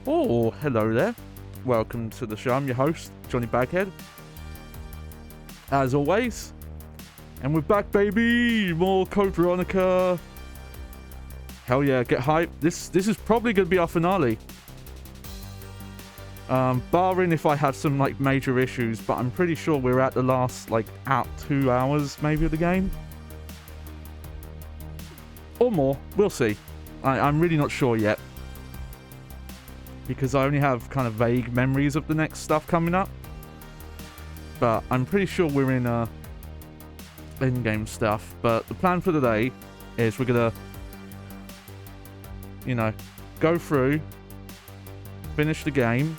Oh, hello there. Welcome to the show. I'm your host, Johnny Baghead. As always. And we're back, baby! More Code Veronica. Hell yeah, get hyped. This is probably going to be our finale. Barring if I have some, like, major issues, but I'm pretty sure we're at the last, like, 2 hours, maybe, of the game. Or more. We'll see. I'm really not sure yet. Because I only have kind of vague memories of the next stuff coming up. But I'm pretty sure we're in in-game stuff. But the plan for today is we're gonna, you know, go through, finish the game,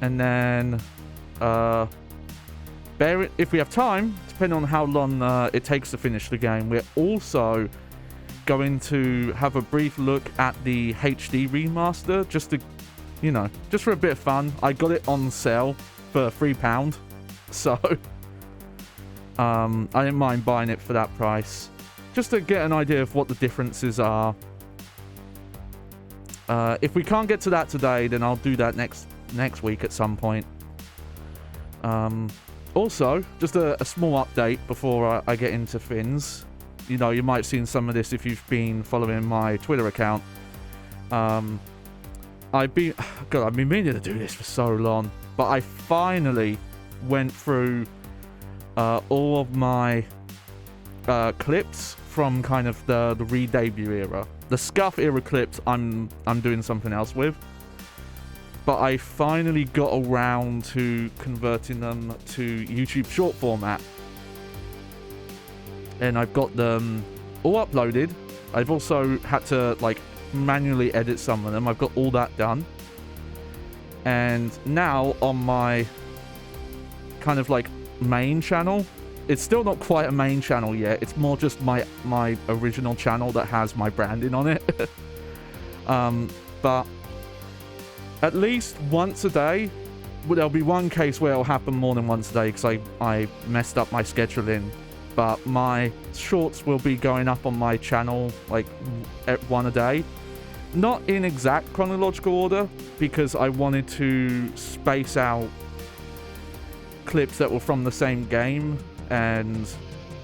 and then if we have time, depending on how long it takes to finish the game, we're also going to have a brief look at the HD remaster, just to, you know, just for a bit of fun. I got it on sale for £3, so I didn't mind buying it for that price, just to get an idea of what the differences are. If we can't get to that today, then I'll do that next week at some point. Also, just a small update before I get into things. You know, you might have seen some of this if you've been following my Twitter account. I've been meaning to do this for so long, but I finally went through all of my clips from kind of the re-debut era. The Scuff era clips I'm doing something else with, but I finally got around to converting them to YouTube short format. And I've got them all uploaded. I've also had to, like, manually edit some of them. I've got all that done. And now on my kind of, like, main channel, it's still not quite a main channel yet. It's more just my original channel that has my branding on it. But at least once a day, there'll be one case where it'll happen more than once a day because I messed up my scheduling. But my shorts will be going up on my channel, like, at one a day. Not in exact chronological order, because I wanted to space out clips that were from the same game. And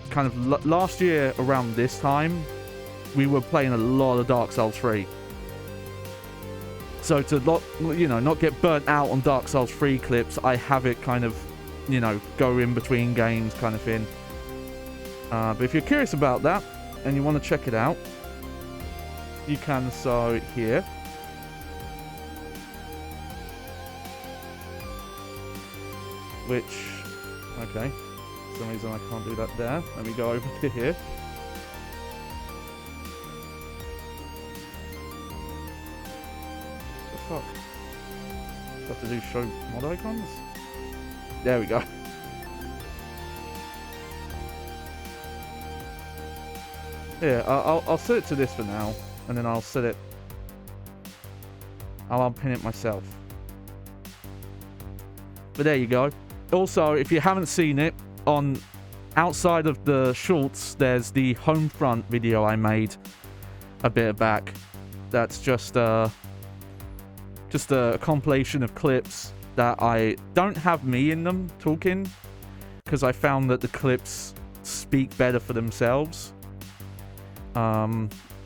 kind of last year around this time, we were playing a lot of Dark Souls 3. So to not get burnt out on Dark Souls 3 clips, I have it kind of, you know, go in between games kind of thing. But if you're curious about that and you want to check it out, you can so here. Which, okay, for some reason I can't do that there. Let me go over to here. What the fuck? Have to do show mod icons? There we go. Yeah, I'll set it to this for now, and then I'll unpin it myself. But there you go. Also, if you haven't seen it, on outside of the shorts, there's the Homefront video I made a bit back. That's just a compilation of clips that I don't have me in them talking, because I found that the clips speak better for themselves.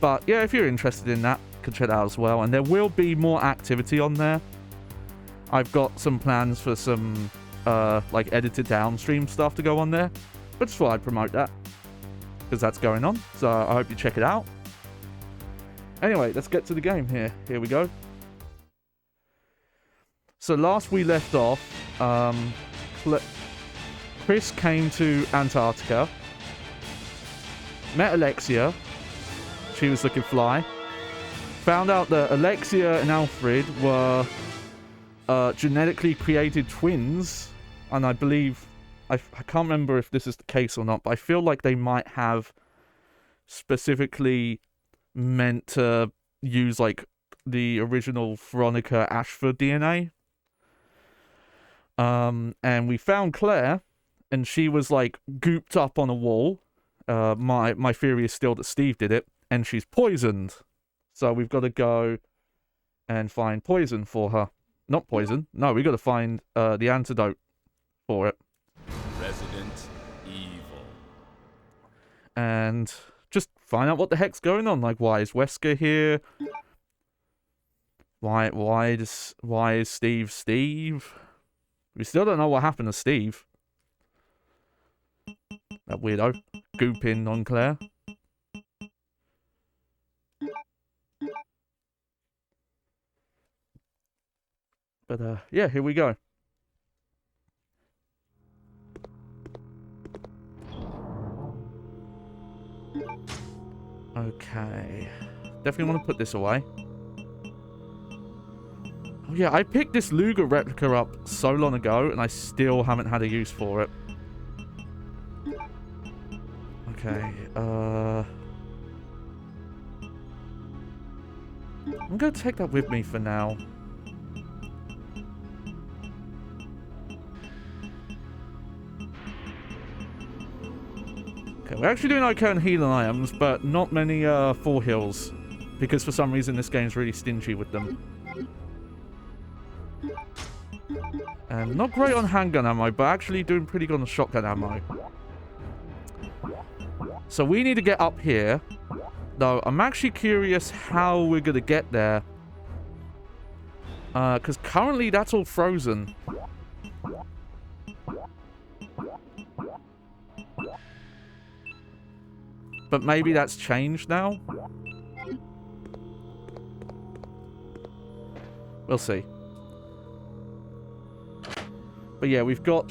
But yeah, if you're interested in that, you can check that out as well. And there will be more activity on there. I've got some plans for some like edited downstream stuff to go on there, but just thought I'd promote that because that's going on. So I hope you check it out. Anyway, let's get to the game here. Here we go. So last we left off, Chris came to Antarctica, met Alexia. She was looking fly. Found out that Alexia and Alfred were genetically created twins. And I believe, I can't remember if this is the case or not, but I feel like they might have specifically meant to use, like, the original Veronica Ashford DNA. And we found Claire, and she was, like, gooped up on a wall. My theory is still that Steve did it. And she's poisoned. So we've got to go and find poison for her. Not poison. No, we got to find the antidote for it. Resident Evil. And just find out what the heck's going on. Like, why is Wesker here? Why is Steve Steve? We still don't know what happened to Steve. That weirdo. Gooping on Claire. But, yeah, here we go. Okay. Definitely want to put this away. Oh, yeah, I picked this Luger replica up so long ago, and I still haven't had a use for it. Okay, I'm gonna take that with me for now. Okay, we're actually doing okay on healing items, but not many, full heals. Because for some reason this game's really stingy with them. And not great on handgun ammo, but actually doing pretty good on shotgun ammo. So we need to get up here. Though, I'm actually curious how we're gonna get there. Because currently that's all frozen. But maybe that's changed now? We'll see. But yeah, we've got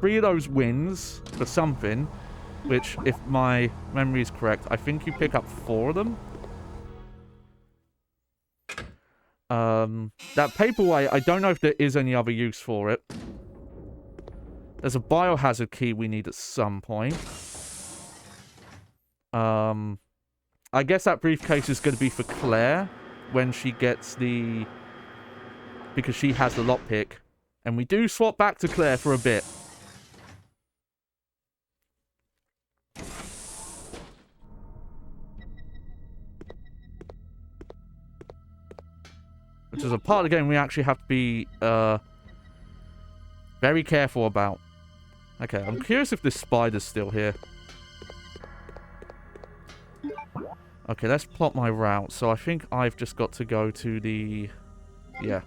3 of those wins for something. Which, if my memory is correct, I think you pick up 4 of them. That paperweight, I don't know if there is any other use for it. There's a biohazard key we need at some point. I guess that briefcase is going to be for Claire when she gets the... because she has the lockpick. And we do swap back to Claire for a bit. Which is a part of the game we actually have to be very careful about. Okay, I'm curious if this spider's still here. Okay, let's plot my route. So I think I've just got to go to the... yeah.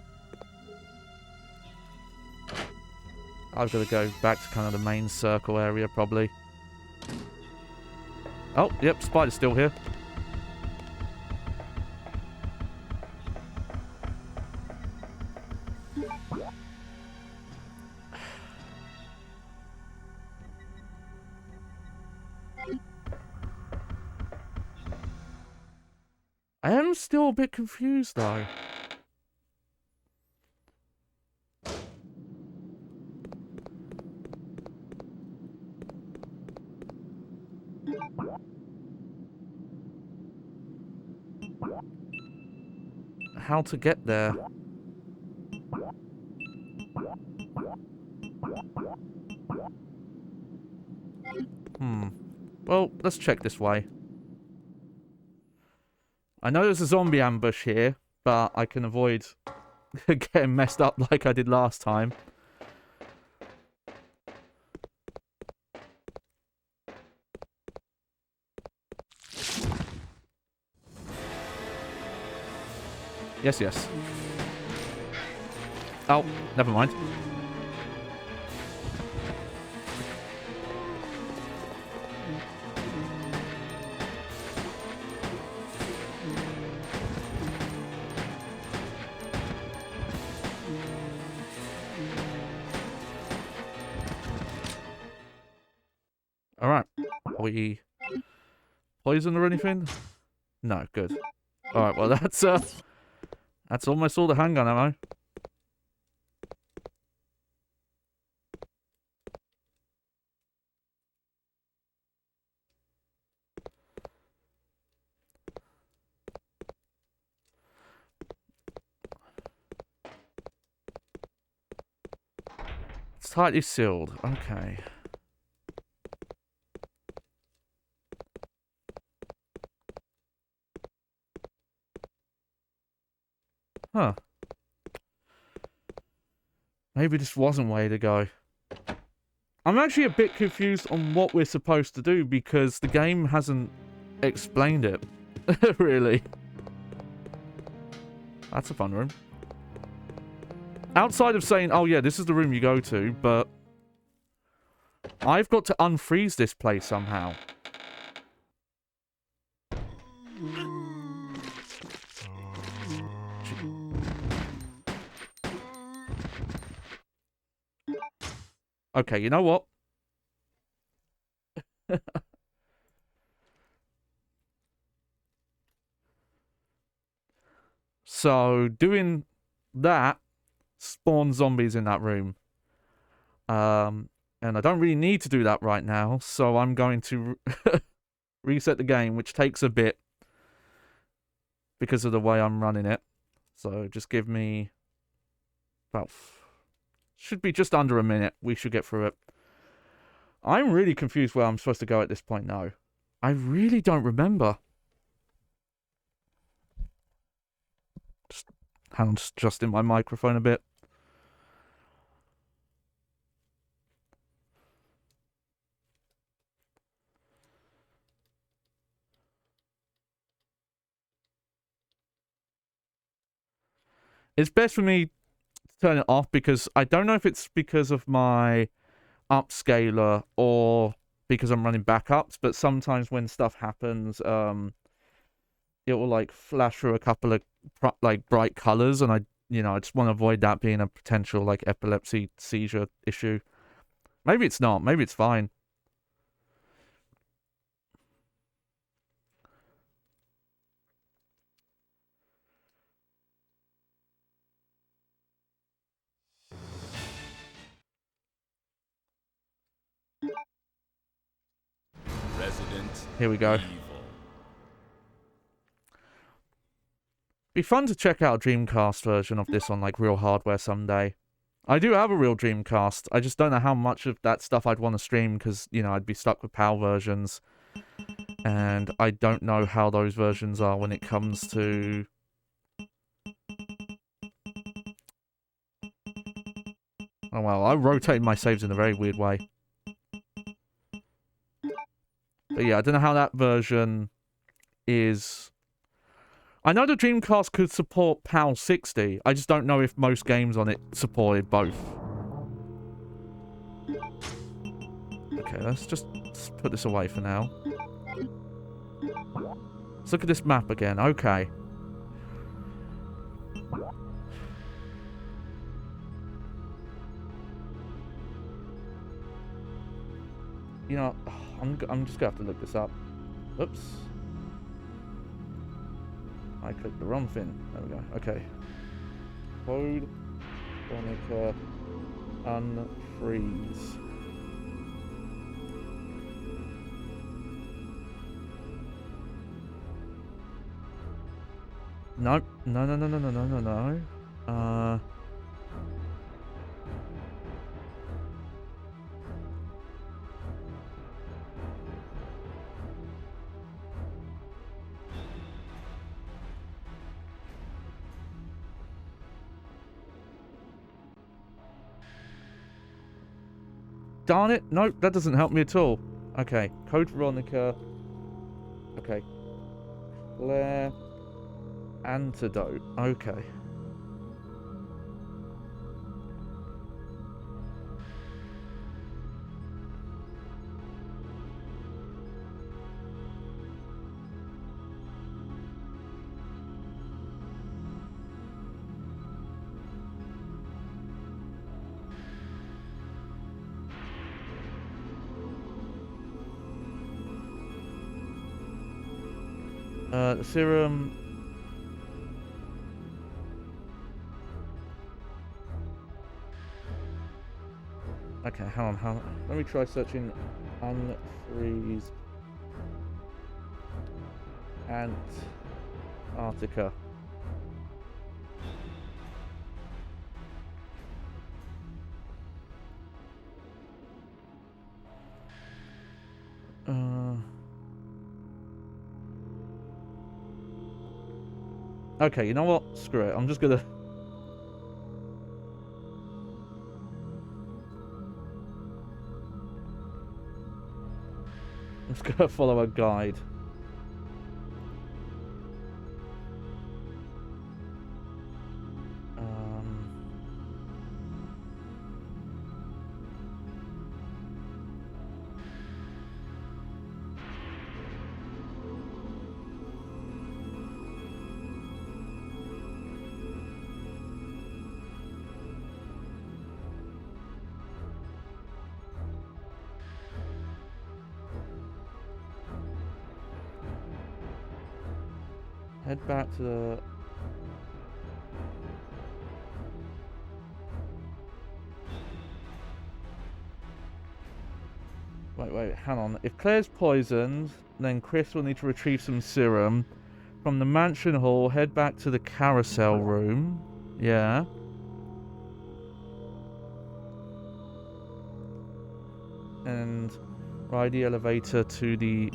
I've got to go back to kind of the main circle area, probably. Oh, yep, spider's still here. I am still a bit confused, though. How to get there? Well, let's check this way. I know there's a zombie ambush here, but I can avoid getting messed up like I did last time. Yes, yes. Oh, never mind. Alright. Are we poisoned or anything? No, good. Alright, well that's almost all the handgun ammo. It's tightly sealed. Okay. Huh. Maybe this wasn't way to go. I'm actually a bit confused on what we're supposed to do because the game hasn't explained it. Really. That's a fun room. Outside of saying, oh yeah, this is the room you go to, but I've got to unfreeze this place somehow. Okay, you know what? So, doing that spawns zombies in that room. And I don't really need to do that right now, so I'm going to reset the game, which takes a bit because of the way I'm running it. So, just give me about... should be just under a minute. We should get through it. I'm really confused where I'm supposed to go at this point now. I really don't remember. Just, hang on, just adjusting my microphone a bit. It's best for me to turn it off because I don't know if it's because of my upscaler or because I'm running backups, but sometimes when stuff happens, it will like flash through a couple of like bright colors, and I just want to avoid that being a potential like epilepsy seizure issue. Maybe it's not. Maybe it's fine. Resident Here we go. Evil. Be fun to check out a Dreamcast version of this on like real hardware someday. I do have a real Dreamcast. I just don't know how much of that stuff I'd want to stream because, I'd be stuck with PAL versions. And I don't know how those versions are when it comes to... Oh well, I rotate my saves in a very weird way. But yeah, I don't know how that version is... I know the Dreamcast could support PAL 60. I just don't know if most games on it supported both. Okay, let's just put this away for now. Let's look at this map again. Okay. I'm just gonna have to look this up. Oops. I clicked the wrong thing. There we go. Okay. Code Veronica unfreeze. Nope. No. Darn it. Nope, that doesn't help me at all. Okay. Code Veronica. Okay. Claire. Antidote. Okay. The serum... Okay, hang on. Let me try searching unfreeze Antarctica. Okay, you know what? Screw it. I'm just gonna... I'm just gonna follow a guide. Head back to the... Wait, hang on. If Claire's poisoned, then Chris will need to retrieve some serum. From the mansion hall, head back to the carousel room. Yeah. And ride the elevator to the...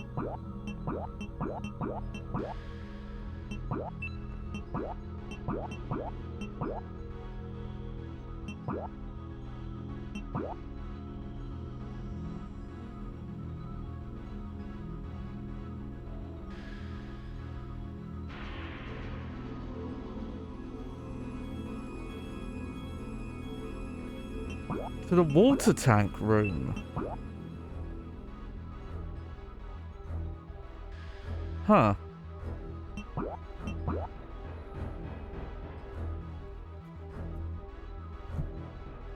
to the water tank room. Huh.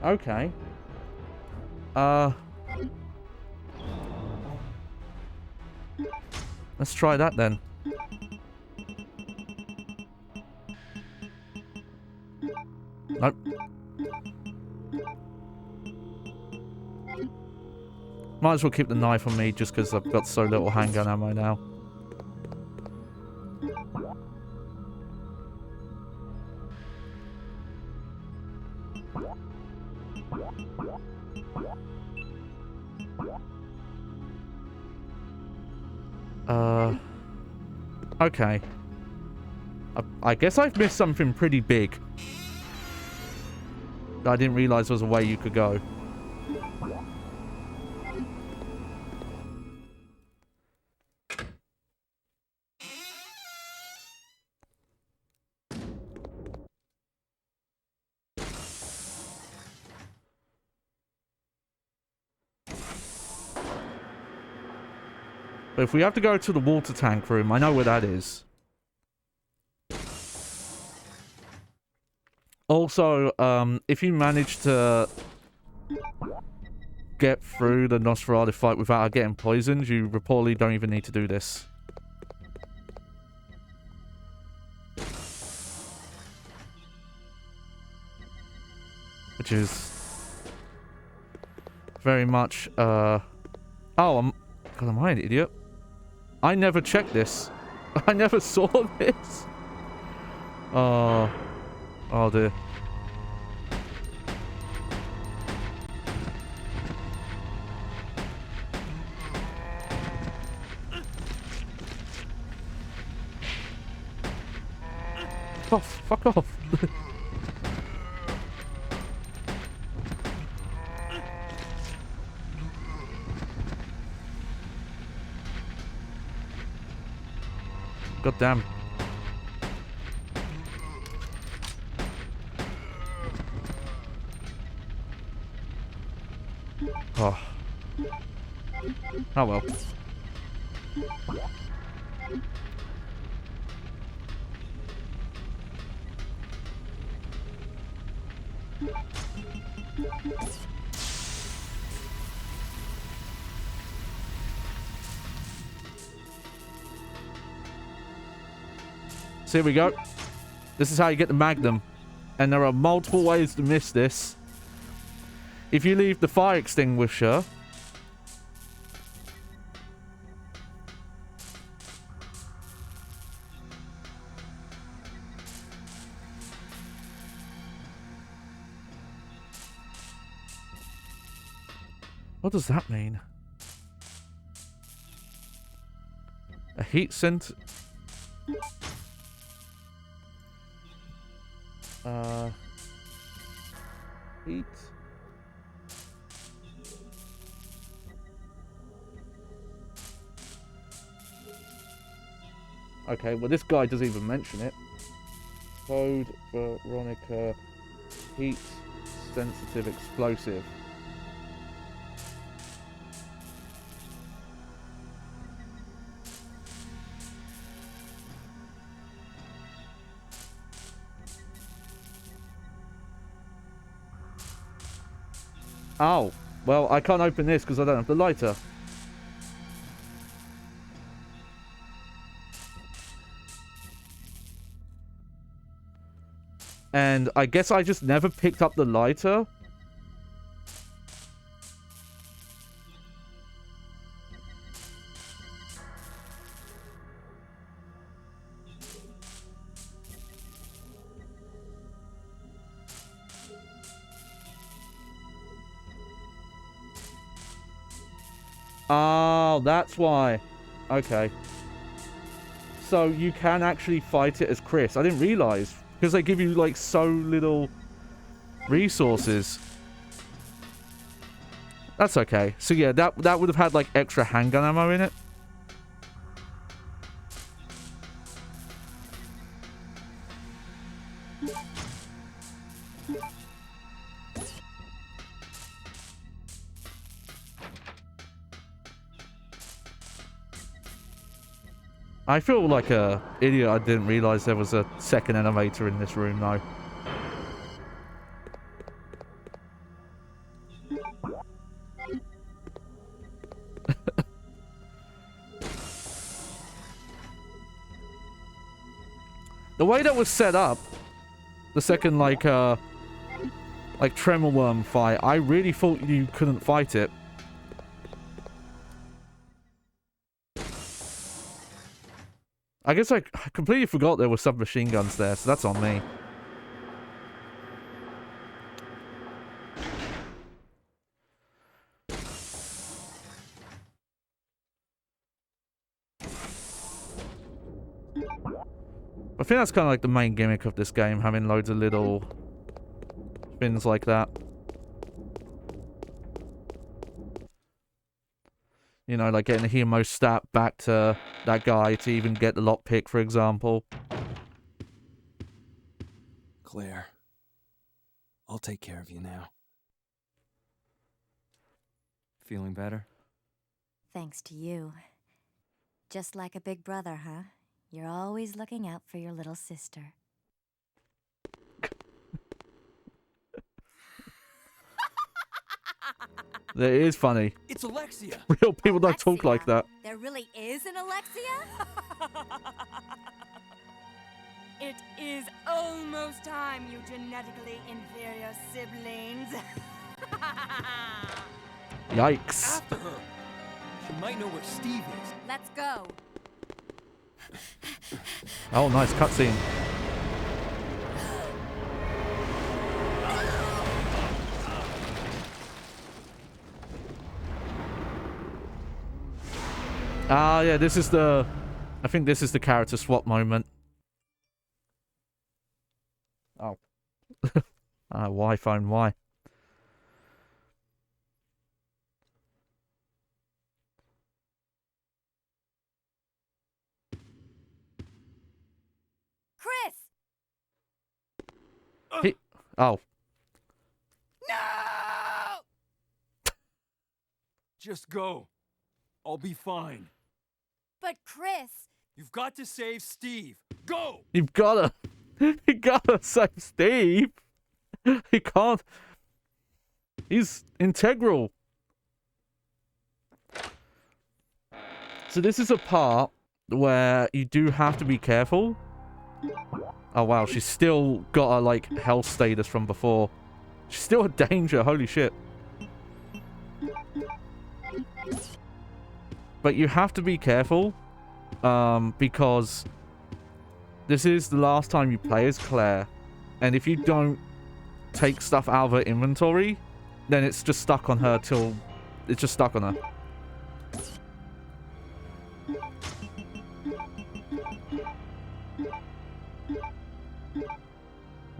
Okay. Let's try that then. Nope. Might as well keep the knife on me just because I've got so little handgun ammo now. Okay. I guess I've missed something pretty big. I didn't realize there was a way you could go. But if we have to go to the water tank room, I know where that is. Also, if you manage to get through the Nosferatu fight without getting poisoned, you reportedly don't even need to do this. Which is very much, oh, God, am I an idiot? I never checked this. I never saw this. Oh. Oh dear. Oh, fuck off. God damn. Oh. Oh well. So here we go. This is how you get the Magnum. And there are multiple ways to miss this. If you leave the fire extinguisher... What does that mean? A heat sent... Heat. Okay, well this guy doesn't even mention it. Code Veronica heat sensitive explosive. Oh, well I can't open this because I don't have the lighter. And I guess I just never picked up the lighter. Oh, that's why. Okay. So you can actually fight it as Chris. I didn't realize. Because they give you, like, so little resources. That's okay. So yeah, that would have had, like, extra handgun ammo in it. I feel like a idiot. I didn't realize there was a second elevator in this room, though. The way that was set up, the second, like Tremor Worm fight, I really thought you couldn't fight it. I guess I completely forgot there were submachine guns there, so that's on me. I think that's kind of like the main gimmick of this game, having loads of little things like that. You know, like getting a hemostat back to that guy to even get the lockpick, for example. Claire, I'll take care of you now. Feeling better? Thanks to you. Just like a big brother, huh? You're always looking out for your little sister. It is funny. It's Alexia! Real people don't talk like that. There really is an Alexia? It is almost time, you genetically inferior siblings. Yikes. After her! She might know where Steve is. Let's go. Oh, nice cutscene. Ah, yeah, this is the... I think this is the character swap moment. Oh. Why phone, why? Chris! Oh. No! Just go. I'll be fine. But Chris! You've got to save Steve. Go! You've gotta... You gotta save Steve. He can't... He's integral. So this is a part where you do have to be careful. Oh wow, she's still got a, like, health status from before. She's still a danger, holy shit. But you have to be careful, because this is the last time you play as Claire, and if you don't take stuff out of her inventory, then it's just stuck on her till... It's just stuck on her.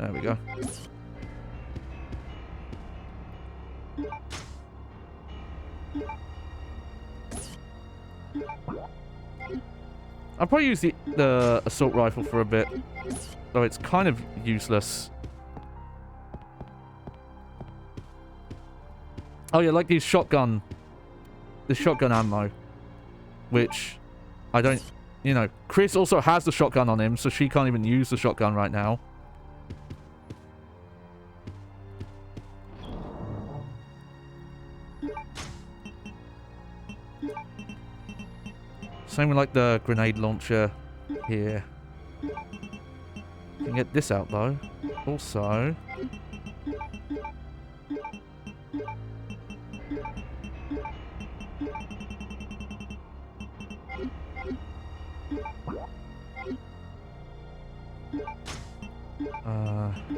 There we go. I'll probably use the assault rifle for a bit, though it's kind of useless. Oh yeah, like the shotgun ammo, which I don't, you know, Chris also has the shotgun on him, so she can't even use the shotgun right now. Same with like the grenade launcher here. Can get this out though. Also,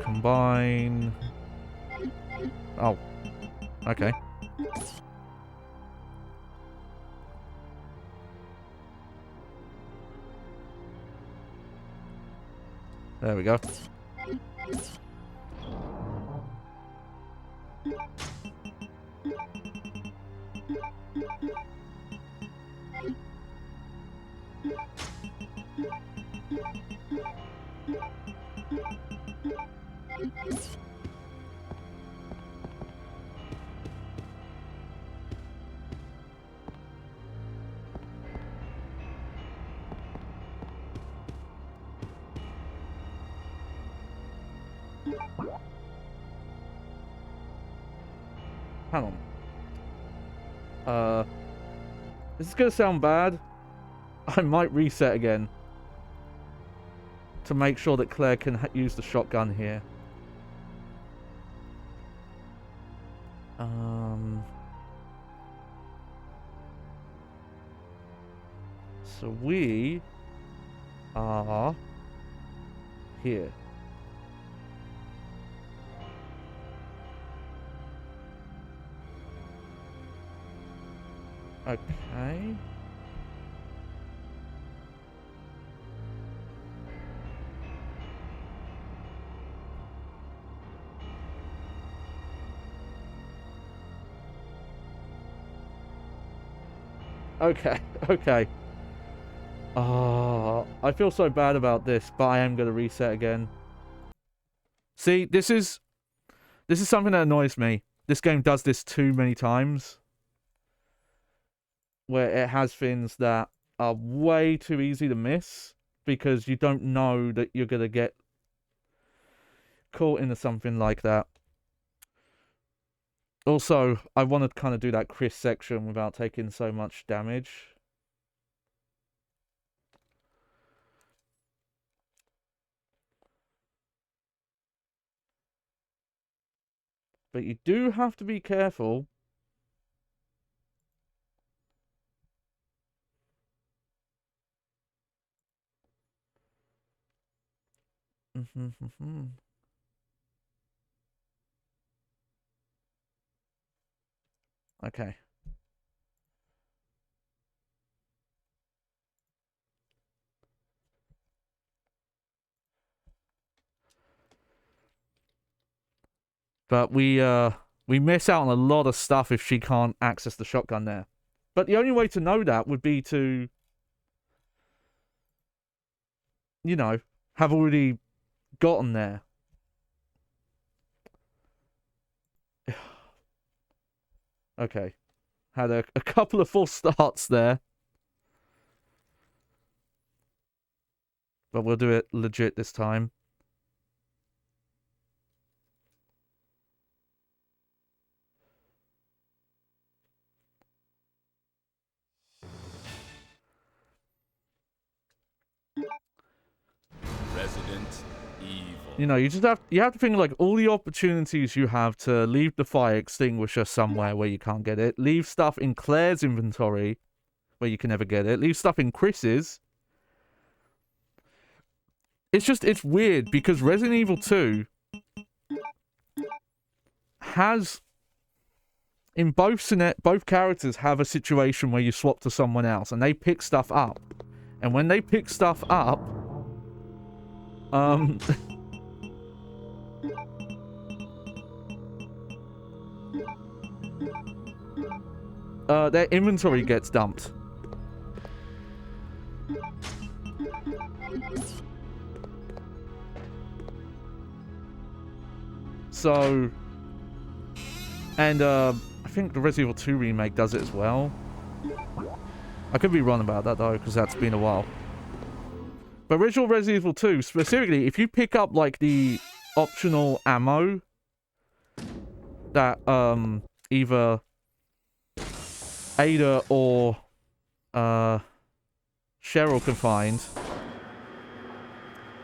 combine. Oh, okay. There we go. Hang on. This is gonna sound bad. I might reset again to make sure that Claire can use the shotgun here. So we are here. Okay. Okay, okay. I feel so bad about this, but I am going to reset again. See, this is something that annoys me. This game does this too many times, where it has things that are way too easy to miss because you don't know that you're going to get caught into something like that. Also, I want to kind of do that Chris section without taking so much damage. But you do have to be careful. Okay. But we miss out on a lot of stuff if she can't access the shotgun there. But the only way to know that would be to, you know, have already gotten there. Okay. Had a couple of false starts there. But we'll do it legit this time. Resident Evil. You know, you have to think like all the opportunities you have to leave the fire extinguisher somewhere where you can't get it. Leave stuff in Claire's inventory where you can never get it. Leave stuff in Chris's. It's weird because Resident Evil 2 has, in both characters have a situation where you swap to someone else and they pick stuff up. And when they pick stuff up, Their inventory gets dumped. So, and I think the Resident Evil 2 remake does it as well. I could be wrong about that though, because that's been a while. But original Resident Evil 2, specifically, if you pick up like the optional ammo that either Ada or Cheryl can find,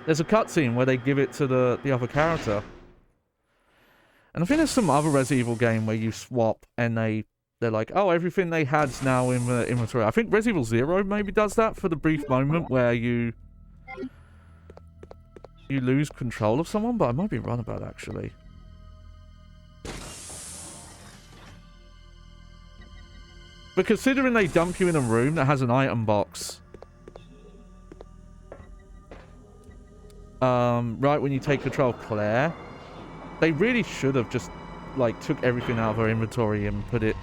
there's a cutscene where they give it to the other character. And I think there's some other Resident Evil game where you swap and they're like, oh, everything they had's now in the inventory. I think Resident Evil 0 maybe does that for the brief moment where you lose control of someone, but I might be wrong about that, actually. But considering they dump you in a room that has an item box, right when you take control of Claire, they really should have just, like, took everything out of her inventory and put it...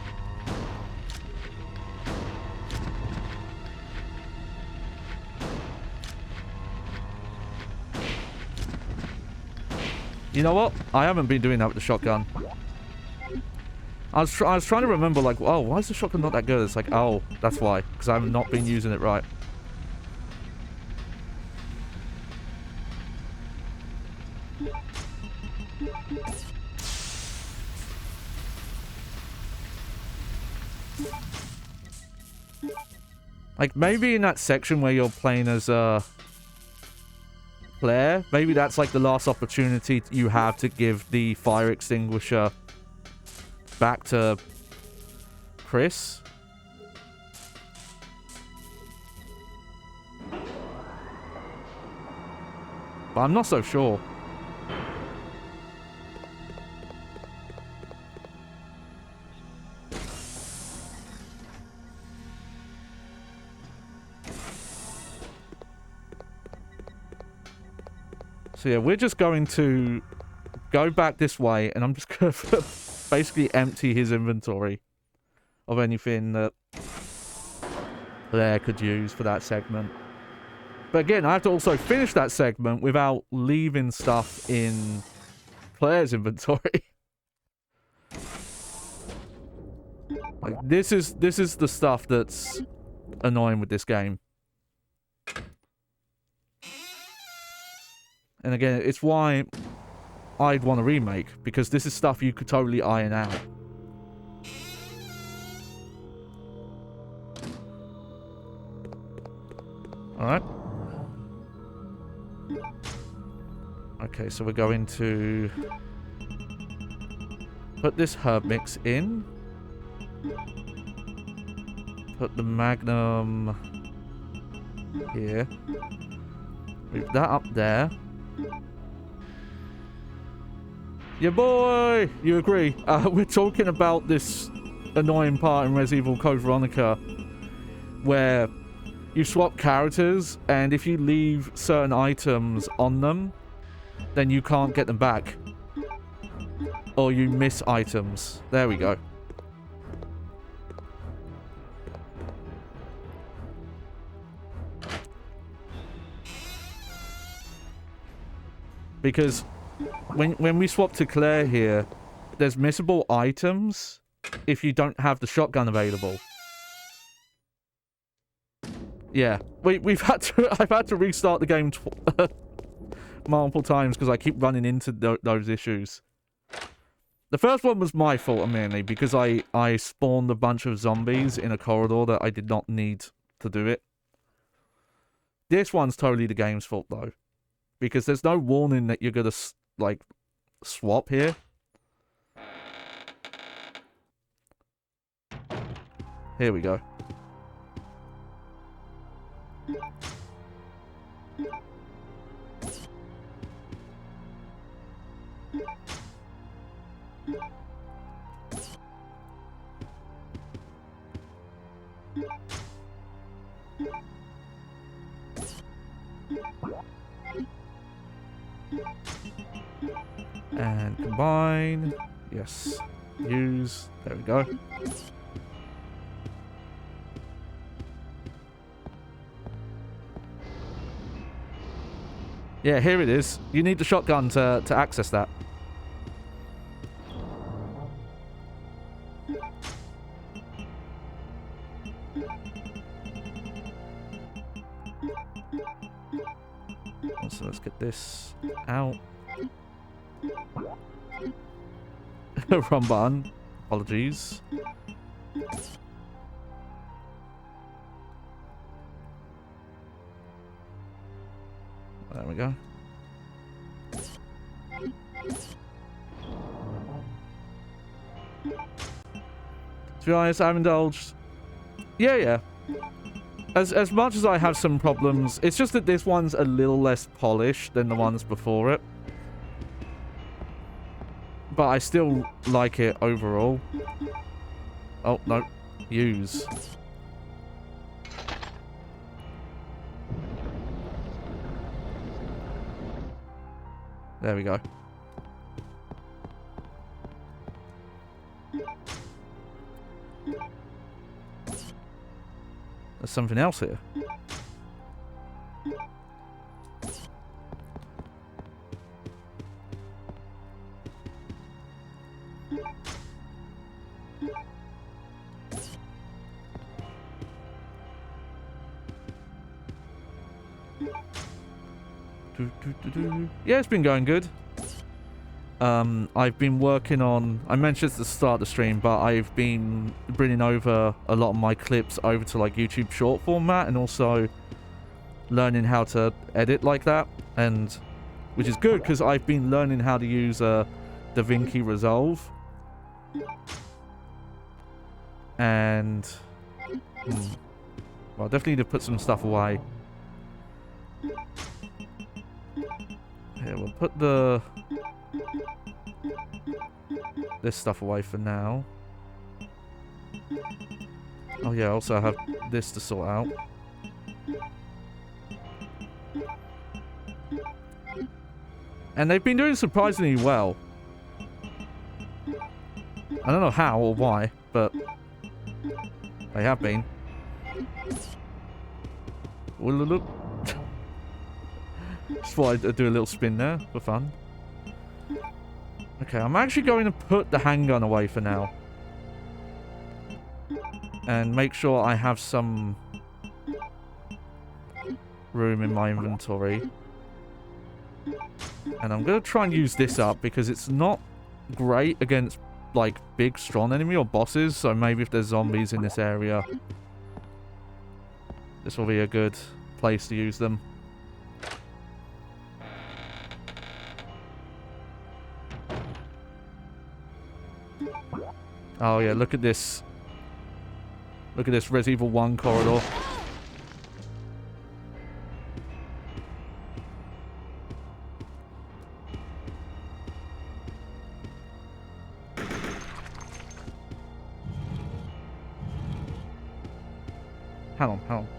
You know what? I haven't been doing that with the shotgun. I was trying to remember, like, oh, why is the shotgun not that good? It's like, oh, that's why. Because I have not been using it right. Like, maybe in that section where you're playing as, Claire, maybe that's, like, the last opportunity you have to give the fire extinguisher back to Chris. But I'm not so sure. So yeah, we're just going to go back this way, and I'm just going to basically empty his inventory of anything that Claire could use for that segment. But again, I have to also finish that segment without leaving stuff in Claire's inventory. Like, this is the stuff that's annoying with this game. And again, it's why I'd want a remake, because this is stuff you could totally iron out. Alright. Okay, so we're going to put this herb mix in. Put the Magnum here. Move that up there. Yeah, boy! You agree? We're talking about this annoying part in Resident Evil Code Veronica where you swap characters, and if you leave certain items on them, then you can't get them back. Or you miss items. There we go. Because when we swap to Claire here, there's missable items if you don't have the shotgun available. Yeah, I've had to restart the game multiple times because I keep running into those issues. The first one was my fault mainly because I spawned a bunch of zombies in a corridor that I did not need to do it. This one's totally the game's fault though, because there's no warning that you're gonna like swap here. Here we go. And combine. Yes. Use. There we go. Yeah, here it is. You need the shotgun to access that. So let's get this out. Wrong button. Apologies. There we go. To be honest, I've indulged. Yeah. As much as I have some problems, it's just that this one's a little less polished than the ones before it. But I still like it overall. Oh, no. Use. There we go. There's something else here. Yeah, it's been going good. I've been working on... I mentioned at the start of the stream, but I've been bringing over a lot of my clips over to like YouTube short format, and also learning how to edit like that, and which is good because I've been learning how to use DaVinci Resolve, and well, I definitely need to put some stuff away. Here, we'll put this stuff away for now. Oh yeah, also I have this to sort out. And they've been doing surprisingly well. I don't know how or why, but they have been. Just thought I'd do a little spin there for fun. Okay, I'm actually going to put the handgun away for now. And make sure I have some room in my inventory. And I'm going to try and use this up because it's not great against like big strong enemy or bosses. So maybe if there's zombies in this area, this will be a good place to use them. Oh yeah, look at this. Look at this Resident Evil 1 corridor. Hang on.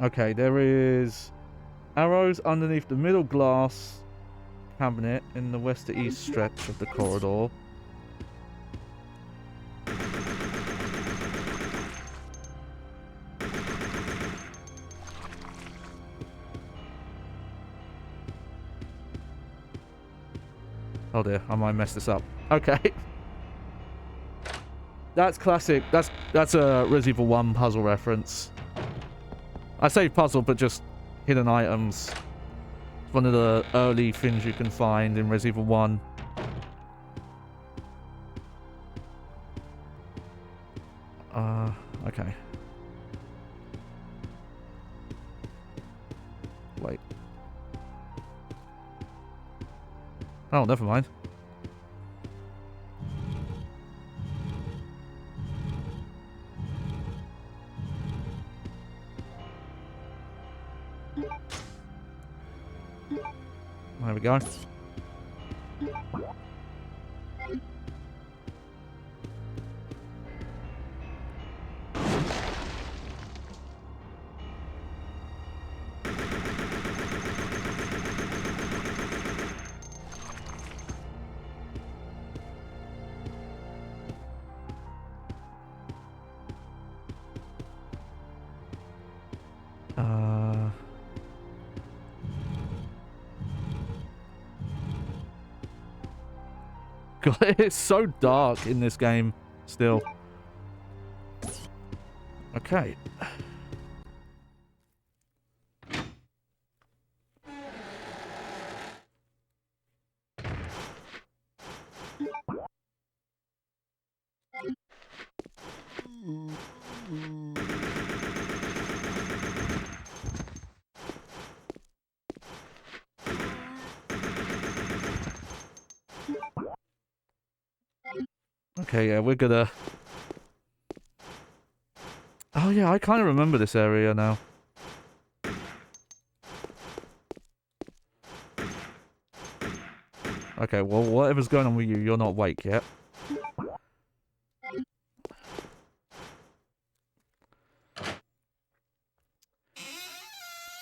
Okay, there is arrows underneath the middle glass cabinet in the west to east stretch of the corridor. Oh dear, I might mess this up. Okay. That's classic. That's a Resident Evil 1 puzzle reference. I say puzzle, but just hidden items. It's one of the early things you can find in Resident Evil 1. Okay. Wait. Oh, never mind. There we go. God, it's so dark in this game still. Okay. Okay, yeah, we're gonna... Oh yeah, I kind of remember this area now. Okay, well, whatever's going on with you, you're not awake yet.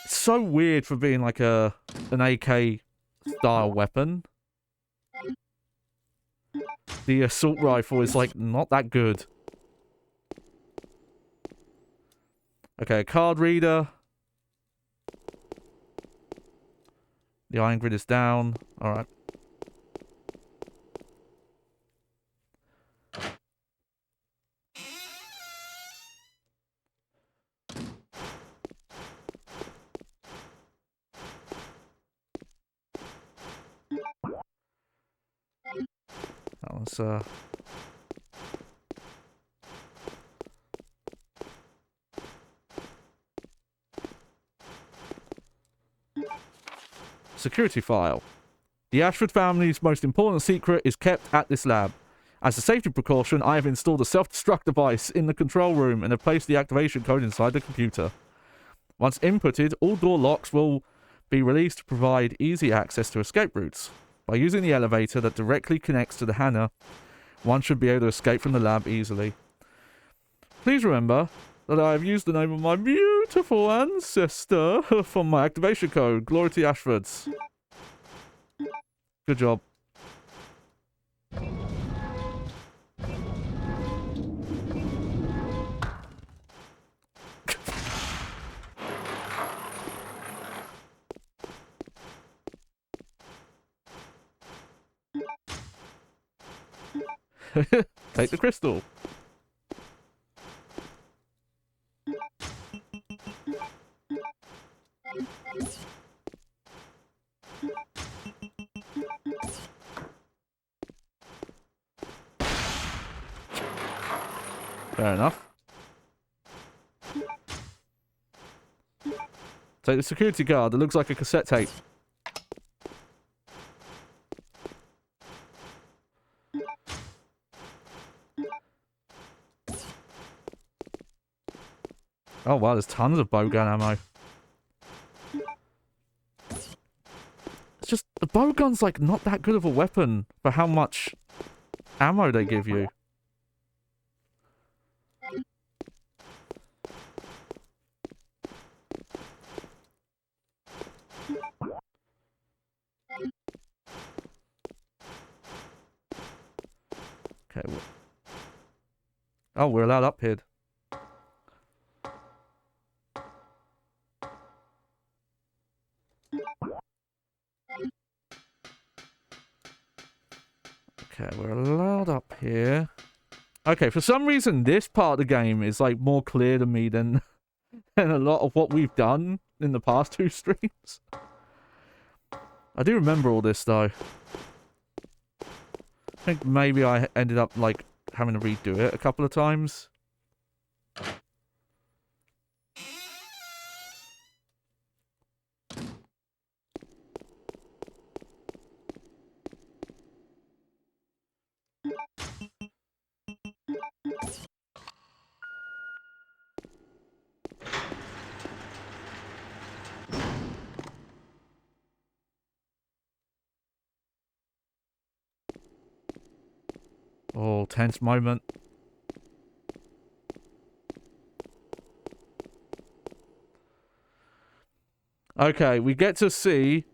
It's so weird for being like an AK style weapon. The assault rifle is like not that good. Okay, card reader. The iron grid is down. Alright. That was, security file. The Ashford family's most important secret is kept at this lab. As a safety precaution, I have installed a self-destruct device in the control room and have placed the activation code inside the computer. Once inputted, all door locks will be released to provide easy access to escape routes. By using the elevator that directly connects to the hangar, one should be able to escape from the lab easily. Please remember that I have used the name of my beautiful ancestor for my activation code. Glory to the Ashfords. Good job. Take the crystal. Fair enough. Take the security guard. It looks like a cassette tape. Oh wow, there's tons of bowgun ammo. It's just, the bowgun's like not that good of a weapon for how much ammo they give you. Okay. Oh, we're allowed up here. Okay, we're allowed up here. Okay, for some reason, this part of the game is like more clear to me than a lot of what we've done in the past two streams. I do remember all this though. I think maybe I ended up like having to redo it a couple of times. Oh, tense moment. Okay, we get to see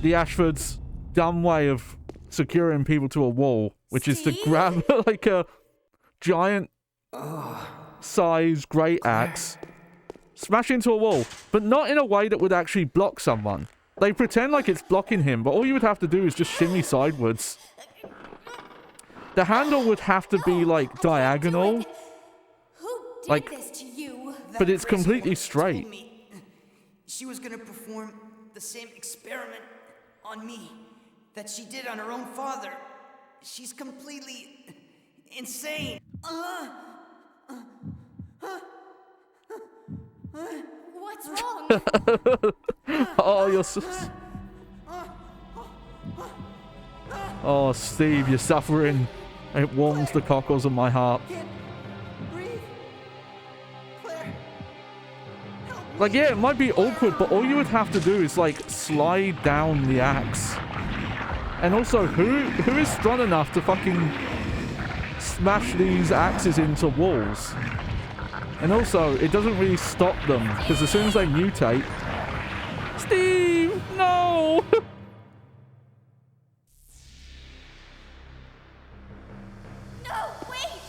the Ashford's dumb way of securing people to a wall, which is to grab like a giant size great axe, Smash into a wall, but not in a way that would actually block someone. They pretend like it's blocking him, but all you would have to do is just shimmy sidewards. The handle would have to be, like, diagonal. Who did Like, this to you? but it's completely straight. She was gonna perform the same experiment on me that she did on her own father. She's completely insane. What's wrong? Oh, you're oh, Steve, you're suffering. It warms the cockles of my heart. Can't breathe. Claire, help me. Like, yeah, it might be awkward, but all you would have to do is, like, slide down the axe. And also, who is strong enough to fucking smash these axes into walls? And also, it doesn't really stop them, because as soon as they mutate... Steve, no! No, wait!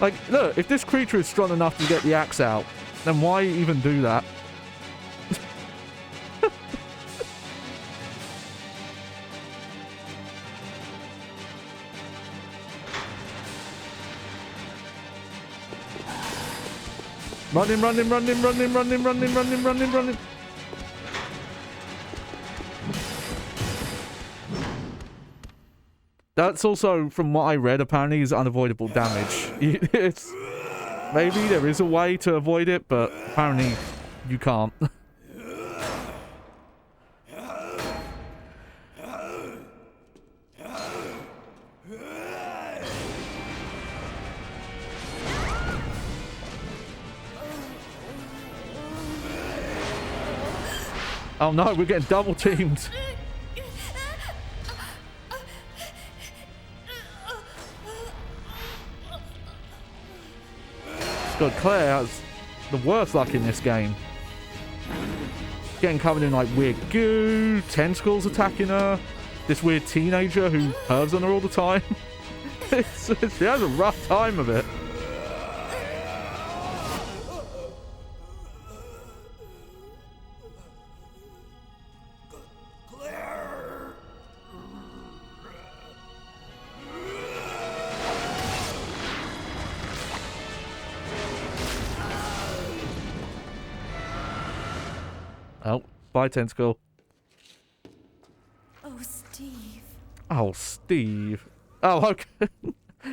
Like, look, if this creature is strong enough to get the axe out, then why even do that? Run him, run him, run him, run him, run him, run him, run him, run him, run him. That's also, from what I read, apparently is unavoidable damage. It's, maybe there is a way to avoid it, but apparently you can't. Oh no, we're getting double teamed. God, Claire has the worst luck in this game. Getting covered in like weird goo, tentacles attacking her, this weird teenager who pervs on her all the time. She has a rough time of it. Oh, bye, tentacle. Oh, Steve. Oh, Steve. Oh, okay.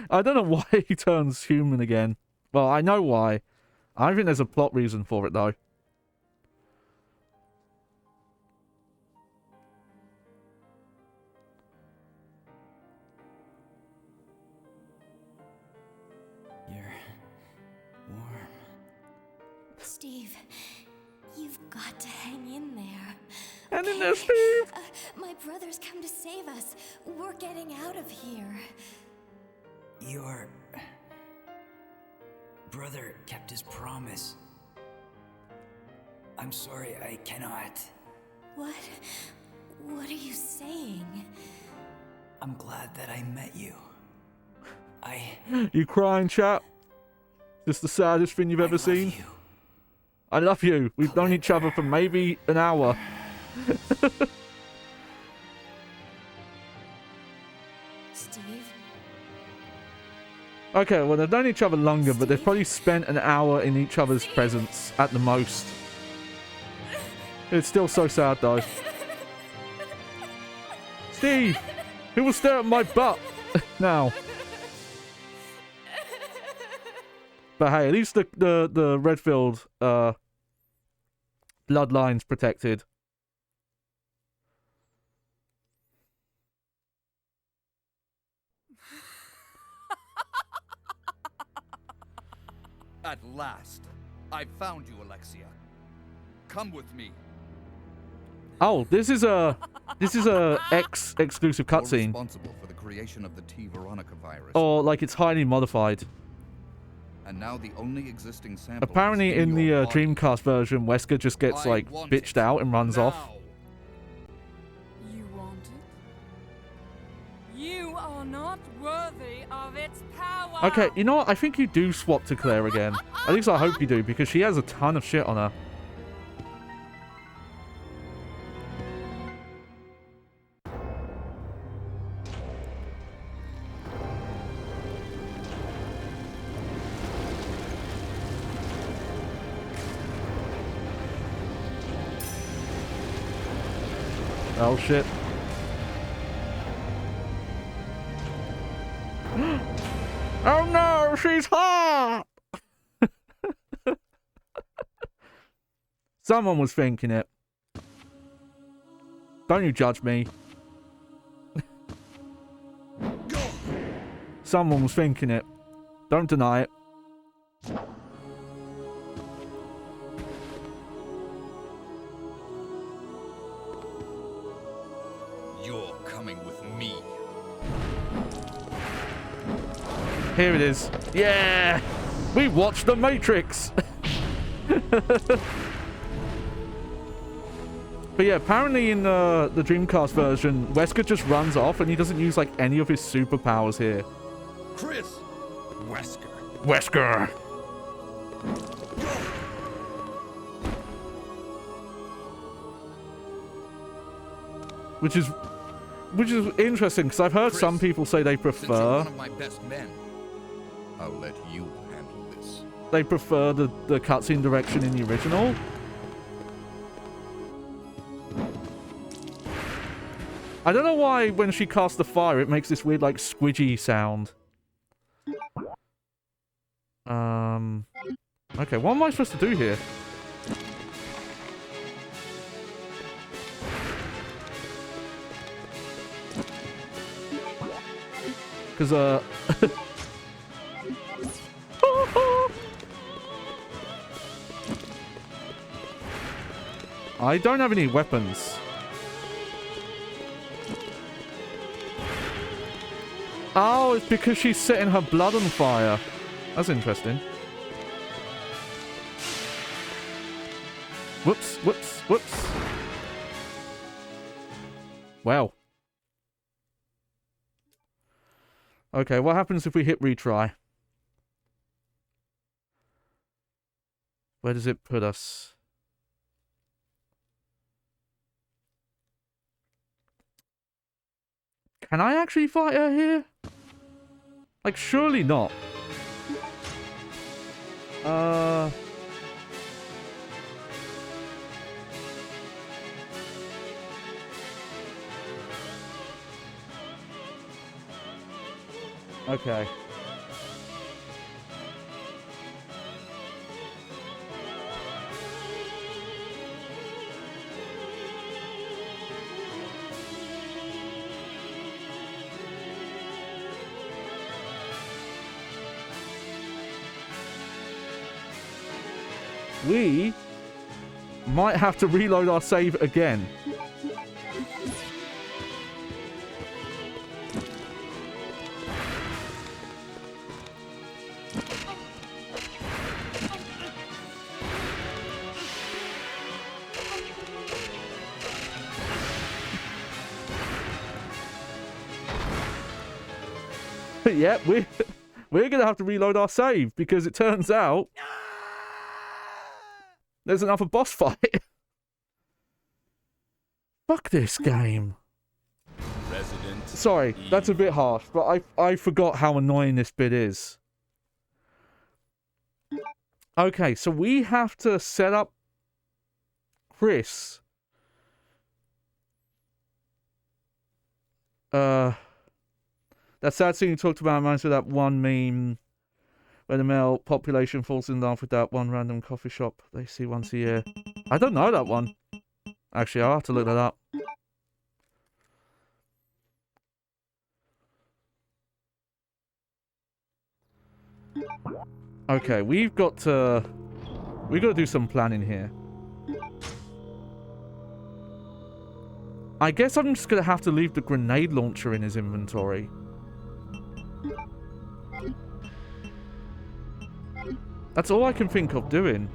I don't know why he turns human again. Well, I know why. I don't think there's a plot reason for it, though. You're warm. Steve, you've got to hang in there. Hang in there, Steve. My brother's come to save us. We're getting out of here. Your brother kept his promise. I'm sorry, I cannot. What? What are you saying? I'm glad that I met you. You crying, chat? This the saddest thing you've ever seen? You. I love you. We've known each other for maybe an hour. Steve? Okay, well, they've known each other longer, but they've probably spent an hour in each other's presence at the most. It's still so sad, though. Steve! Who will stare at my butt now? But hey, at least the Redfield bloodline's protected. At last, I found you, Alexia. Come with me. Oh, this is a X exclusive You're cutscene, responsible for the creation of the T. Veronica virus. or like it's highly modified. And now the only existing sample. Apparently, is in the your body. Dreamcast version, Wesker just gets I like want bitched it out and runs off. now. You want You are not worthy of its power. Okay, you know what? I think you do swap to Claire again. At least I hope you do, because she has a ton of shit on her. Oh shit. Oh no, she's hot! Someone was thinking it. Don't you judge me. Someone was thinking it. Don't deny it. You're coming with me. Here it is. Yeah! We watched The Matrix! But yeah, apparently in the Dreamcast version, Wesker just runs off and he doesn't use like any of his superpowers here. Chris! Wesker. Wesker! Which is interesting, because I've heard Chris, some people say they Since you're prefer... one of my best men, I'll let you handle this. They prefer the cutscene direction in the original. I don't know why when she casts the fire, it makes this weird, like, squidgy sound. Okay, what am I supposed to do here? Because, I don't have any weapons. Oh, it's because she's setting her blood on fire. That's interesting. Whoops, whoops, whoops. Wow. Okay, what happens if we hit retry? Where does it put us? Can I actually fight her here? Like, surely not. Okay. We might have to reload our save again. Yep, we're gonna have to reload our save because it turns out there's another boss fight. Fuck this game. Sorry, that's a bit harsh, but I forgot how annoying this bit is. Okay, so we have to set up Chris. That sad scene you talked about reminds me of that one meme where the male population falls in love with that one random coffee shop they see once a year. I don't know that one. Actually, I'll have to look that up. Okay, we've got to do some planning here. I guess I'm just gonna have to leave the grenade launcher in his inventory. That's all I can think of doing.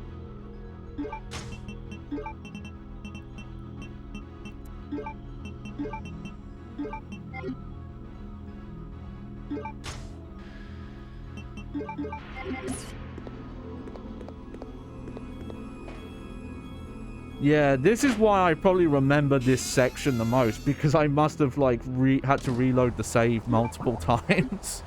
Yeah, this is why I probably remember this section the most, because I must have, like, had to reload the save multiple times.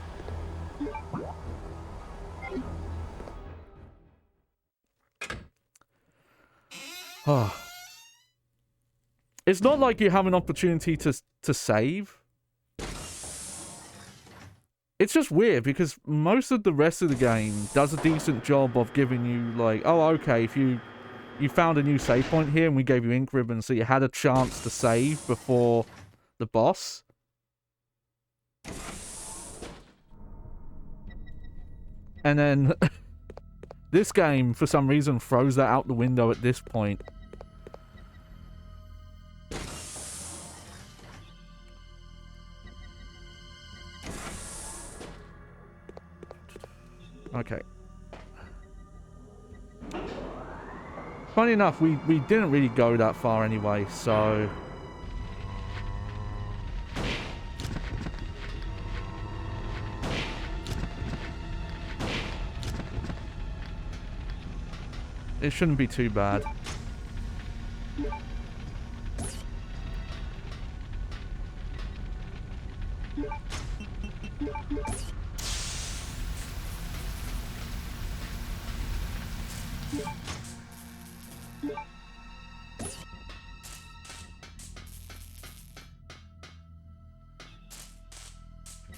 It's not like you have an opportunity to save. It's just weird, because most of the rest of the game does a decent job of giving you, like, oh, okay, if you found a new save point here and we gave you ink ribbons, so you had a chance to save before the boss. And then this game, for some reason, throws that out the window at this point. Okay. Funny enough, we didn't really go that far anyway, so... it shouldn't be too bad.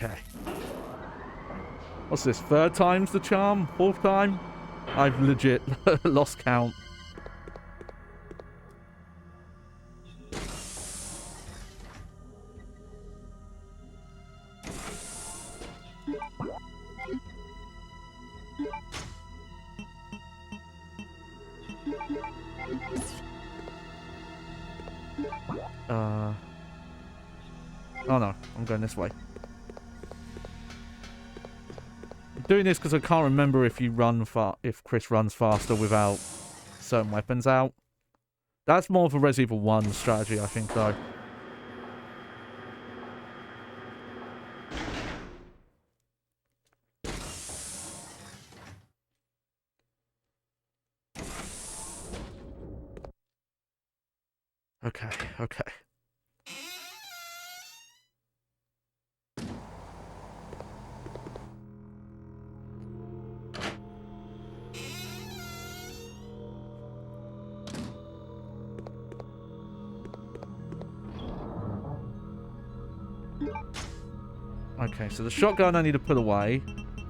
Okay. What's this? Third time's the charm? Fourth time? I've legit lost count. Oh no, I'm going this way. I'm doing this because I can't remember if if Chris runs faster without certain weapons out. That's more of a Resident Evil 1 strategy, I think, though. Okay, okay. Okay, so the shotgun I need to put away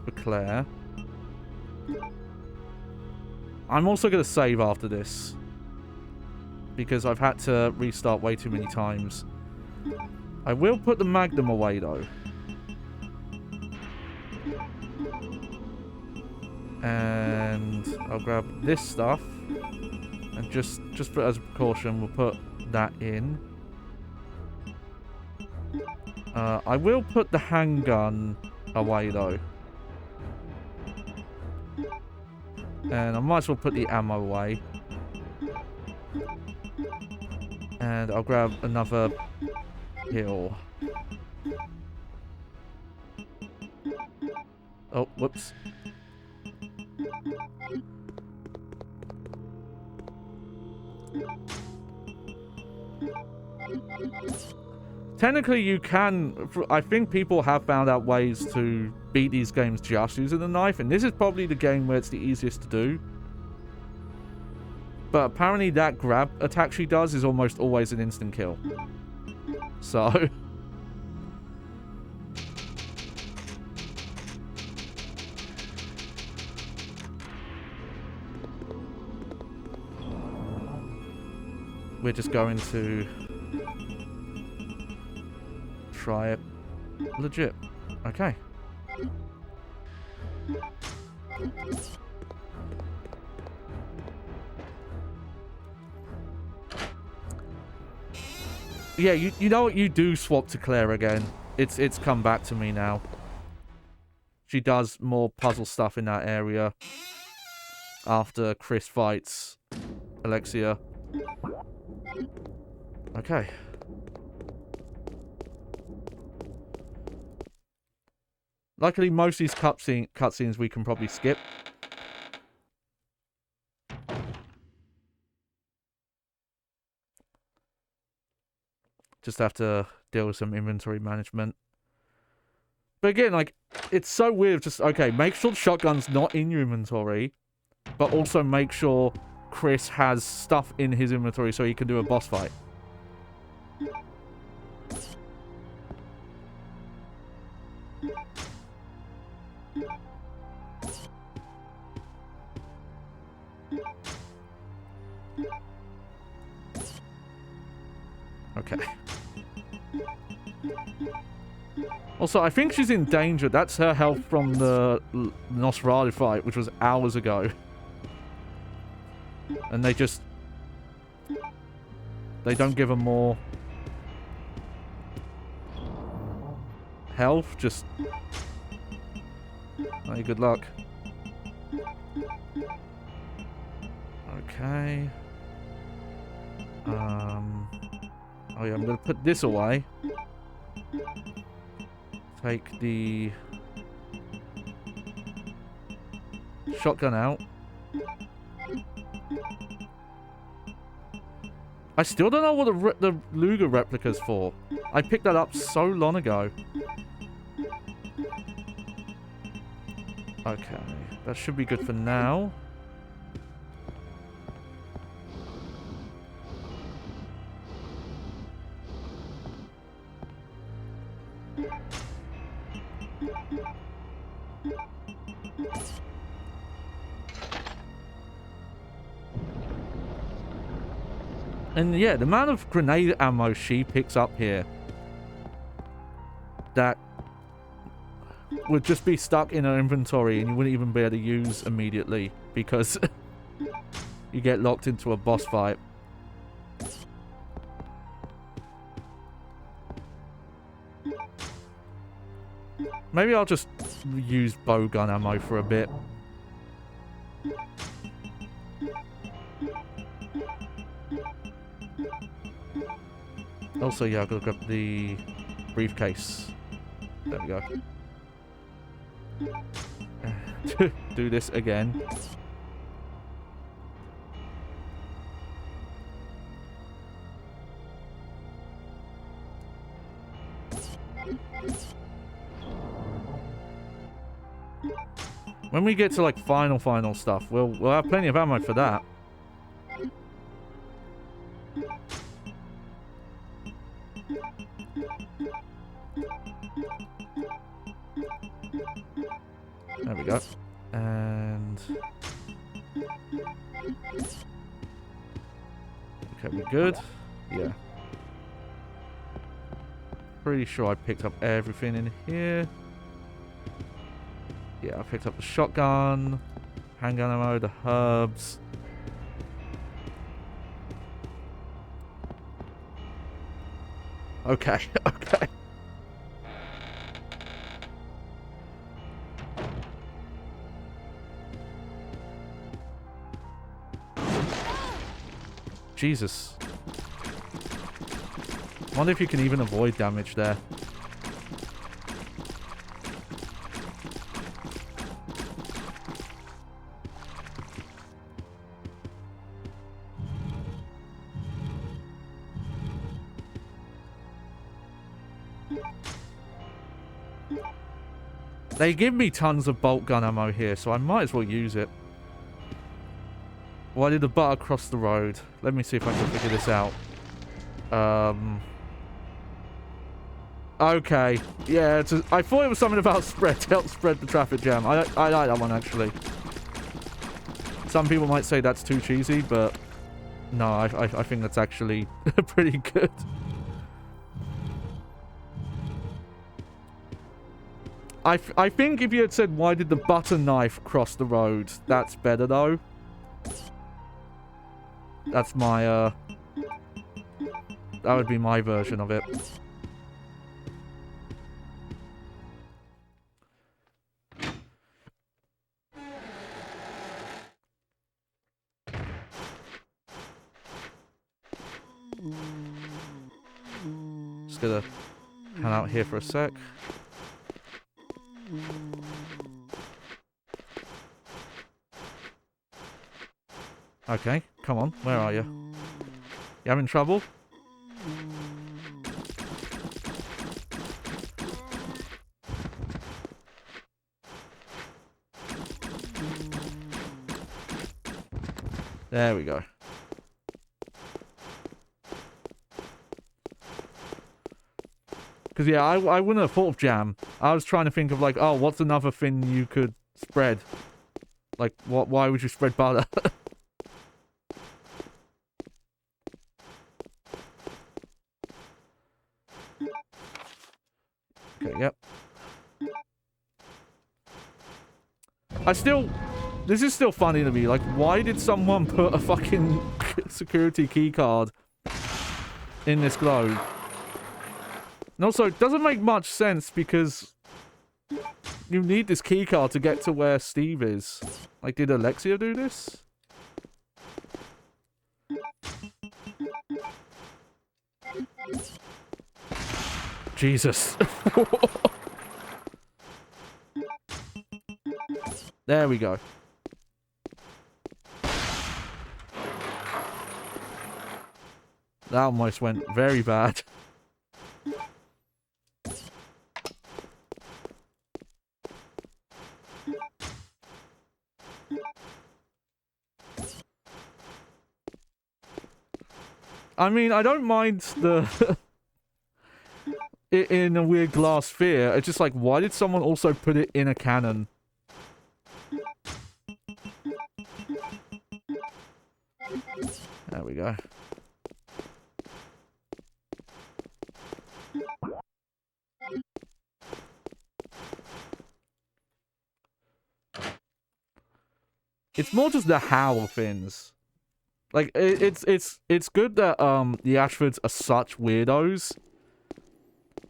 for Claire. I'm also going to save after this, because I've had to restart way too many times. I will put the Magnum away, though. And I'll grab this stuff. And just for as a precaution, we'll put that in. I will put the handgun away, though. And I might as well put the ammo away. And I'll grab another heal. Oh, whoops. Technically, you can... I think people have found out ways to beat these games just using the knife, and this is probably the game where it's the easiest to do. But apparently that grab attack she does is almost always an instant kill. So... we're just going to... try it legit. Okay. Yeah, you know what? You do swap to Claire again. It's come back to me now. She does more puzzle stuff in that area after Chris fights Alexia. Okay. Luckily, most of these cutscenes we can probably skip. Just have to deal with some inventory management. But again, like, it's so weird. Just, okay, make sure the shotgun's not in your inventory, but also make sure Chris has stuff in his inventory so he can do a boss fight. Okay. Also, I think she's in danger. That's her health from the Nosferatu fight, which was hours ago. And they don't give her more health. Just... Hey, good luck. Okay. Oh yeah, I'm gonna put this away. Take the shotgun out. I still don't know what the Luger replica's for. I picked that up so long ago. Okay, that should be good for now. And yeah, the amount of grenade ammo she picks up here that would just be stuck in her inventory and you wouldn't even be able to use immediately because you get locked into a boss fight. Maybe I'll just use bowgun ammo for a bit. Also, yeah, I've got to grab the briefcase. There we go. Do this again. When we get to like final stuff, we'll have plenty of ammo for that. There we go. And okay, we're good. Yeah. Pretty sure I picked up everything in here. Yeah, I picked up the shotgun, handgun ammo, the herbs. Okay, okay. Jesus. I wonder if you can even avoid damage there. They give me tons of bolt gun ammo here, so I might as well use it. Why did the butter cross the road? Let me see if I can figure this out. Okay. Yeah, I thought it was something about spread, to help spread the traffic jam. I like that one, actually. Some people might say that's too cheesy, but no, I think that's actually pretty good. I think if you had said, why did the butter knife cross the road, that's better, though. That's my, that would be my version of it. Just gonna hang out here for a sec. Okay, come on. Where are you? You having trouble? There we go. Because, yeah, I wouldn't have thought of jam. I was trying to think of, like, oh, what's another thing you could spread? Like, why would you spread butter? Okay, yep. This is still funny to me. Like, why did someone put a fucking security key card in this globe? And also, it doesn't make much sense because you need this key card to get to where Steve is. Like, did Alexia do this? Jesus. There we go. That almost went very bad. I mean, I don't mind the... in a weird glass sphere. It's just like, why did someone also put it in a cannon? There we go. It's more just the how of things. Like, it's good that the Ashfords are such weirdos,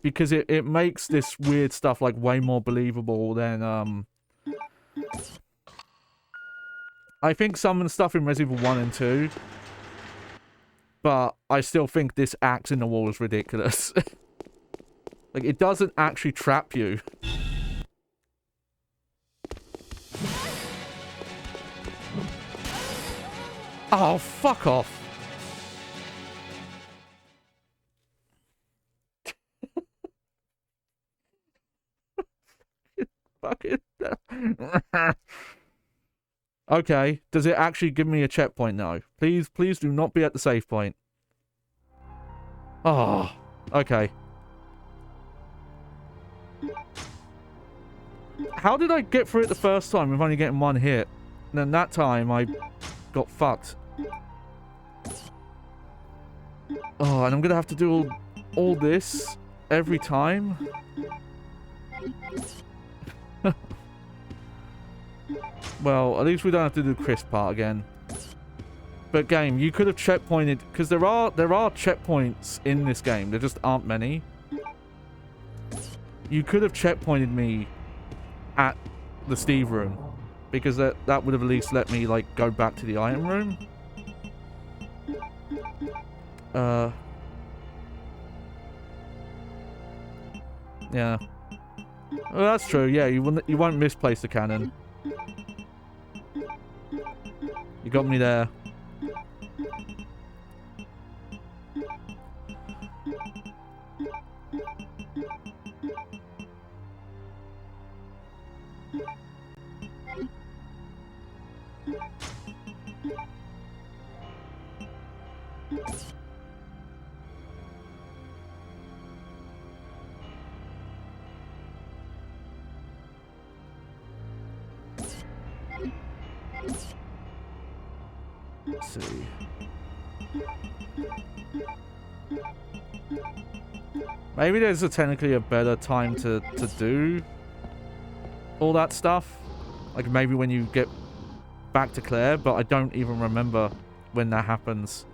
because it makes this weird stuff like way more believable than I think some of the stuff in Resident Evil 1 and 2. But I still think this axe in the wall is ridiculous. Like, it doesn't actually trap you. Oh, fuck off. Fucking... Okay, does it actually give me a checkpoint now? Please do not be at the save point. Oh, okay. How did I get through it the first time with only getting one hit? And then that time I got fucked. Oh, and I'm gonna have to do all this every time? Well, at least we don't have to do Chris part again. But game, you could have checkpointed, because there are checkpoints in this game. There just aren't many. You could have checkpointed me at the Steve room, because that would have at least let me like go back to the item room. Yeah. Well, that's true. Yeah, you won't misplace the cannon. You got me there. Let's see. Maybe there's technically a better time to do all that stuff. Like maybe when you get back to Claire, but I don't even remember when that happens.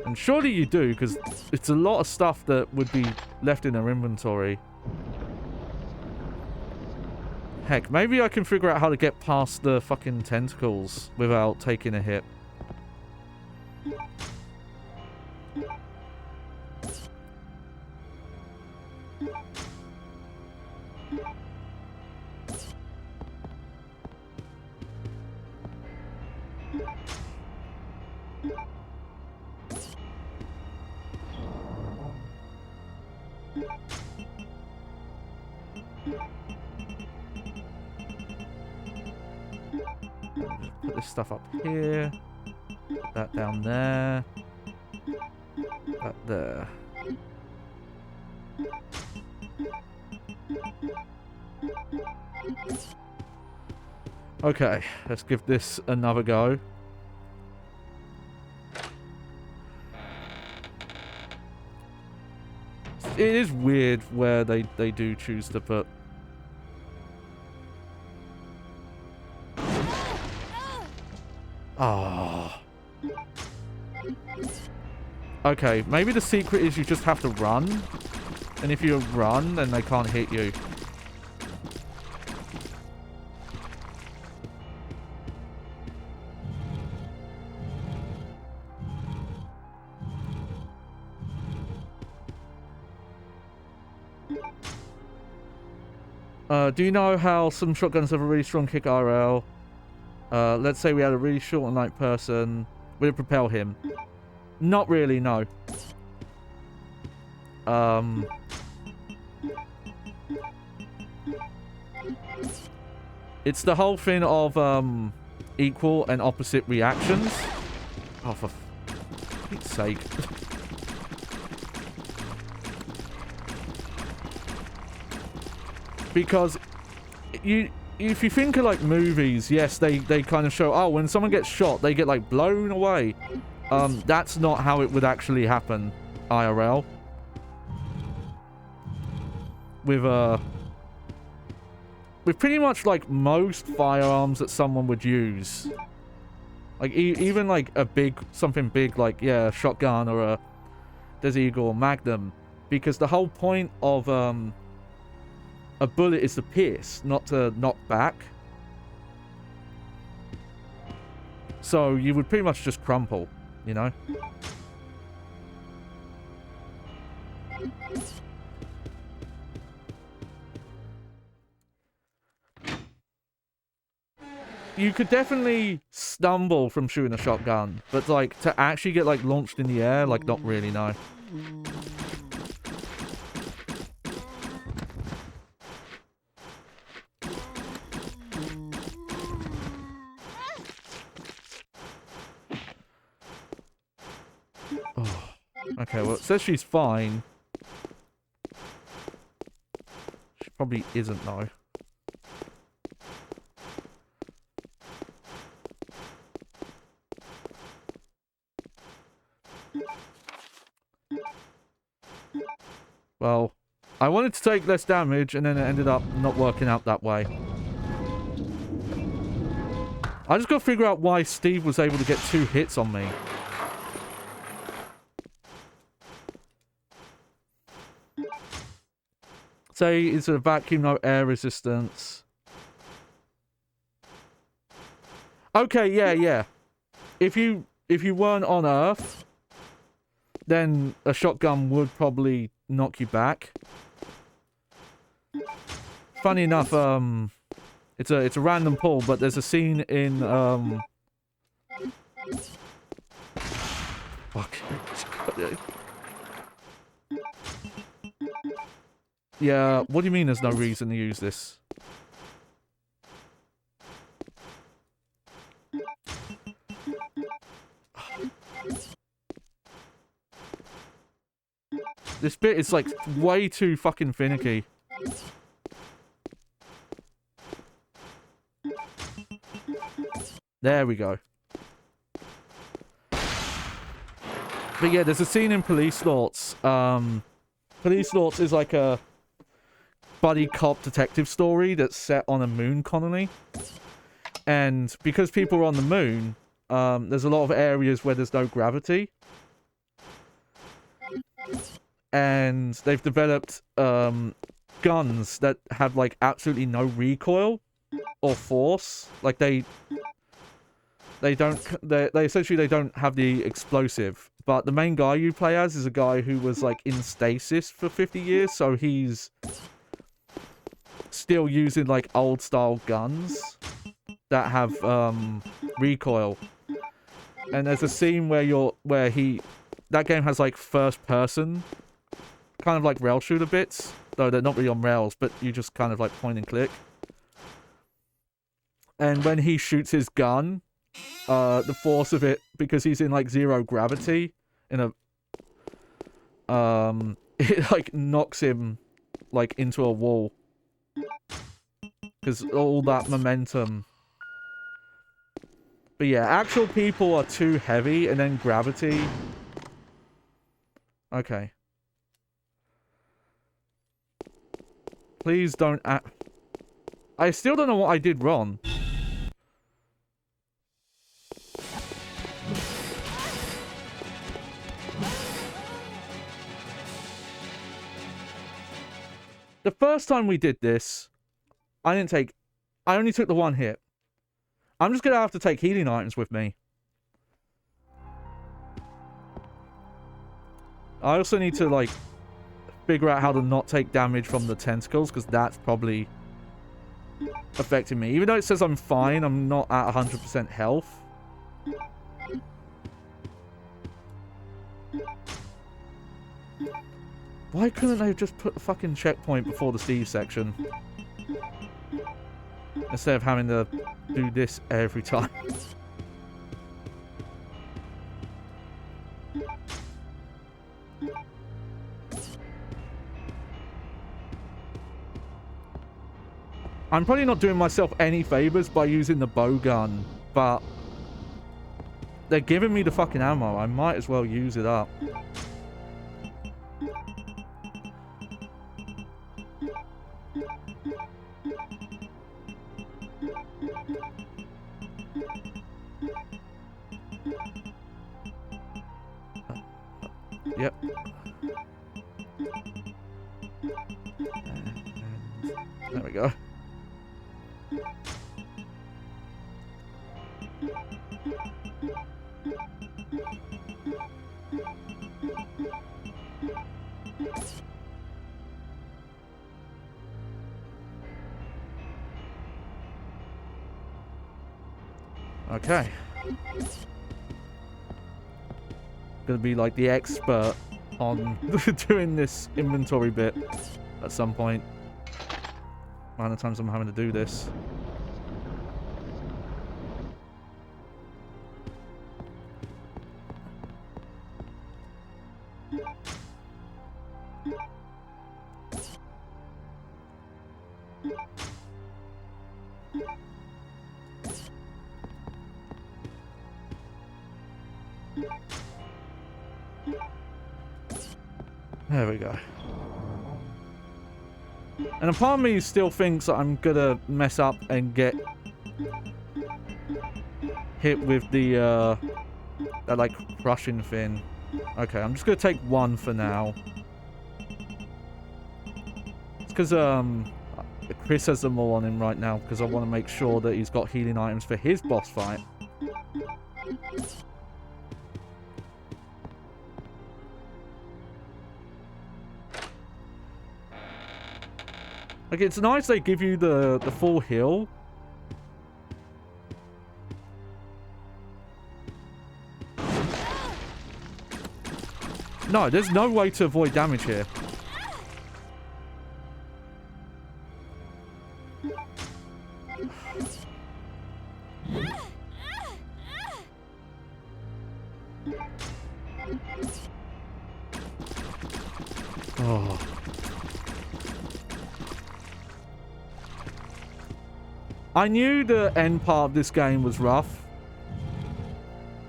And surely you do, because it's a lot of stuff that would be left in their inventory. Heck, maybe I can figure out how to get past the fucking tentacles without taking a hit. Put this stuff up here. Put that down there. That there. Okay, let's give this another go. It is weird where they do choose to put... Ah. Okay, maybe the secret is you just have to run. And if you run, then they can't hit you. Do you know how some shotguns have a really strong kick RL? Let's say we had a really short and light person. Would it propel him? Not really, no. It's the whole thing of equal and opposite reactions. Oh, for Pete's sake. Because if you think of like movies, yes, they kind of show, oh, when someone gets shot, they get like blown away. That's not how it would actually happen IRL. With pretty much like most firearms that someone would use. Like even like something big like, yeah, a shotgun or a Desert Eagle or Magnum. Because the whole point of a bullet is to pierce, not to knock back. So you would pretty much just crumple, you know? You could definitely stumble from shooting a shotgun, but like to actually get like launched in the air, like not really, no. Oh. Okay, well, it says she's fine. She probably isn't, though. Well, I wanted to take less damage, and then it ended up not working out that way. I just got to figure out why Steve was able to get 2 hits on me. Say it's a vacuum, no air resistance. Okay, yeah. If you weren't on Earth, then a shotgun would probably knock you back. Funny enough, it's a random pull, but there's a scene in fuck. Yeah, what do you mean there's no reason to use this? This bit is like way too fucking finicky. There we go. But yeah, there's a scene in Police Thoughts. Police Thoughts is like a buddy cop detective story that's set on a moon colony. And because people are on the moon, there's a lot of areas where there's no gravity. And they've developed guns that have like absolutely no recoil or force. Like they essentially don't have the explosive. But the main guy you play as is a guy who was like in stasis for 50 years, so he's still using like old style guns that have recoil. And there's a scene where that game has like first person kind of like rail shooter bits. Though they're not really on rails, but you just kind of like point and click. And when he shoots his gun, the force of it, because he's in like zero gravity, in a it like knocks him like into a wall. Because all that momentum. But yeah, actual people are too heavy, and then gravity. Okay. Please don't I still don't know what I did wrong. The first time we did this, I only took the one hit. I'm just gonna have to take healing items with me. I also need to, like, figure out how to not take damage from the tentacles, because that's probably affecting me. Even though it says I'm fine, I'm not at 100% health. Why couldn't they have just put a fucking checkpoint before the Steve section? Instead of having to do this every time. I'm probably not doing myself any favors by using the bow gun, but they're giving me the fucking ammo. I might as well use it up. Yep. And there we go. Okay. Gonna be like the expert on doing this inventory bit at some point. Amount of times I'm having to do this. There we go. And a part of me still thinks that I'm gonna mess up and get hit with the that like crushing thing. Okay, I'm just gonna take one for now. It's because Chris has them all on him right now because I want to make sure that he's got healing items for his boss fight. Like, it's nice they give you the full heal. No, there's no way to avoid damage here. Oh. I knew the end part of this game was rough.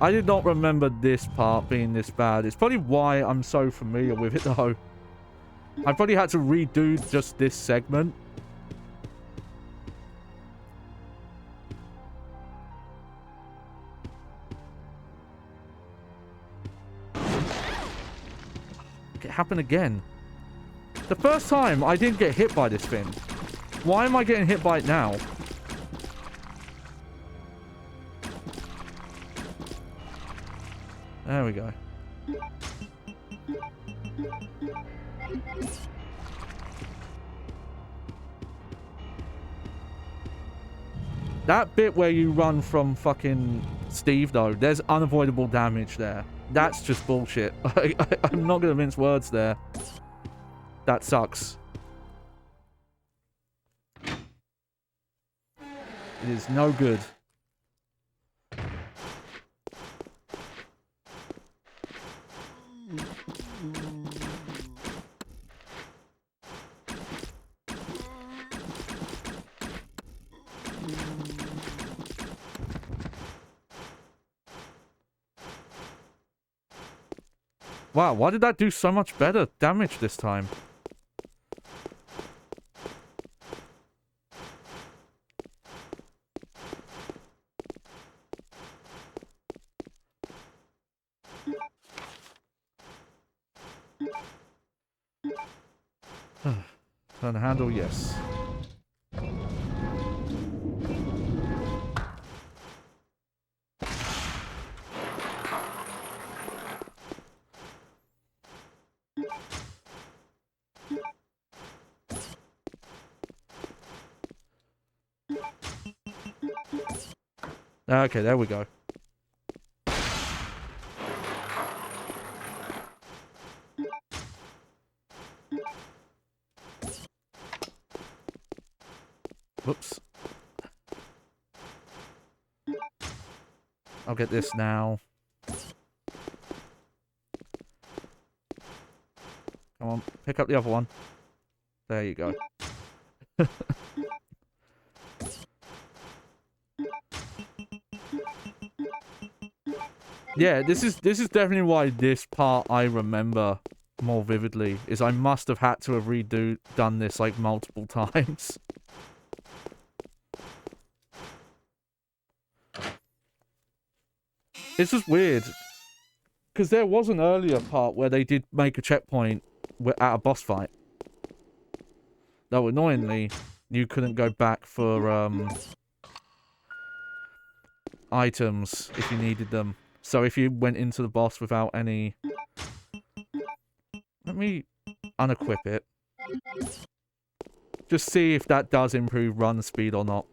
I did not remember this part being this bad. It's probably why I'm so familiar with it, though. I probably had to redo just this segment. It happened again. The first time I didn't get hit by this thing. Why am I getting hit by it now? There we go. That bit where you run from fucking Steve, though, there's unavoidable damage there. That's just bullshit. I'm not going to mince words there. That sucks. It is no good. Wow, why did that do so much better damage this time? Turn the handle, yes. Okay, there we go. Whoops. I'll get this now. Come on, pick up the other one. There you go. Yeah, this is definitely why this part I remember more vividly, is I must have had to have done this like multiple times. It's just weird, because there was an earlier part where they did make a checkpoint at a boss fight. Though annoyingly, you couldn't go back for items if you needed them. So if you went into the boss without any... Let me unequip it. Just see if that does improve run speed or not.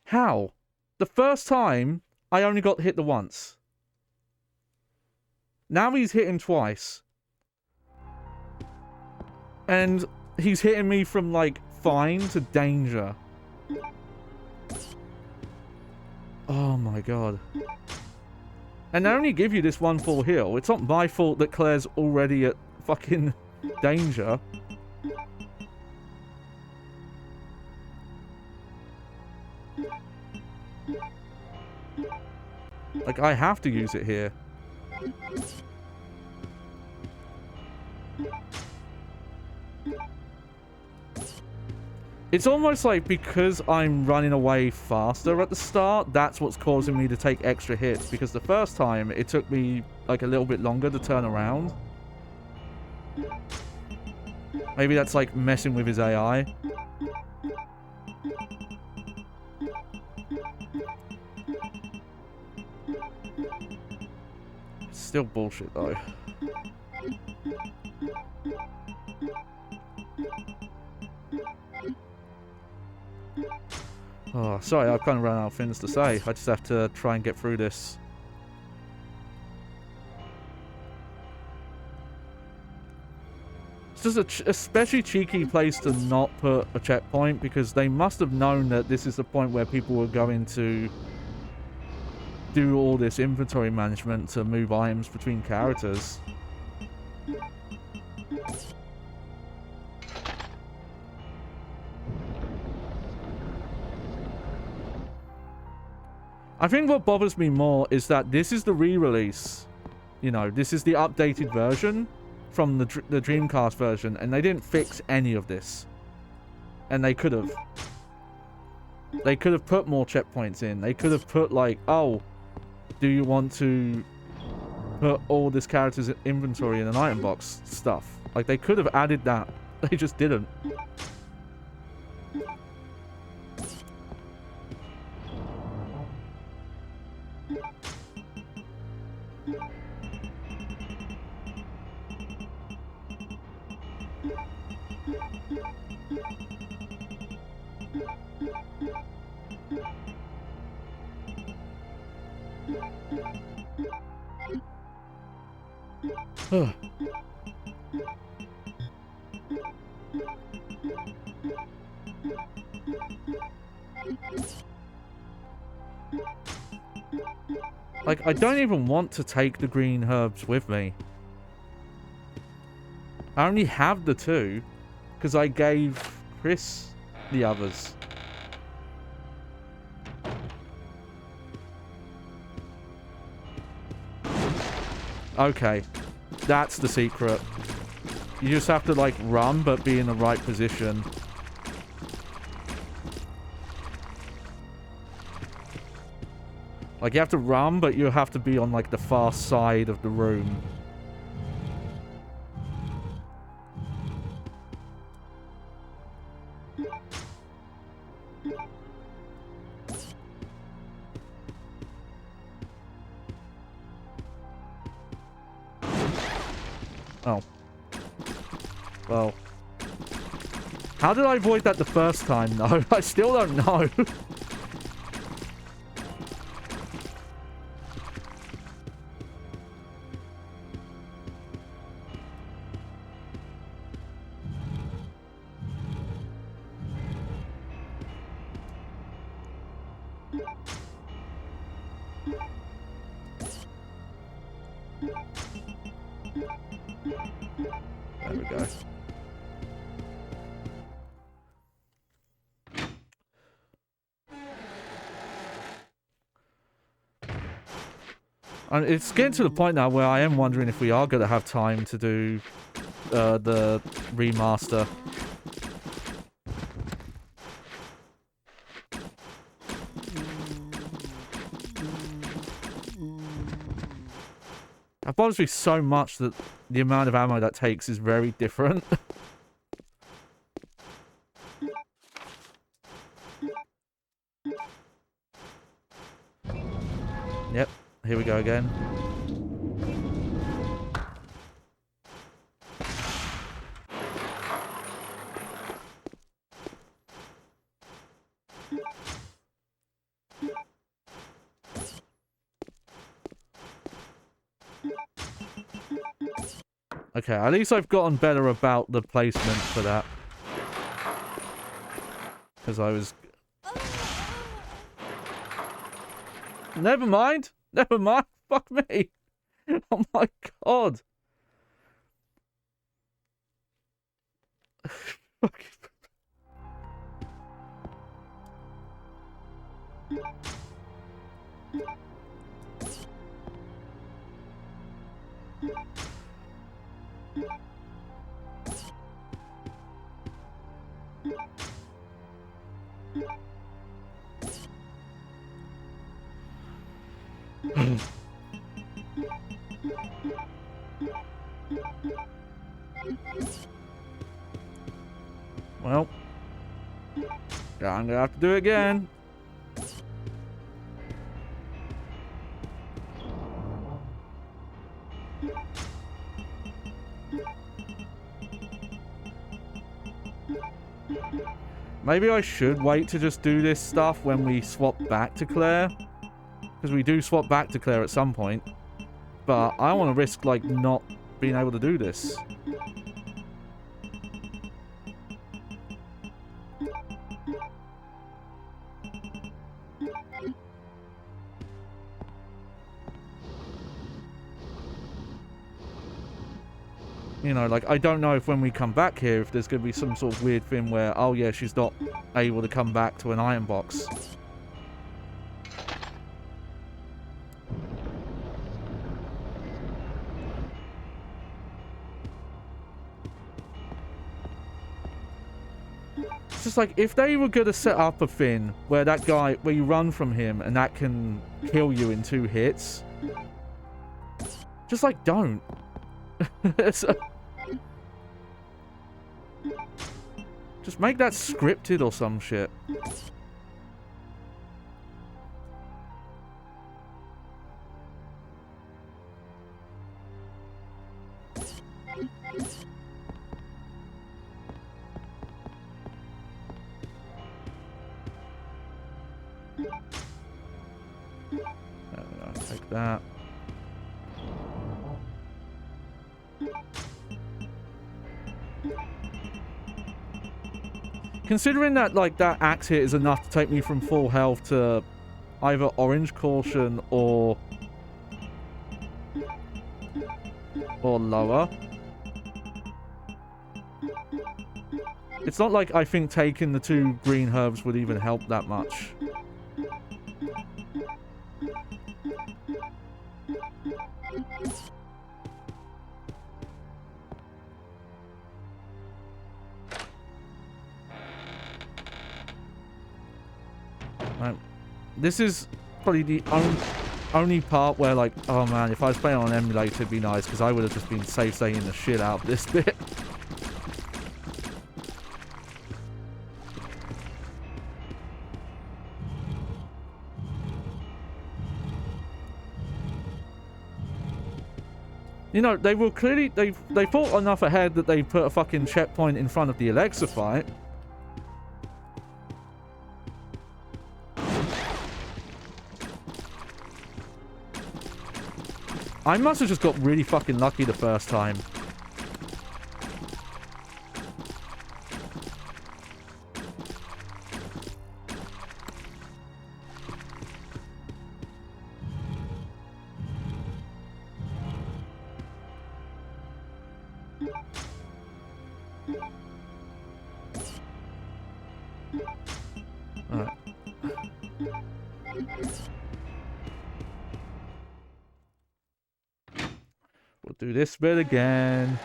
How? The first time, I only got hit the once. Now he's hitting twice. And he's hitting me from, like, fine to danger. Oh my god. And they only give you this one full heal. It's not my fault that Claire's already at fucking danger. Like, I have to use it here. It's almost like because I'm running away faster at the start, that's what's causing me to take extra hits. Because the first time, it took me, like, a little bit longer to turn around. Maybe that's, like, messing with his AI. Still bullshit, though. Oh, sorry, I've kind of run out of things to say. I just have to try and get through this. It's just a especially cheeky place to not put a checkpoint, because they must have known that this is the point where people were going to do all this inventory management to move items between characters. I think what bothers me more is that this is the re-release. You know, this is the updated version from the Dreamcast version, and they didn't fix any of this. And they could have. They could have put more checkpoints in. They could have put, like, oh, do you want to put all this character's inventory in an item box stuff? Like, they could have added that. They just didn't. Like, I don't even want to take the green herbs with me. I only have the 2 because I gave Chris the others. Okay, that's the secret. You just have to, like, run, but be in the right position. Like, you have to run, but you have to be on, like, the far side of the room. Oh. Well. How did I avoid that the first time, though? I still don't know. There we go. And it's getting to the point now where I am wondering if we are going to have time to do the remaster. That bothers me so much that the amount of ammo that takes is very different. Yep, here we go again. Okay, at least I've gotten better about the placement for that. Because I was... Never mind! Never mind! Fuck me! Oh my god! Fuck. Well, I'm gonna have to do it again. Maybe I should wait to just do this stuff when we swap back to Claire. Because we do swap back to Claire at some point. But I don't want to risk, like, not being able to do this. You know, like, I don't know if when we come back here, if there's going to be some sort of weird thing where, oh yeah, she's not able to come back to an iron box. It's just like, if they were going to set up a thing where that guy, where you run from him and that can kill you in 2 hits, just like, don't. Just make that scripted or some shit. that. Considering that, like, that axe hit is enough to take me from full health to either orange caution or lower. It's not like I think taking the 2 green herbs would even help that much. This is probably the only part where, like, oh man, if I was playing on an emulator, it'd be nice, because I would have just been safe-saying the shit out of this bit. You know, they were clearly, they thought enough ahead that they put a fucking checkpoint in front of the Alexa fight. I must have just got really fucking lucky the first time. Do this bit again.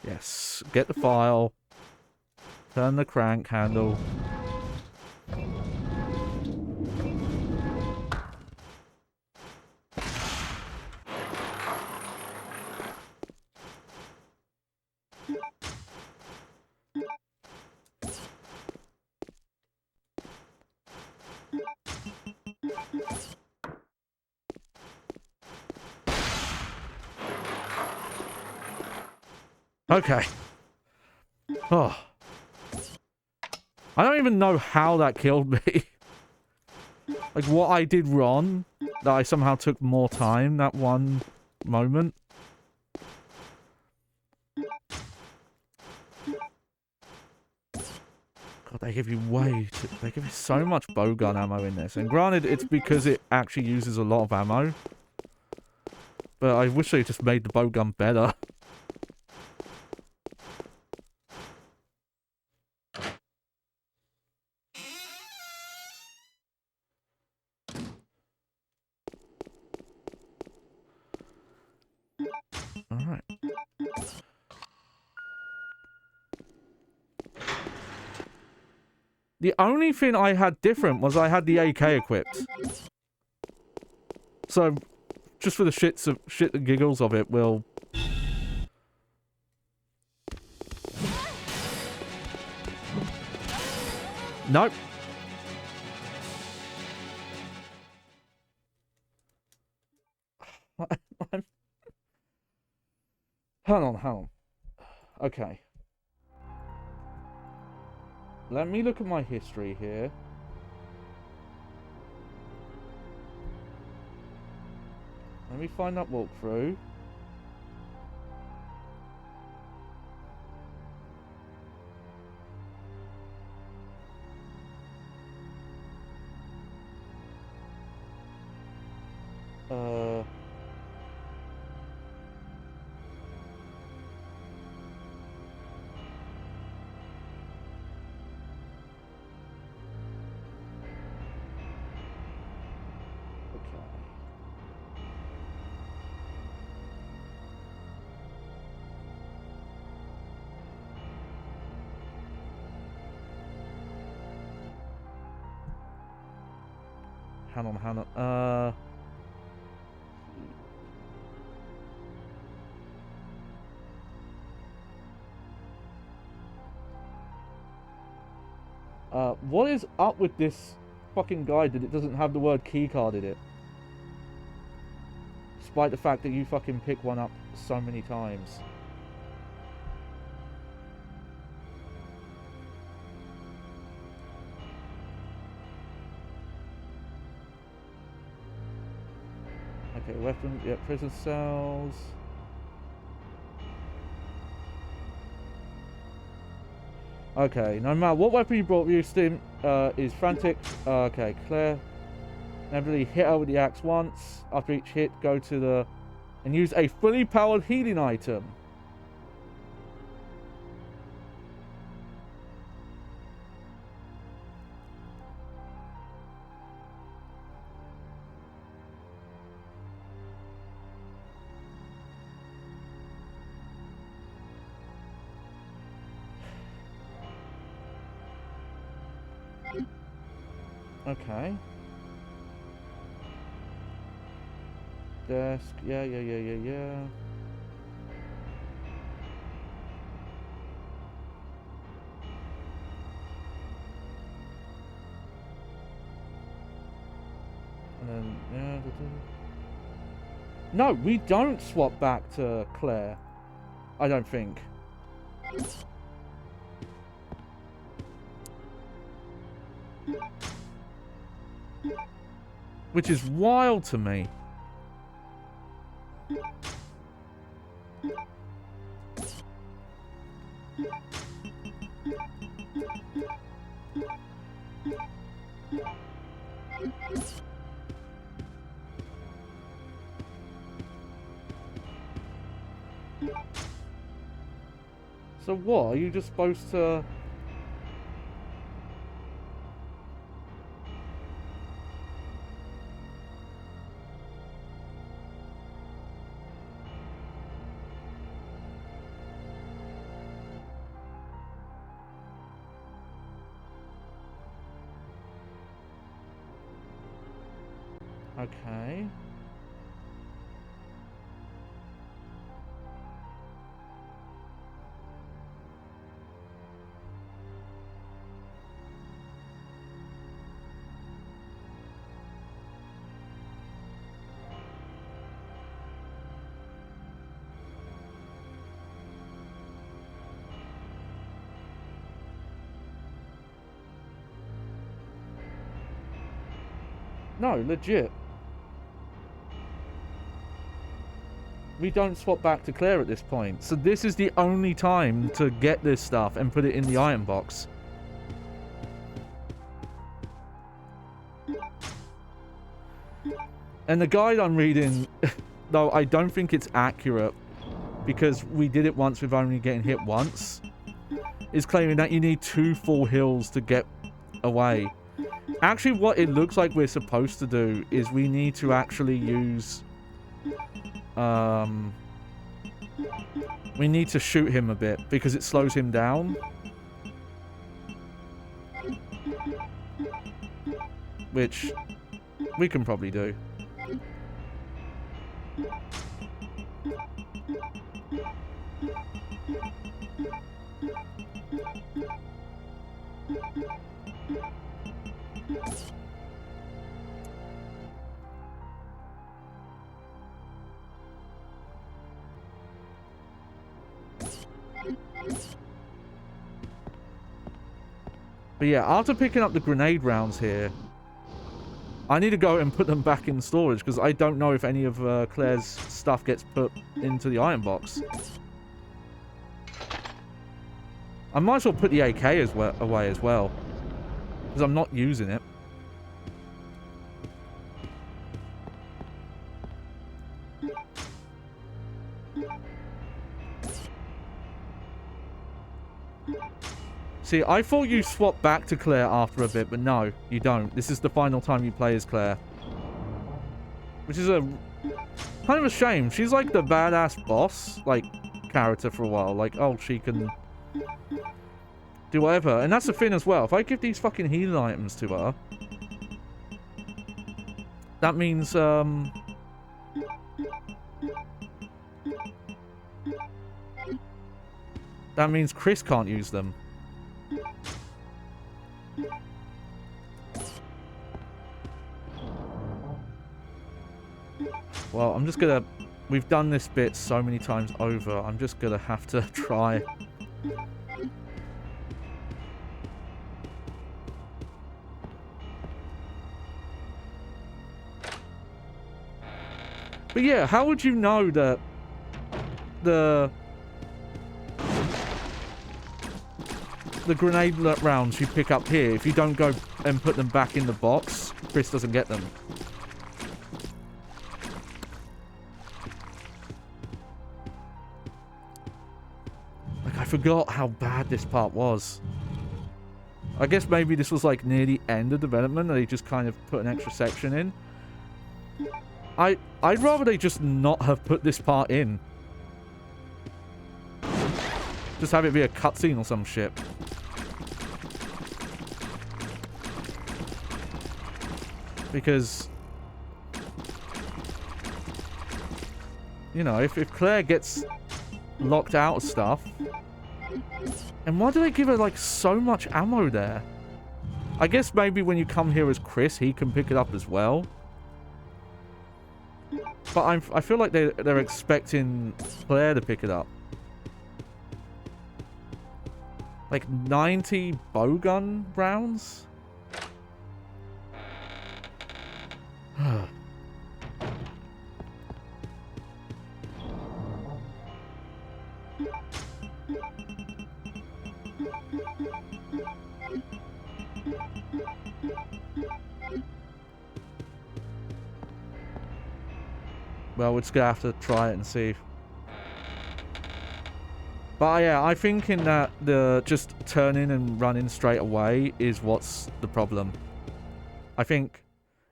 Yes, get the file. Turn the crank handle. Okay. Oh. I don't even know how that killed me. Like, what I did wrong, that I somehow took more time that one moment. God, they give you they give you so much bowgun ammo in this. And granted, it's because it actually uses a lot of ammo. But I wish they just made the bowgun better. Alright. The only thing I had different was I had the AK equipped. So, just for the shit and giggles of it, we'll... Nope. Hang on. Okay. Let me look at my history here. Let me find that walkthrough. Hang on. What is up with this fucking guide that it doesn't have the word keycard in it? Despite the fact that you fucking pick one up so many times. Okay, weapons, yeah, prison cells. Okay, no matter what weapon you brought with you, Stim is frantic. Okay, Claire. Inevitably hit her with the axe once. After each hit, go to the... and use a fully powered healing item. Okay. Desk. Yeah. And then, yeah. No, we don't swap back to Claire. I don't think. Which is wild to me. So what? Are you just supposed to... Okay. No, legit. We don't swap back to Claire at this point. So this is the only time to get this stuff and put it in the item box. And the guide I'm reading, though I don't think it's accurate, because we did it once with only getting hit once, is claiming that you need 2 full heals to get away. Actually, what it looks like we're supposed to do is we need to actually use... we need to shoot him a bit, because it slows him down. Which we can probably do. But yeah, after picking up the grenade rounds here, I need to go and put them back in storage, because I don't know if any of Claire's stuff gets put into the iron box. I might as well put the AK away as well, because I'm not using it. See, I thought you swapped back to Claire after a bit, but no, you don't. This is the final time you play as Claire. Which is a kind of a shame. She's like the badass boss, like, character for a while. Like, oh, she can do whatever. And that's the thing as well. If I give these fucking healing items to her, that means, that means Chris can't use them. Well, I'm just gonna... We've done this bit so many times over. I'm just gonna have to try. But yeah, how would you know that the grenade rounds you pick up here, if you don't go and put them back in the box, Chris doesn't get them? Like, I forgot how bad this part was. I guess maybe this was like near the end of development and they just kind of put an extra section in. I'd rather they just not have put this part in. Just have it be a cutscene or some shit. Because, you know, if Claire gets locked out of stuff, and why do they give her like so much ammo there? I guess maybe when you come here as Chris, he can pick it up as well. But I feel like they're expecting Claire to pick it up. Like 90 bowgun rounds? Well, we're just gonna have to try it and see. But yeah, I'm thinking that the just turning and running straight away is what's the problem. I think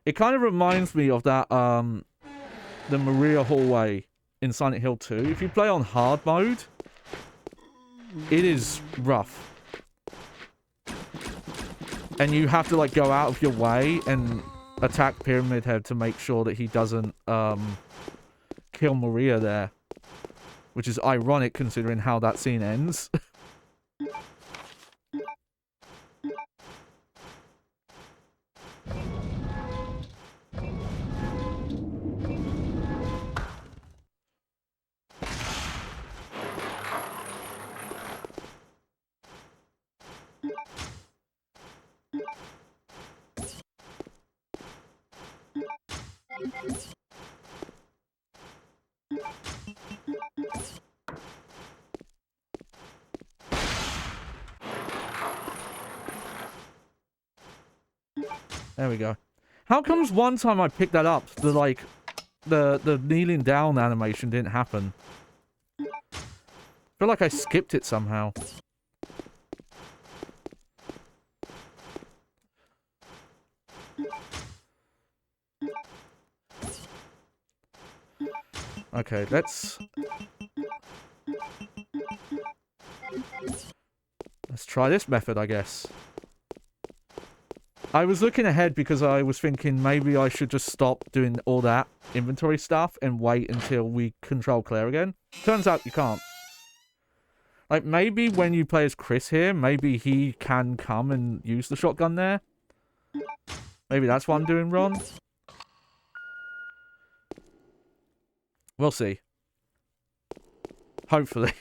it kind of reminds me of that the Maria hallway in Silent Hill 2. If you play on hard mode, it is rough. And you have to like go out of your way and attack Pyramid Head to make sure that he doesn't kill Maria there. Which is ironic considering how that scene ends. There we go. How comes one time I picked that up, the kneeling down animation didn't happen? I feel like I skipped it somehow. Okay, let's try this method, I guess. I was looking ahead because I was thinking maybe I should just stop doing all that inventory stuff and wait until we control Claire again. Turns out you can't. Like, maybe when you play as Chris here, maybe he can come and use the shotgun there. Maybe that's what I'm doing wrong. We'll see. Hopefully.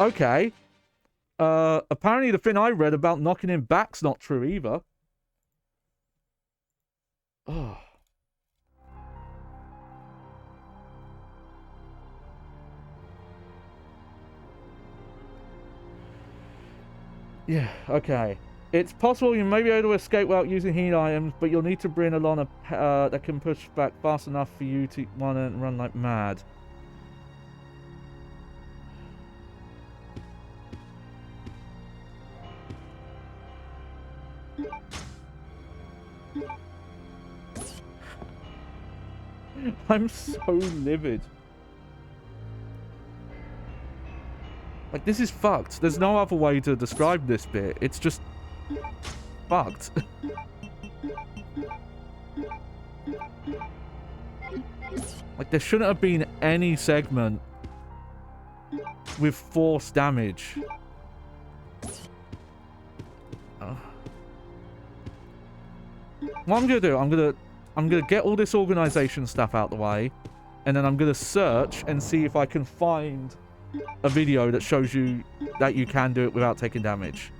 Okay. Apparently the thing I read about knocking him back's not true either. Oh. Yeah, okay. It's possible you may be able to escape without using healing items, but you'll need to bring along a that can push back fast enough for you to want to run like mad. I'm so livid. Like, this is fucked. There's no other way to describe this bit. It's just fucked. Like, there shouldn't have been any segment with force damage. What I'm gonna do, I'm gonna get all this organization stuff out the way, and then I'm gonna search and see if I can find a video that shows you that you can do it without taking damage.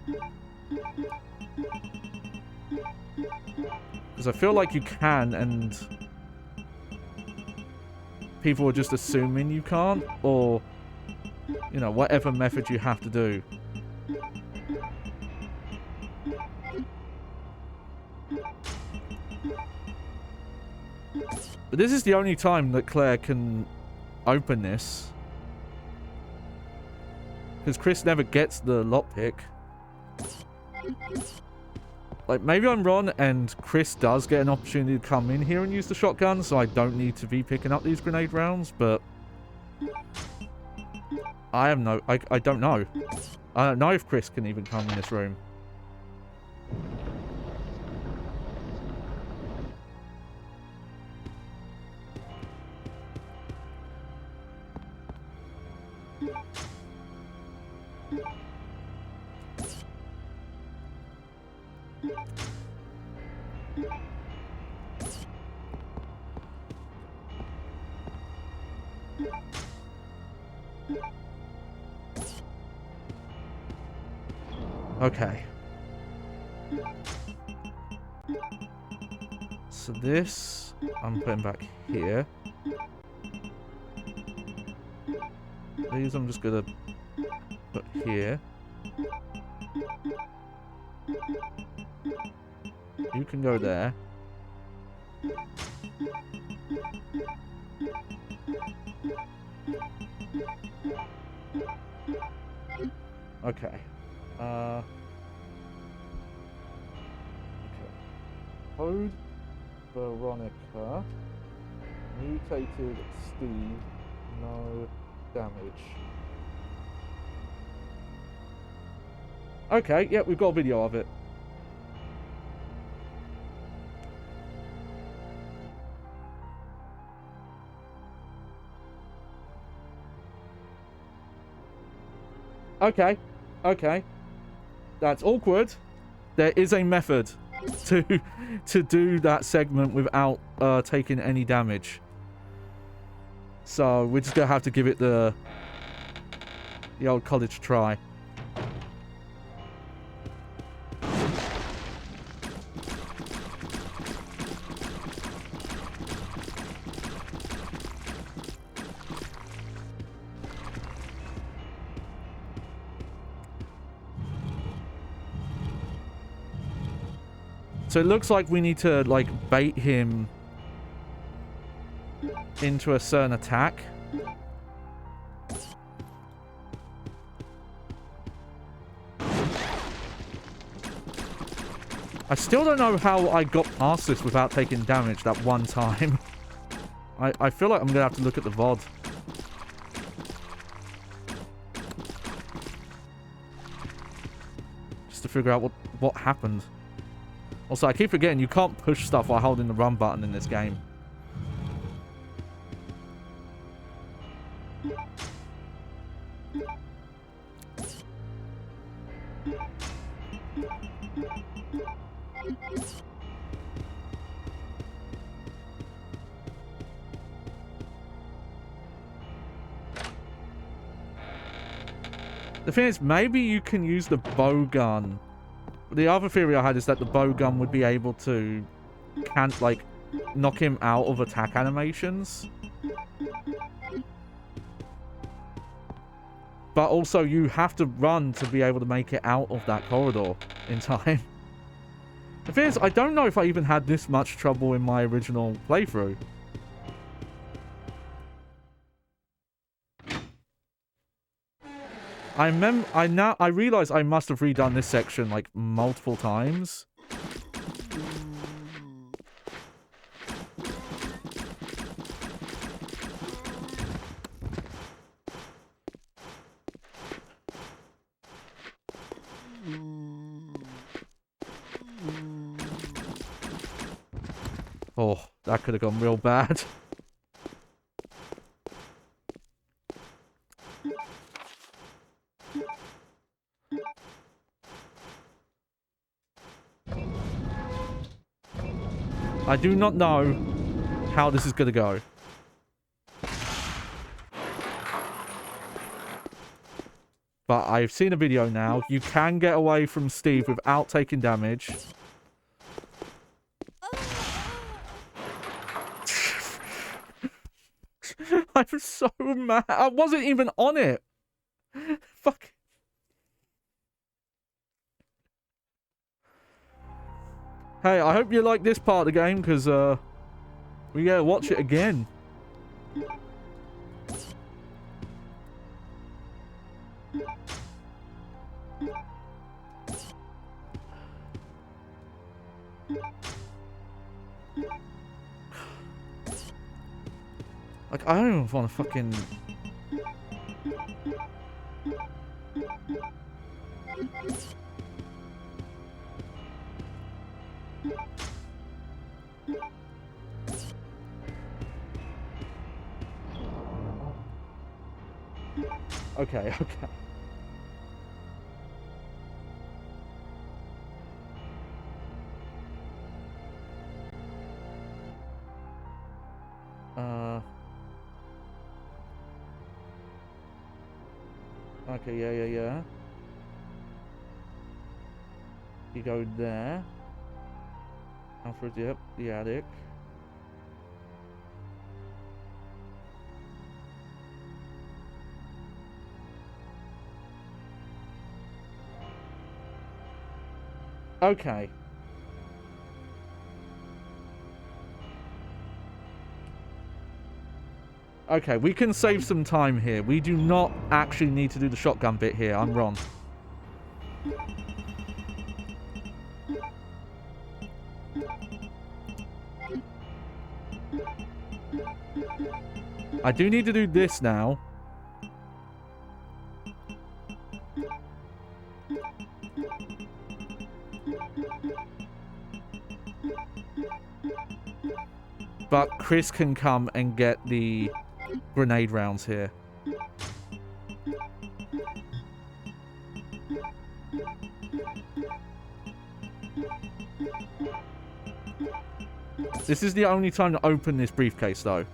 Because I feel like you can, and people are just assuming you can't, or, you know, whatever method you have to do. But this is the only time that Claire can open this. Because Chris never gets the lockpick. Like, maybe I'm wrong and Chris does get an opportunity to come in here and use the shotgun, so I don't need to be picking up these grenade rounds, but I have no... I don't know. I don't know if Chris can even come in this room. Okay. So this, I'm putting back here. These I'm just gonna put here. You can go there. Okay. Okay. Code Veronica. Mutated Steve. No damage. Okay, yeah, we've got a video of it. Okay. Okay. That's awkward. There is a method to do that segment without taking any damage. So we're just gonna have to give it the old college try. So it looks like we need to, like, bait him into a certain attack. I still don't know how I got past this without taking damage that one time. I feel like I'm going to have to look at the VOD. Just to figure out what happened. Also, I keep forgetting you can't push stuff while holding the run button in this game. The thing is, maybe you can use the bow gun. The other theory I had is that the bow gun would be able to, like, knock him out of attack animations. But also, you have to run to be able to make it out of that corridor in time. The thing is, I don't know if I even had this much trouble in my original playthrough. I realize I must have redone this section like multiple times. Oh, that could have gone real bad. I do not know how this is going to go. But I've seen a video now. You can get away from Steve without taking damage. I'm so mad. I wasn't even on it. Fuck. Hey, I hope you like this part of the game, because we gotta watch it again. Like, I don't even want to fucking... Okay, okay. Okay, yeah. You go there. Alfred, yep, the attic. Okay. Okay, we can save some time here. We do not actually need to do the shotgun bit here. I'm wrong. I do need to do this now. But Chris can come and get the grenade rounds here. This is the only time to open this briefcase, though.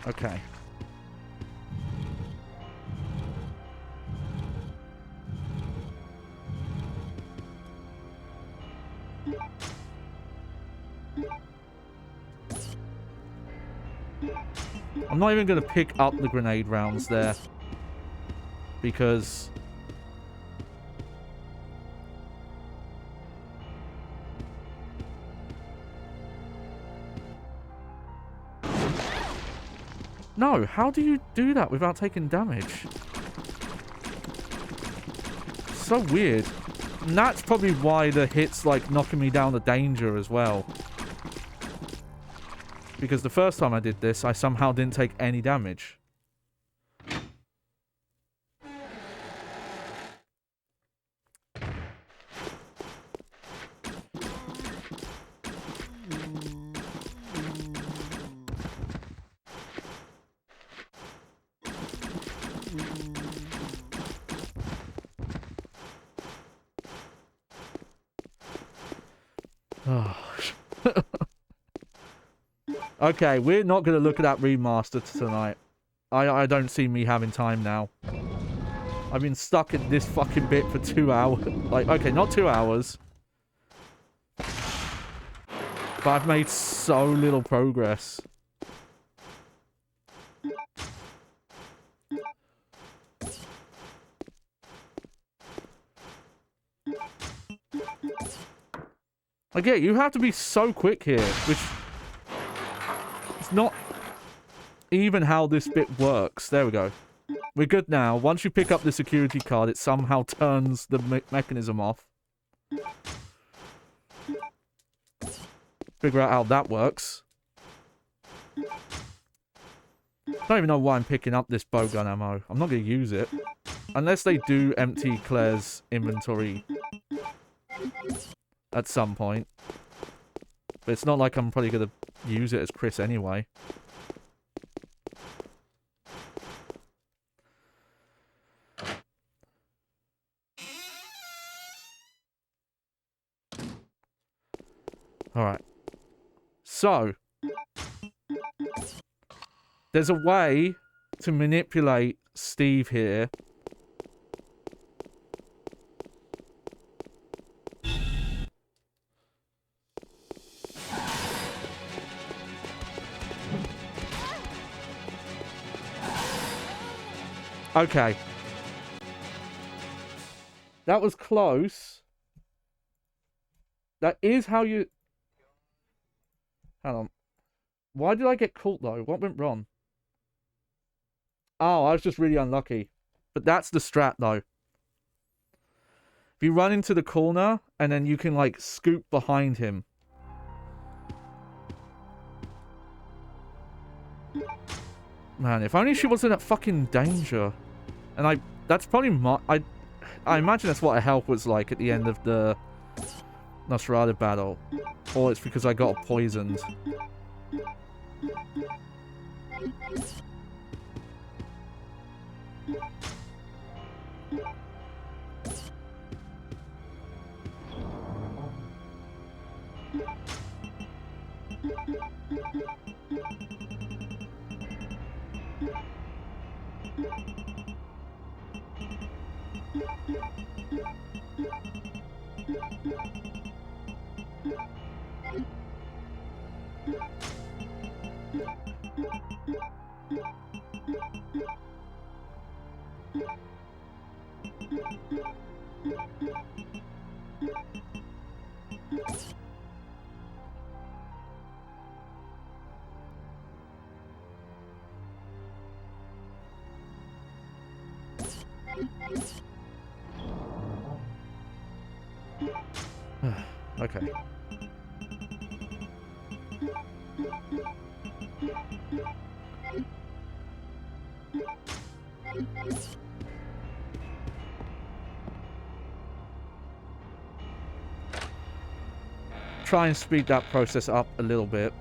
Okay. I'm not even going to pick up the grenade rounds there. Because... No, how do you do that without taking damage? So weird. And that's probably why the hit's like knocking me down the danger as well. Because the first time I did this, I somehow didn't take any damage. Okay, we're not going to look at that remaster tonight. I don't see me having time now. I've been stuck in this fucking bit for 2 hours. Like, okay, not 2 hours. But I've made so little progress. Like, yeah, you have to be so quick here, which it's not even how this bit works. There we go. We're good now. Once you pick up the security card, it somehow turns the mechanism off. Figure out how that works. Don't even know why I'm picking up this bowgun ammo. I'm not going to use it. Unless they do empty Claire's inventory at some point. But it's not like I'm probably going to use it as Chris anyway. Alright. So, there's a way to manipulate Steve here. Okay. That was close. That is how you... Hang on. Why did I get caught, though? What went wrong? Oh, I was just really unlucky. But that's the strat, though. If you run into the corner, and then you can, like, scoop behind him. Man, if only she wasn't at fucking danger. And that's probably my... I imagine that's what a health was like at the end of the Nosferatu battle. Or it's because I got poisoned. Okay. Try and speed that process up a little bit.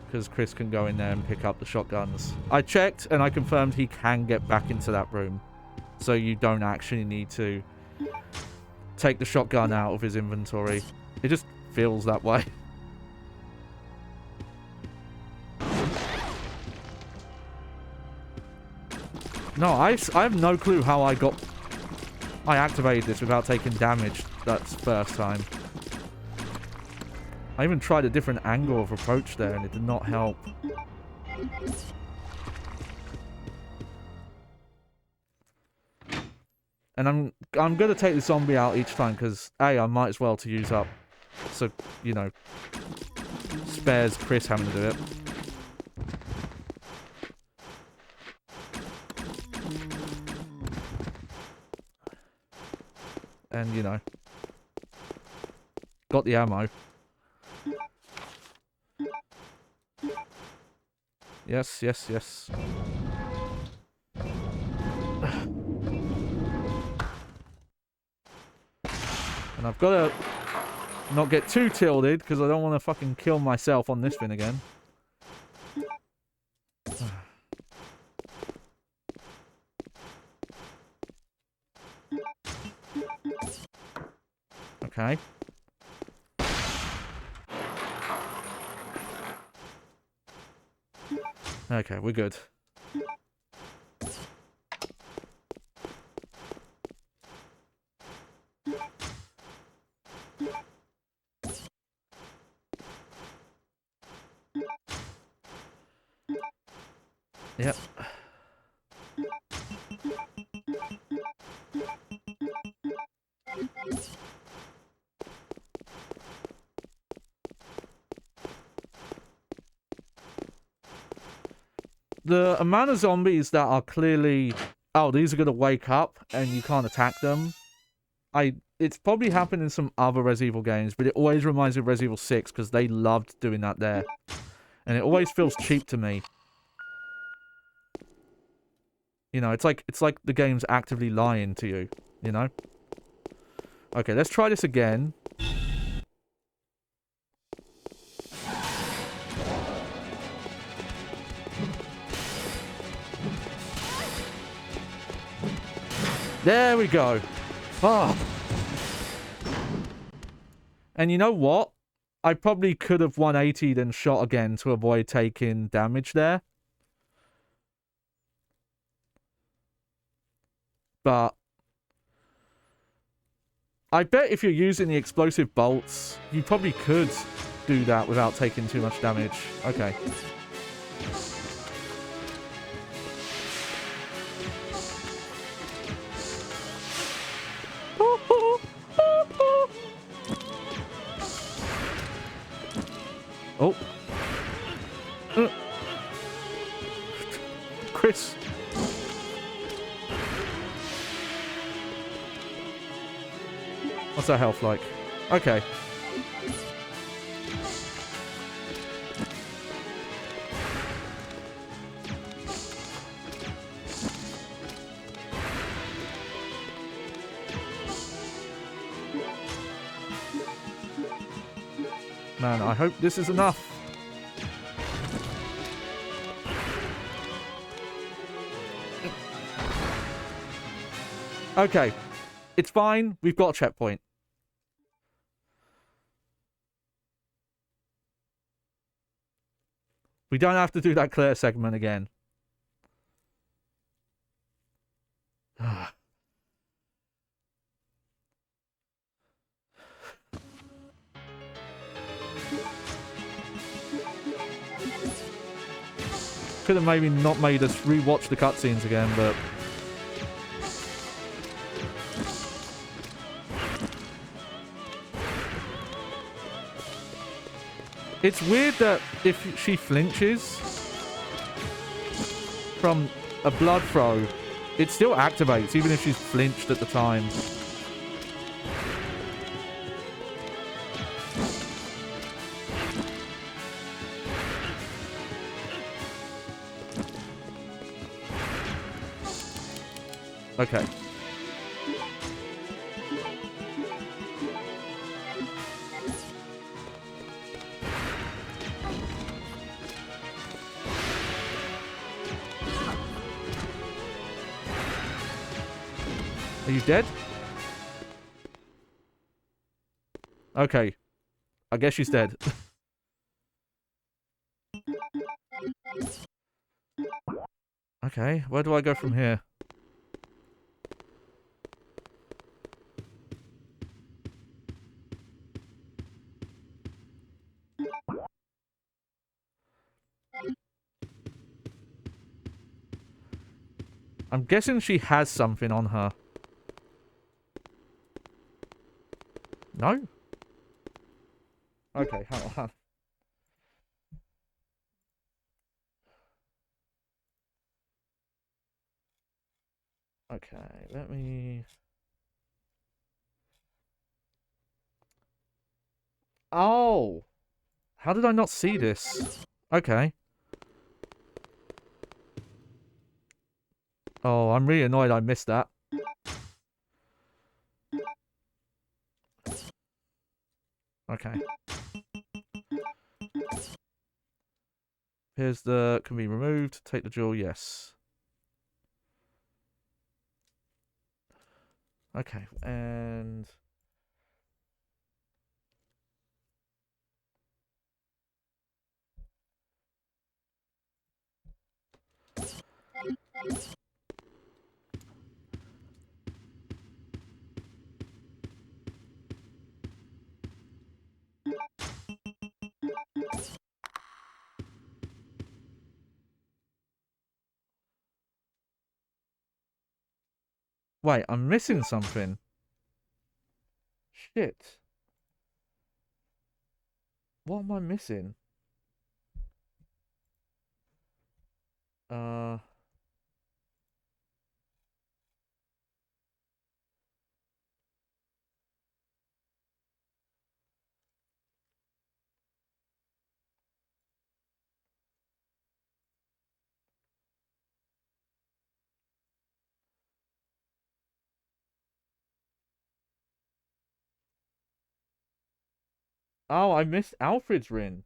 Because Chris can go in there and pick up the shotguns. I checked and I confirmed he can get back into that room. So you don't actually need to take the shotgun out of his inventory. It just feels that way. No, I have no clue how I activated this without taking damage that first time. I even tried a different angle of approach there and it did not help. And I'm gonna take the zombie out each time because I might as well to use up, so you know, spares Chris having to do it. And you know, got the ammo. Yes, yes, yes. And I've got to not get too tilted because I don't want to fucking kill myself on this thing again. Okay. Okay, we're good. Yep. The amount of zombies that are clearly, oh, these are going to wake up and you can't attack them. It's probably happened in some other Resident Evil games, but it always reminds me of Resident Evil 6 because they loved doing that there. And it always feels cheap to me. You know, it's like the game's actively lying to you, you know? Okay, let's try this again. There we go. Ah. And you know what? I probably could have 180'd and shot again to avoid taking damage there. But I bet if you're using the explosive bolts, you probably could do that without taking too much damage. Okay. Oh. Chris. What's our health like? Okay. Man, I hope this is enough. Okay. It's fine. We've got a checkpoint. We don't have to do that Claire segment again. Could have maybe not made us rewatch the cutscenes again, but... It's weird that if she flinches from a blood throw, it still activates, even if she's flinched at the time. Okay. Are you dead? Okay. I guess she's dead. Okay, where do I go from here? I'm guessing she has something on her. No? Okay, hang on. Okay, let me... Oh! How did I not see this? Okay. Oh, I'm really annoyed I missed that. Okay. Here's the... Can be removed. Take the jewel, yes. Okay, and... Wait, I'm missing something. Shit. What am I missing? Oh, I missed Alfred's ring.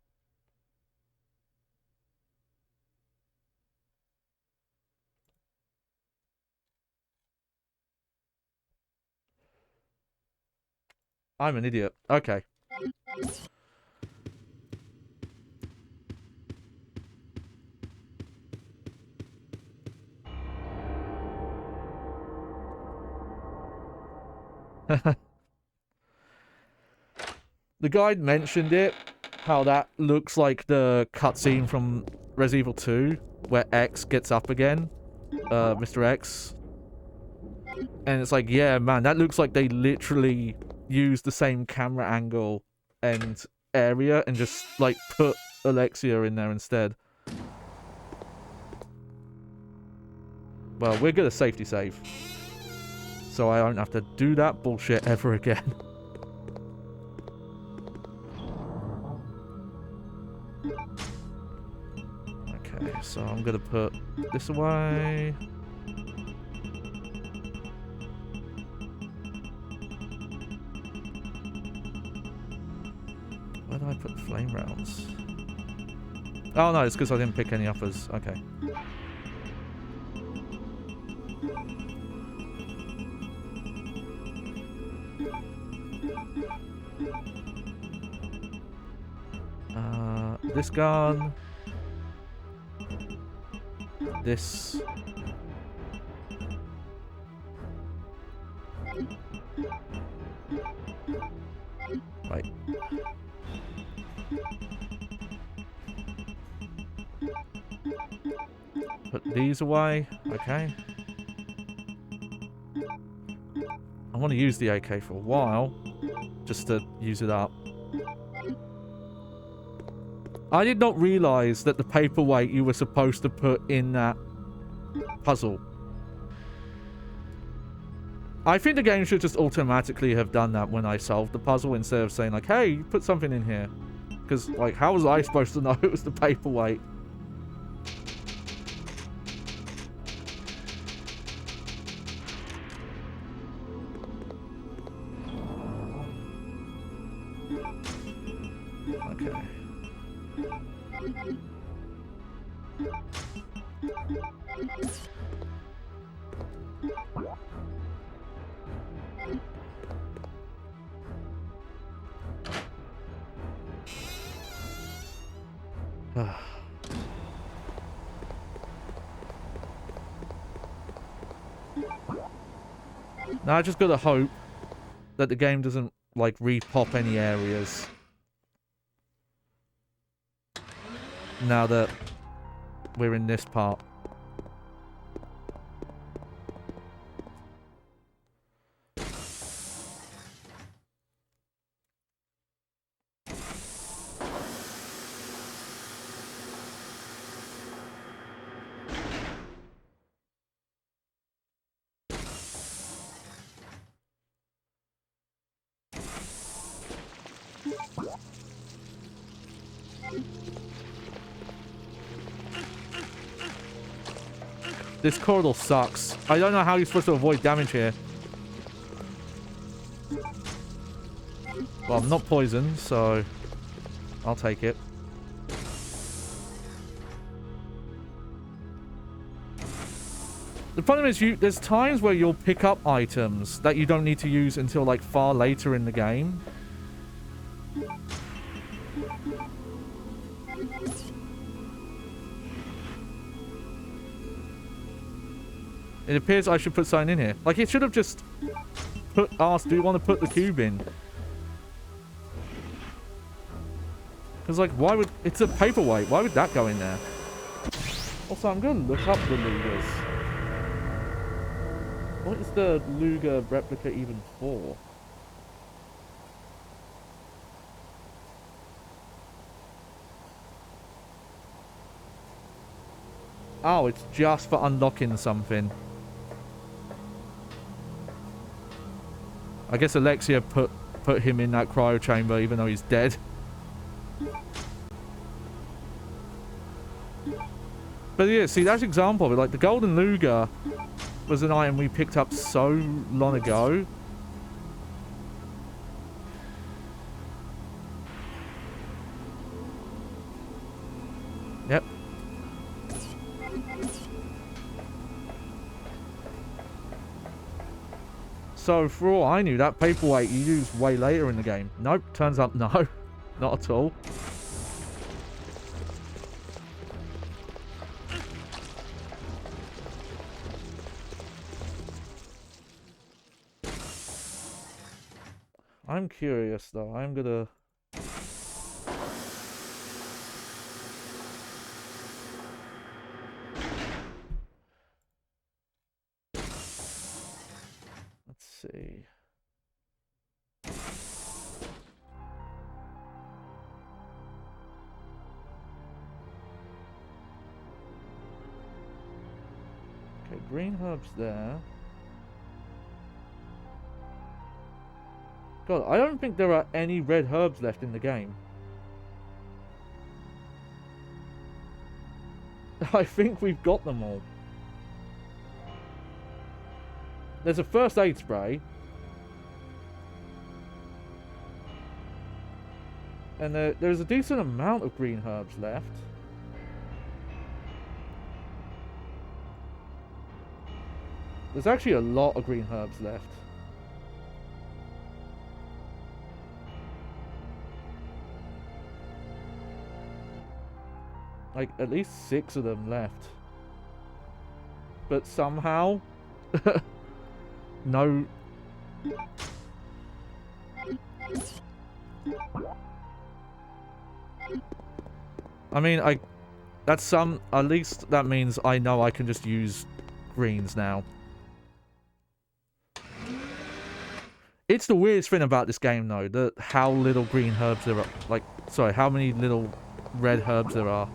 I'm an idiot. Okay. The guide mentioned it, how that looks like the cutscene from Resident Evil 2, where X gets up again, Mr. X. And it's like, yeah, man, that looks like they literally used the same camera angle and area and just, like, put Alexia in there instead. Well, we're gonna safety save, so I don't have to do that bullshit ever again. Okay, so I'm gonna put this away. Where did I put the flame rounds? Oh no, it's because I didn't pick any uppers. Okay. This gun. This. Wait. Put these away. Okay. I want to use the AK for a while, just to use it up. I did not realize that the paperweight you were supposed to put in that puzzle. I think the game should just automatically have done that when I solved the puzzle instead of saying like, hey, you put something in here. Because, like, how was I supposed to know it was the paperweight? Okay. Now I just gotta hope that the game doesn't, like, re-pop any areas. Now that we're in this part. This corridor sucks. I don't know how you're supposed to avoid damage here. Well, I'm not poisoned, so I'll take it. The problem is, there's times where you'll pick up items that you don't need to use until, like, far later in the game. It appears I should put something in here. Like, it should have just asked, do you want to put the cube in? Because, like, why would... It's a paperweight. Why would that go in there? Also, I'm going to look up the leaders. What is the Luger replica even for? Oh, it's just for unlocking something. I guess Alexia put him in that cryo chamber even though he's dead. But yeah, see, that's an example of it. Like, the Golden Luger was an item we picked up so long ago. Yep. So, for all I knew, that paperweight you used way later in the game. Nope, turns up no. Not at all. I'm curious, though. I'm gonna... Let's see. Okay, green herbs there. God, I don't think there are any red herbs left in the game. I think we've got them all. There's a first aid spray. And there's a decent amount of green herbs left. There's actually a lot of green herbs left. Like, at least 6 of them left. But somehow... no... I mean, that's some... At least that means I know I can just use greens now. It's the weirdest thing about this game, though. How little green herbs there are. Like, sorry, how many little red herbs there are.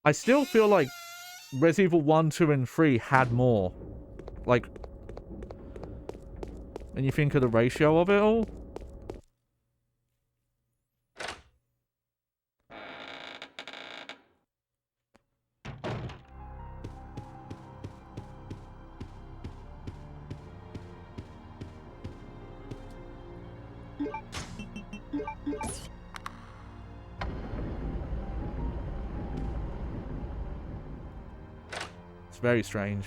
I still feel like Resident Evil 1, 2, and 3 had more. Like, when you think of the ratio of it all. Very strange.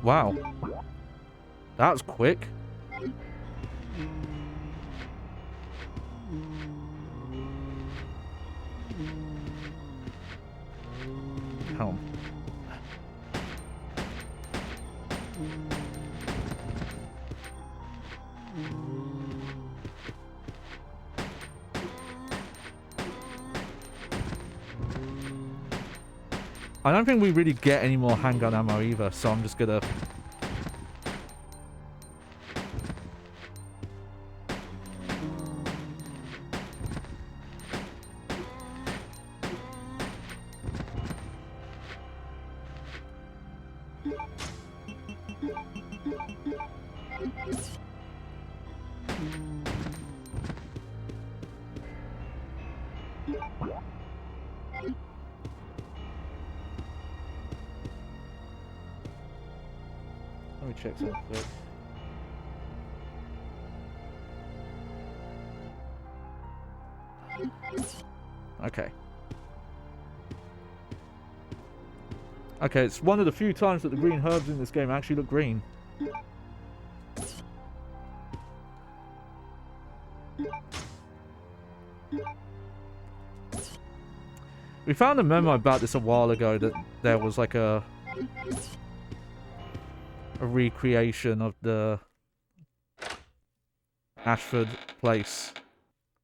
Wow. That was quick. Helm. I don't think we really get any more handgun ammo either, so I'm just gonna... Let me check something quick. Okay. Okay, it's one of the few times that the green herbs in this game actually look green. We found a memo about this a while ago that there was like a recreation of the Ashford place.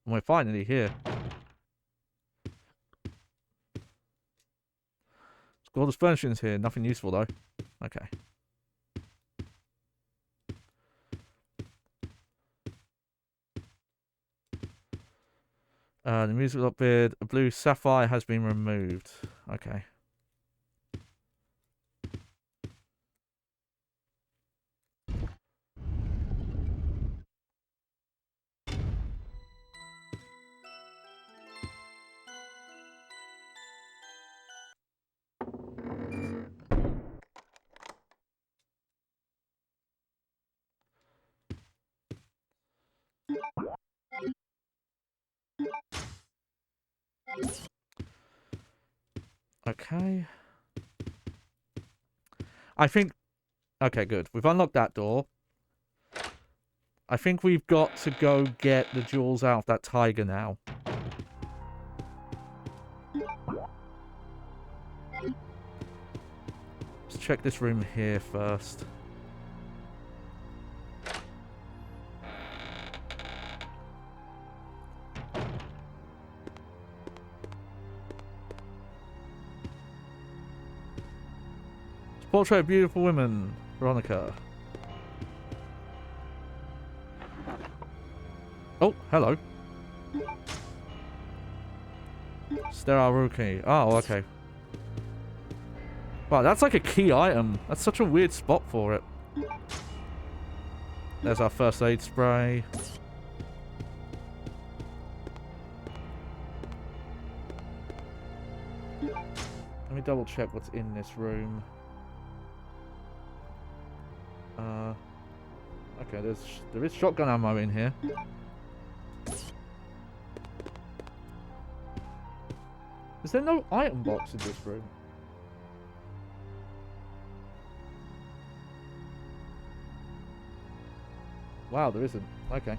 And we're finally here. All the furnishings here, nothing useful though. Okay. The musical upbeard, a blue sapphire has been removed. Okay. Okay. I think... Okay, good. We've unlocked that door. I think we've got to go get the jewels out of that tiger now. Let's check this room here first. Portrait of beautiful women, Veronica. Oh, hello. Sterile rookie. Oh, okay. Wow, that's like a key item. That's such a weird spot for it. There's our first aid spray. Let me double check what's in this room. Okay, there is shotgun ammo in here. Is there no item box in this room? Wow, there isn't. Okay.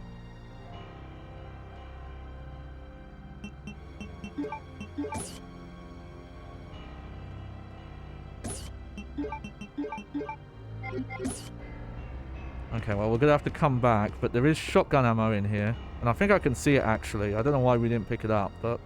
Okay, well, we're gonna have to come back, but there is shotgun ammo in here. And I think I can see it, actually. I don't know why we didn't pick it up, but...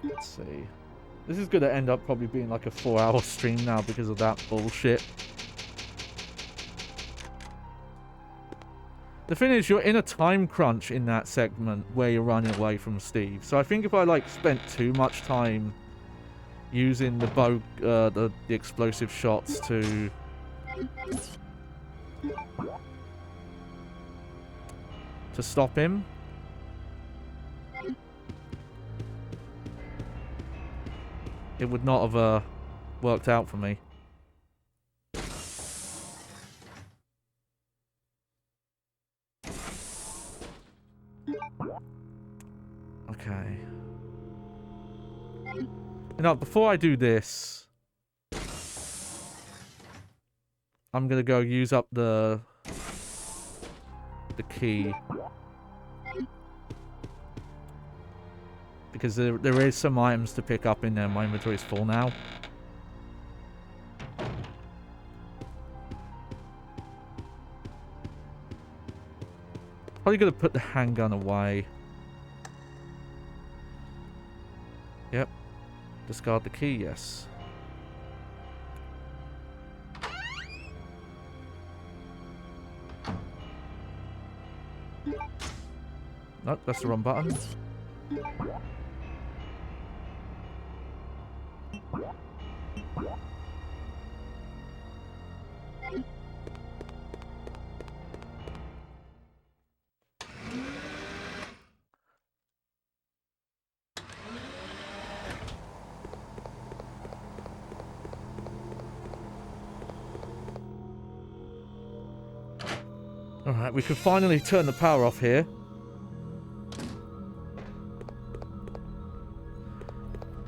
Let's see. This is gonna end up probably being like a 4-hour stream now because of that bullshit. The thing is, you're in a time crunch in that segment where you're running away from Steve. So I think if I like spent too much time using the bow, the explosive shots to stop him, it would not have worked out for me. Okay. You know, before I do this, I'm gonna go use up the key. Because there is some items to pick up in there. My inventory is full now. Probably gonna put the handgun away. Yep. Discard the key, yes. Nope, that's the wrong button. Alright, we can finally turn the power off here.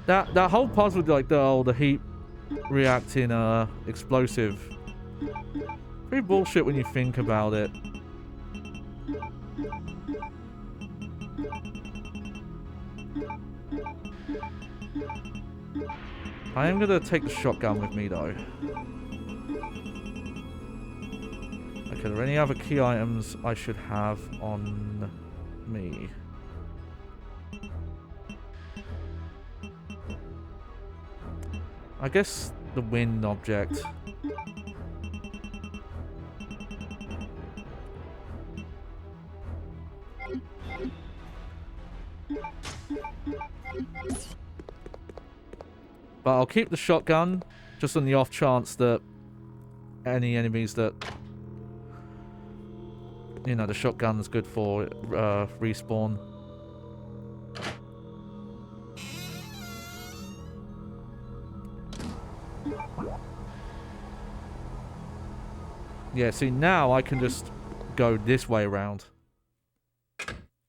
That whole puzzle with like the heat reacting explosive Pretty bullshit when you think about it. I am gonna take the shotgun with me though. Okay, are there any other key items I should have on me? I guess the wind object. But I'll keep the shotgun, just on the off chance that any enemies that... You know, the shotgun's good for respawn. Yeah, see, now I can just go this way around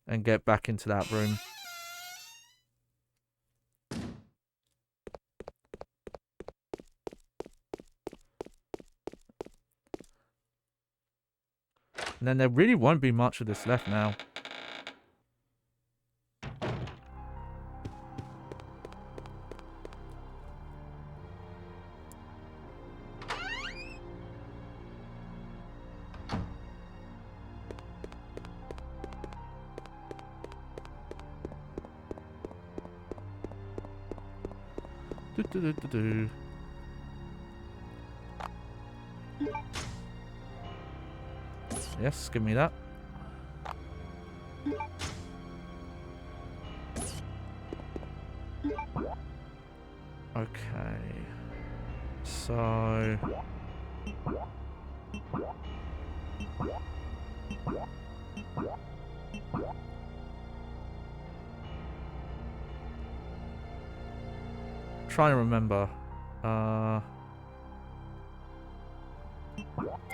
and get back into that room. And then there really won't be much of this left now. Do. Yes, give me that. Okay. So... Trying to remember.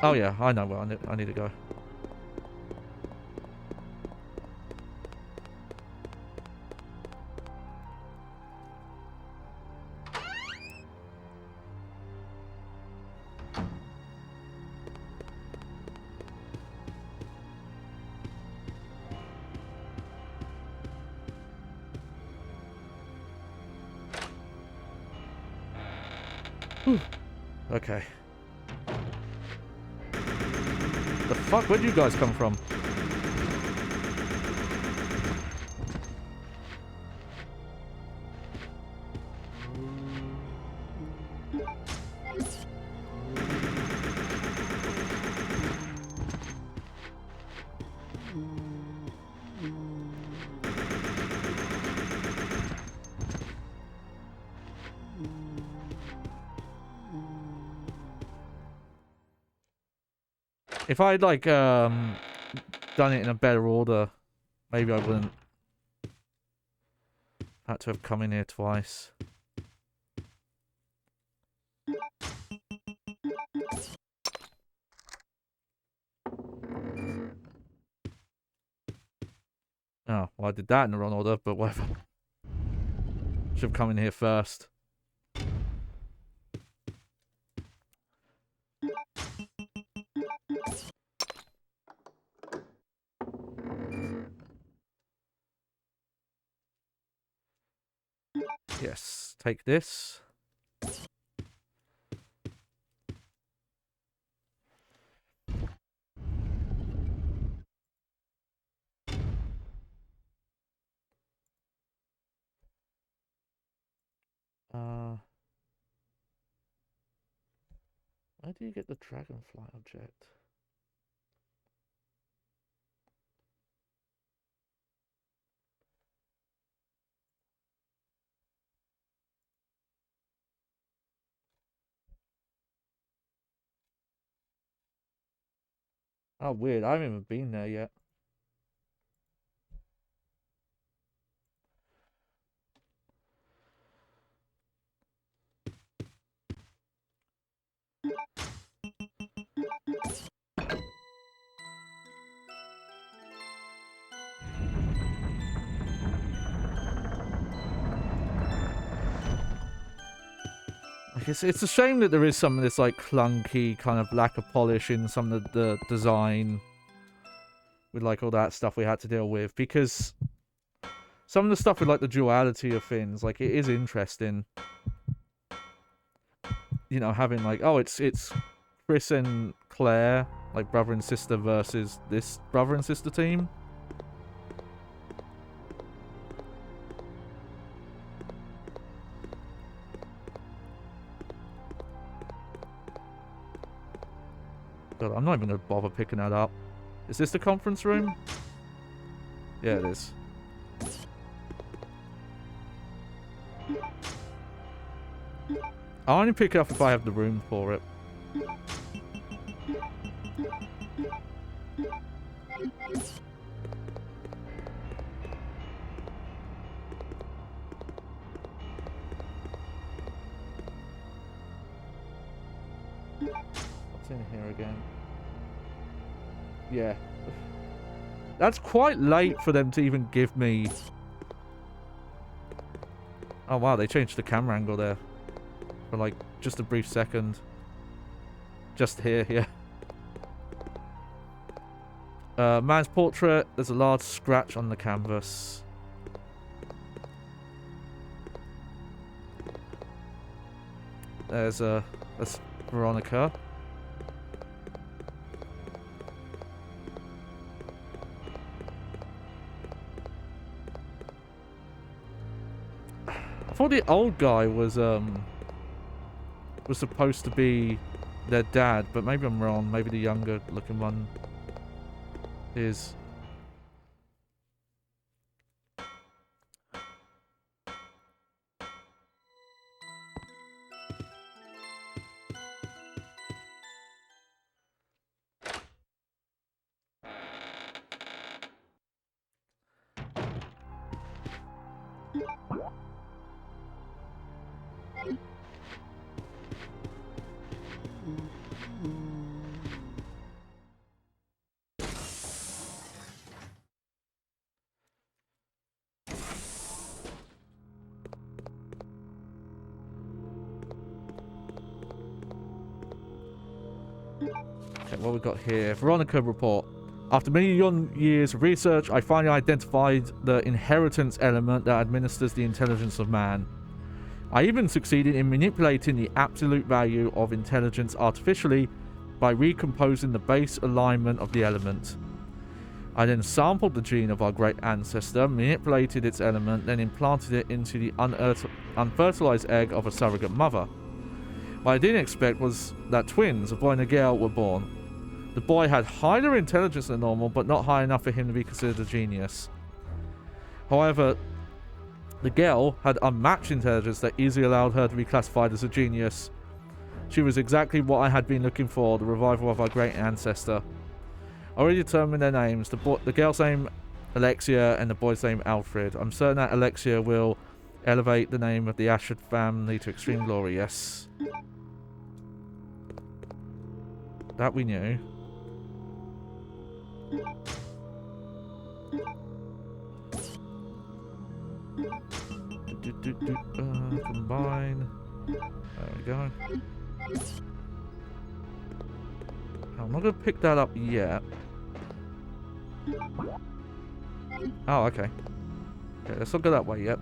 Oh yeah, I know where I need to go. Whew. Okay. The fuck? Where'd you guys come from? If I'd like done it in a better order, maybe I wouldn't had to have come in here twice. Oh, well I did that in the wrong order, but whatever. Should have come in here first. Yes, take this. Where do you get the dragonfly object? Oh, weird. I haven't even been there yet. like, it's a shame that there is some of this, like, clunky kind of lack of polish in some of the design with, like, all that stuff we had to deal with, because some of the stuff with, like, the duality of things, like, it is interesting. You know, having, like, oh, it's Chris and Claire, like, brother and sister versus this brother and sister team. God, I'm not even going to bother picking that up. Is this the conference room? Yeah, it is. I'll only pick it up if I have the room for it. What's in here again? Yeah. That's quite late for them to even give me... Oh wow, they changed the camera angle there. For like, just a brief second. Just here, yeah. Man's portrait. There's a large scratch on the canvas. That's Veronica. I thought the old guy was supposed to be their dad, but maybe I'm wrong. Maybe the younger looking one is. Okay, what we got here? Veronica report. After many years of research, I finally identified the inheritance element that administers the intelligence of man. I even succeeded in manipulating the absolute value of intelligence artificially by recomposing the base alignment of the element. I then sampled the gene of our great ancestor, manipulated its element, then implanted it into the unfertilized egg of a surrogate mother. What I didn't expect was that twins, a boy and a girl, were born. The boy had higher intelligence than normal, but not high enough for him to be considered a genius. However, the girl had unmatched intelligence that easily allowed her to be classified as a genius. She was exactly what I had been looking for, the revival of our great ancestor. I already determined their names. The girl's name, Alexia, and the boy's name, Alfred. I'm certain that Alexia will elevate the name of the Ashford family to extreme glory, yes. That we knew. Combine. There we go. I'm not going to pick that up yet. Oh, okay. Okay, let's not go that way yet.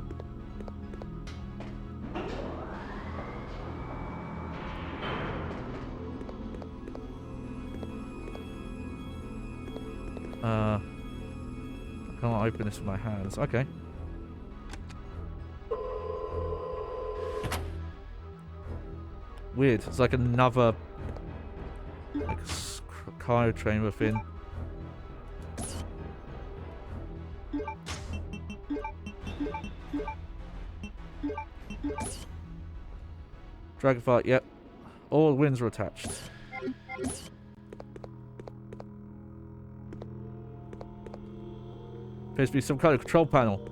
I can't open this with my hands. Okay. Weird. It's like another, like a cryo chamber thing. Dragonfire, yep. All winds are attached. Appears to be some kind of control panel.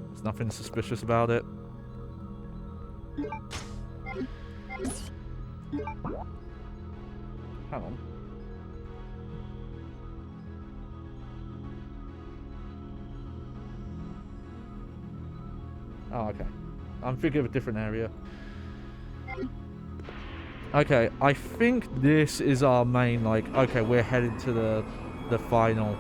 There's nothing suspicious about it. Hang on. Oh, okay. I'm thinking of a different area. Okay, I think this is our main, like, okay, we're headed to the final.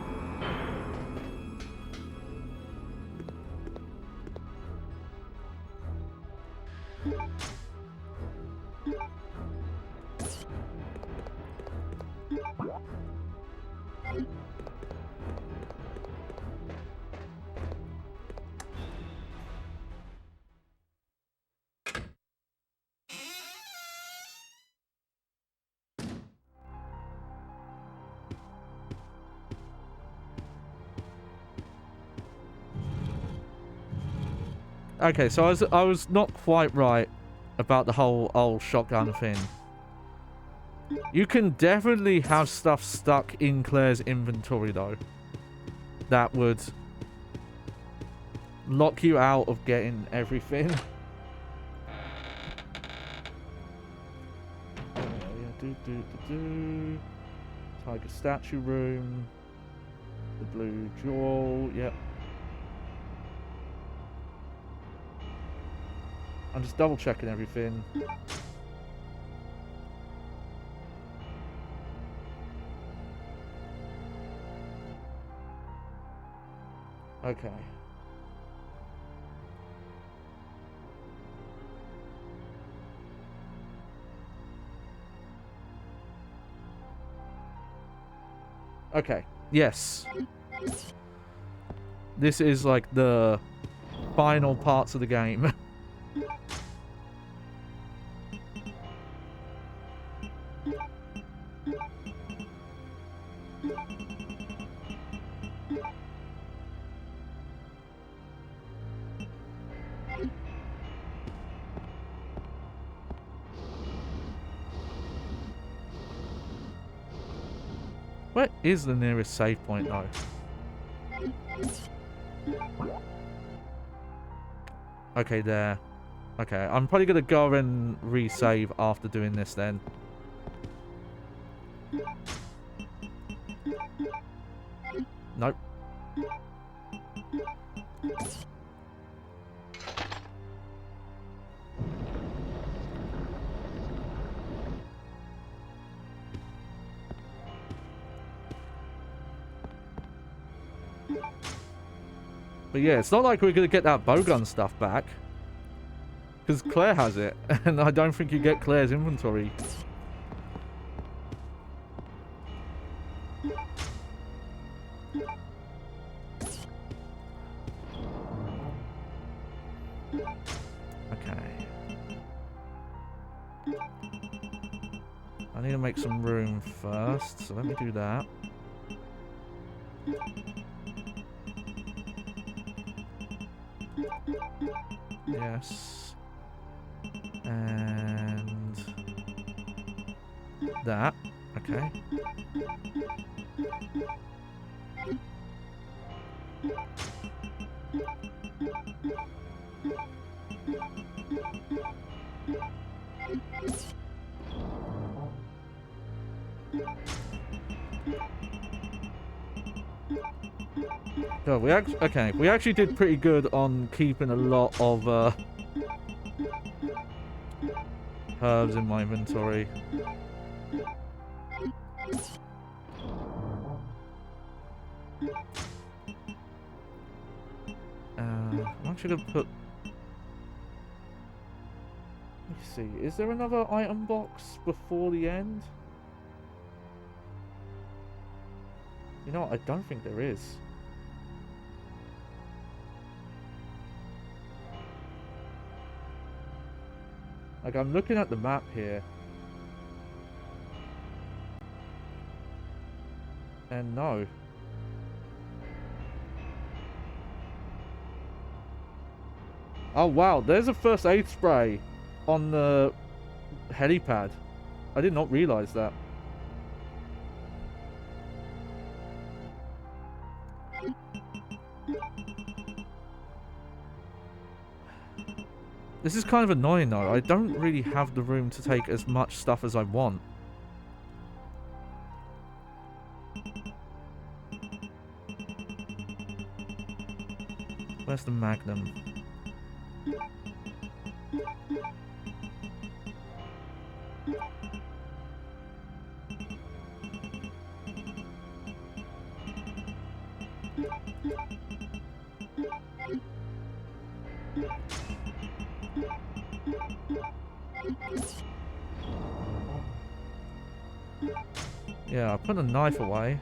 Okay, so I was not quite right about the whole old shotgun thing. You can definitely have stuff stuck in Claire's inventory, though. That would lock you out of getting everything. Tiger statue room. The blue jewel, yep. I'm just double checking everything. Okay. Okay. Yes. This is like the final parts of the game. Where is the nearest save point, though? Okay, there. Okay, I'm probably going to go and resave after doing this then. Nope. But yeah, it's not like we're going to get that bowgun stuff back. Because Claire has it. And I don't think you get Claire's inventory. Okay. I need to make some room first. So let me do that. Yes. And that. Okay. So we actually did pretty good on keeping a lot of herbs in my inventory. I'm actually gonna put. Let's see. Is there another item box before the end? You know what? I don't think there is. Like, I'm looking at the map here. And no. Oh wow, there's a first aid spray on the helipad. I did not realize that. This is kind of annoying though. I don't really have the room to take as much stuff as I want. Where's the Magnum? Yeah, I put the knife away.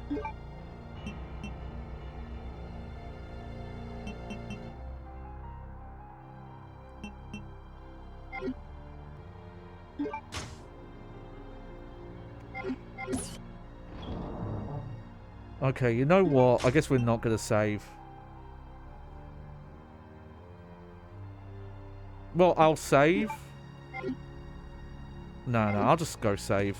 Okay, you know what? I guess we're not gonna save. Well, I'll save. No, I'll just go save.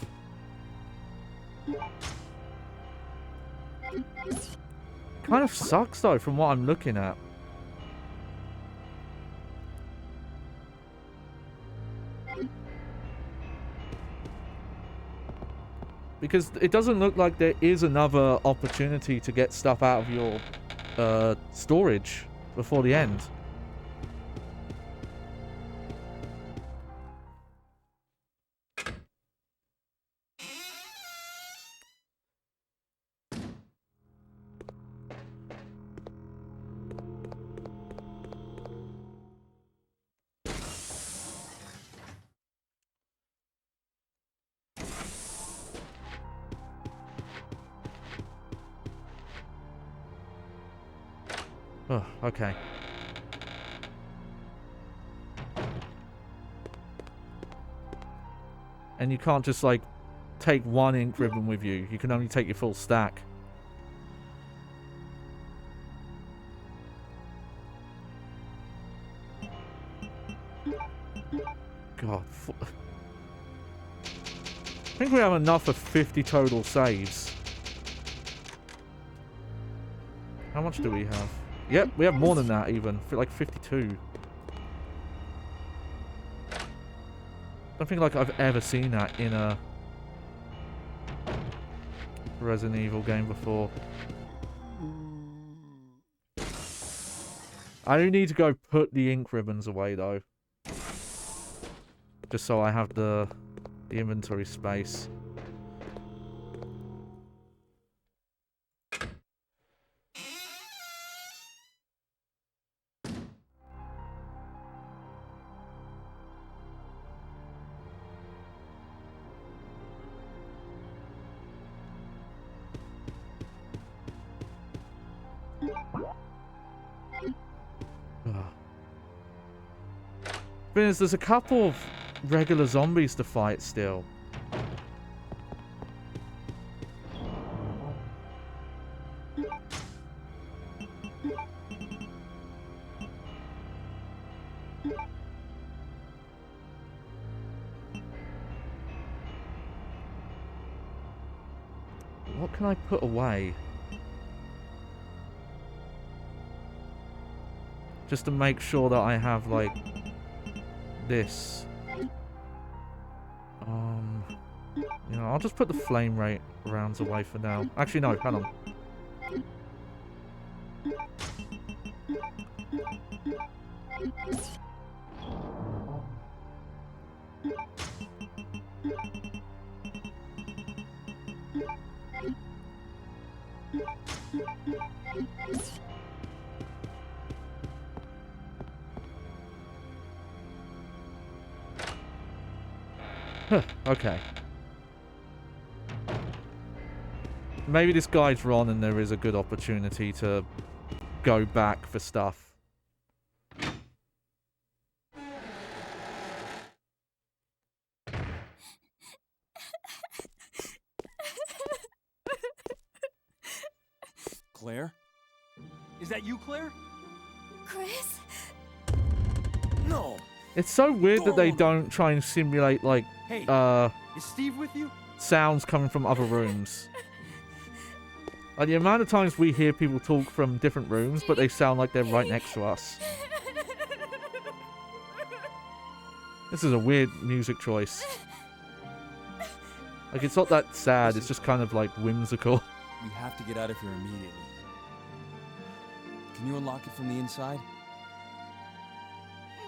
Kind of sucks though, from what I'm looking at. Because it doesn't look like there is another opportunity to get stuff out of your storage before the end. Oh, okay. And you can't just, like, take one ink ribbon with you. You can only take your full stack. God. I think we have enough of 50 total saves. How much do we have? Yep, we have more than that even. Like 52. I don't think like I've ever seen that in a Resident Evil game before. I do need to go put the ink ribbons away though. Just so I have the inventory space. There's a couple of regular zombies to fight still. What can I put away? Just to make sure that I have, like, this. You know, I'll just put the flame rate rounds away for now. Actually, no, hang on. Okay. Maybe this guy's wrong and there is a good opportunity to go back for stuff. Claire? Is that you, Claire? Chris? No! It's so weird that they don't try and simulate, like, Hey, is Steve with you? sounds coming from other rooms. Like, the amount of times we hear people talk from different rooms, but they sound like they're right next to us. This is a weird music choice. Like, it's not that sad, it's just kind of, like, whimsical. We have to get out of here immediately. Can you unlock it from the inside?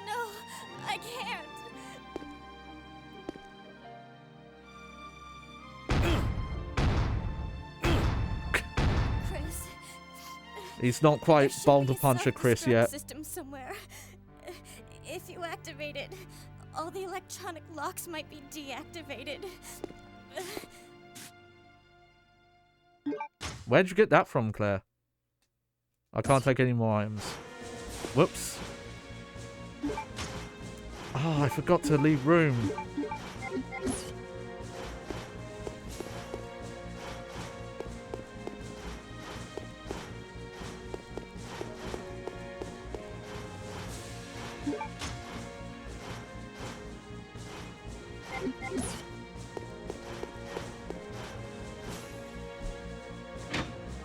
No. He's not quite There should Boulder be a Puncher Chris self-destruct yet. system somewhere. If you activate it, all the electronic locks might be deactivated. Where'd you get that from, Claire? I can't take any more items. Whoops. Oh, I forgot to leave room.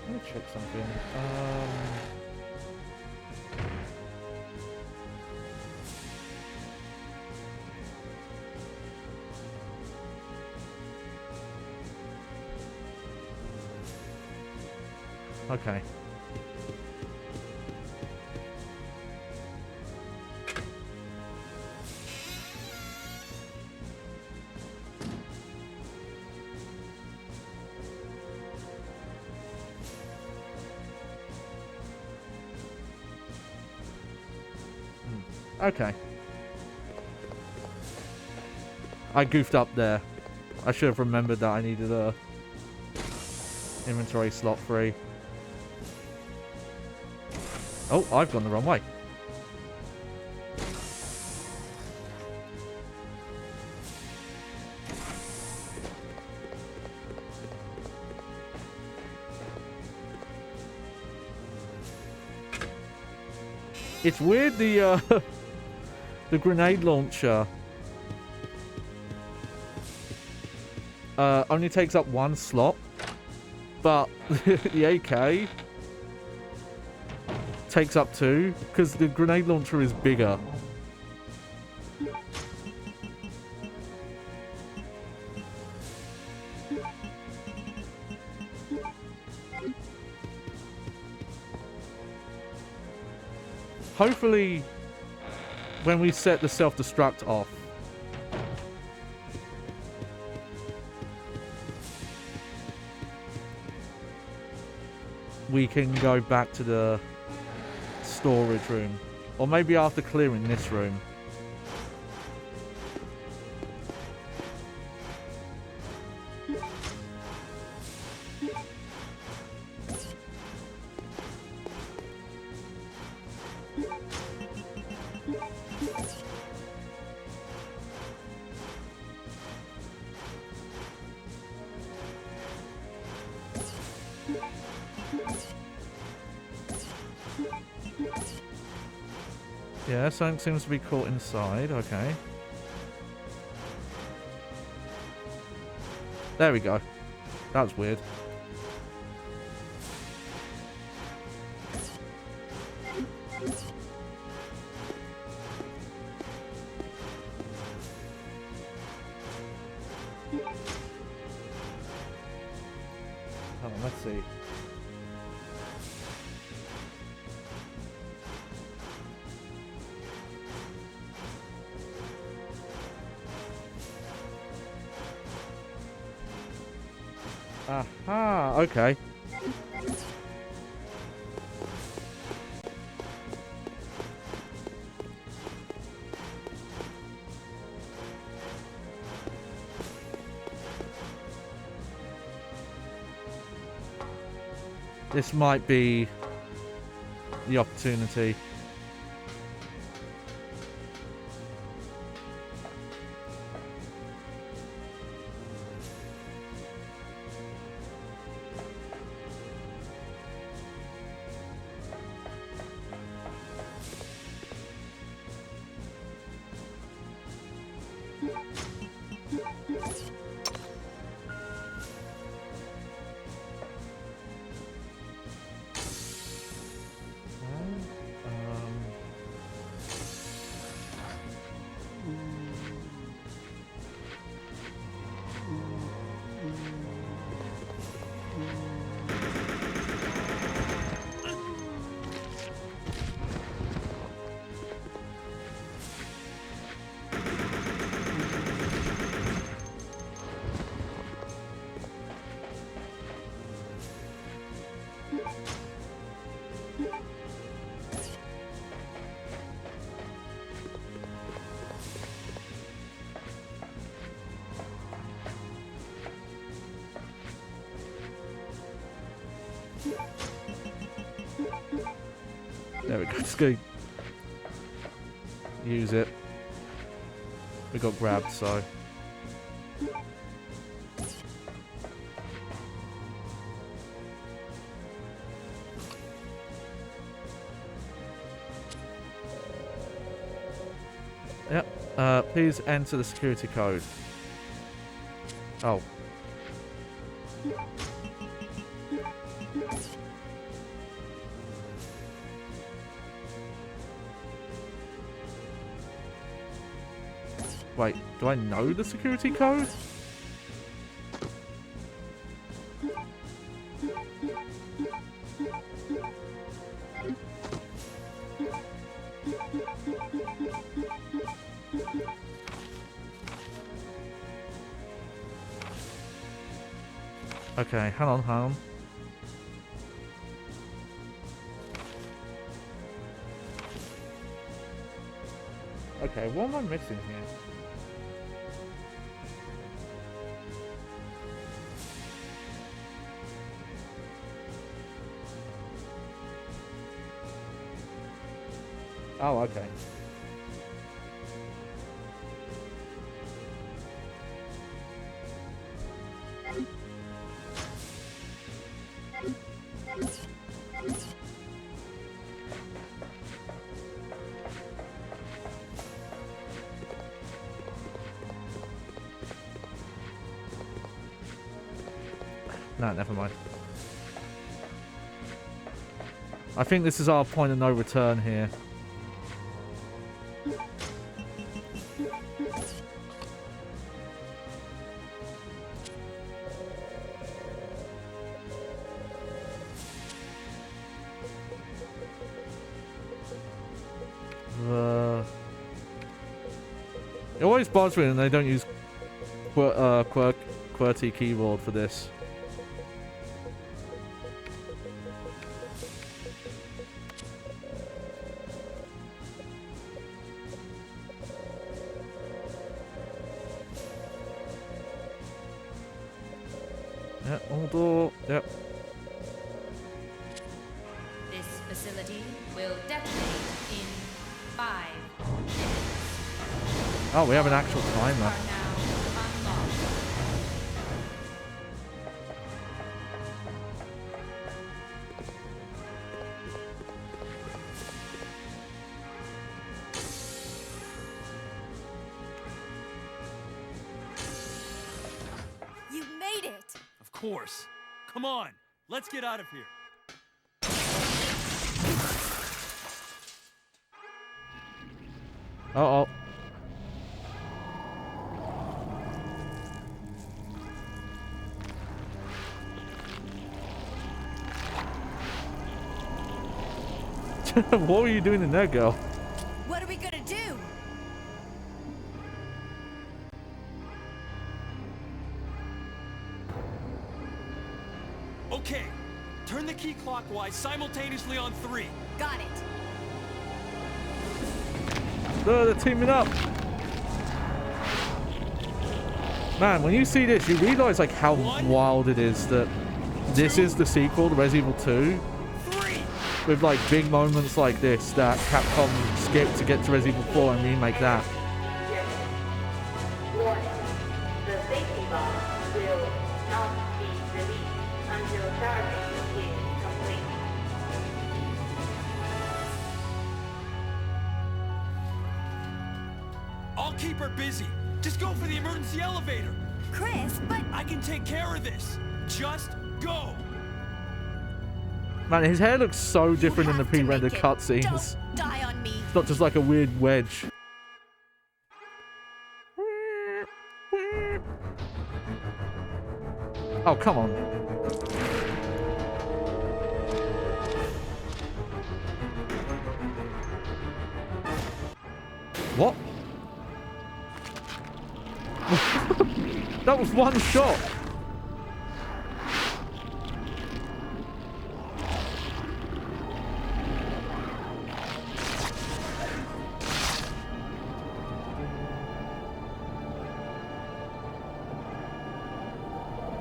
Let me check something. Okay. Okay. I goofed up there. I should have remembered that I needed a inventory slot free. Oh, I've gone the wrong way. It's weird the the grenade launcher only takes up one slot, but the AK takes up two, because the grenade launcher is bigger. Hopefully, when we set the self-destruct off, we can go back to the storage room. Or maybe after clearing this room. Yeah, something seems to be caught inside. Okay. There we go. That was weird. Hold on, let's see. Aha, okay. This might be the opportunity. There we go. Just go. Use it. We got grabbed, so. Yep. Please enter the security code. Oh. Wait, do I know the security code? Okay, hang on. Okay, what am I missing here? Oh, okay. No, never mind. I think this is our point of no return here. It always bothers me when they don't use QWERTY keyboard for this. Yep, all door. Yep. This facility will detonate in 5 minutes. Oh, we have an actual timer. Are now unlocked. You made it! Of course. Come on, let's get out of here. Uh-oh. What were you doing in there, girl? What are we gonna do? Okay, turn the key clockwise simultaneously on 3. Got it. They're teaming up. Man, when you see this, you realize like how wild it is that this is the sequel to Resident Evil 2. 3. With like big moments like this that Capcom skipped to get to Resident Evil 4 and remake that. Warning. The safety lock will not be released until charging is complete. I'll keep her busy. Just go for the emergency elevator. Chris, but I can take care of this. Just go. Man, his hair looks so different in the have to pre-rendered make it. cutscenes. Don't die on me. It's not just like a weird wedge. Oh, come on. What? That was one shot.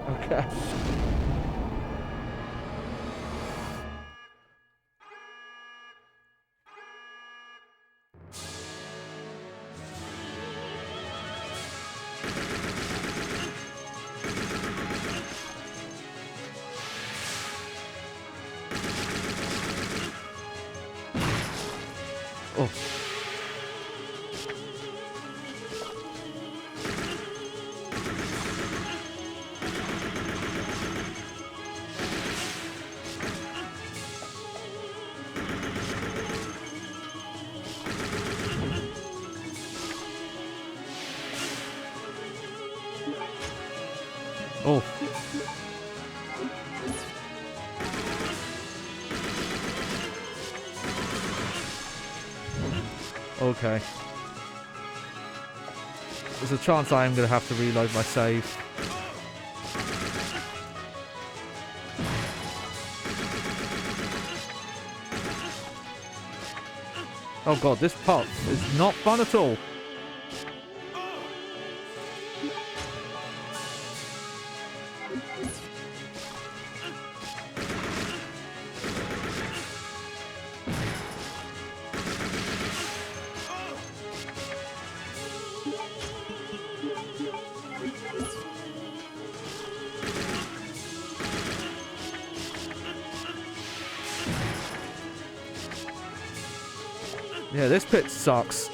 Okay. Oh. Oh. Okay. There's a chance I am going to have to reload my save. Oh god, this part is not fun at all. Yeah, this pit sucks.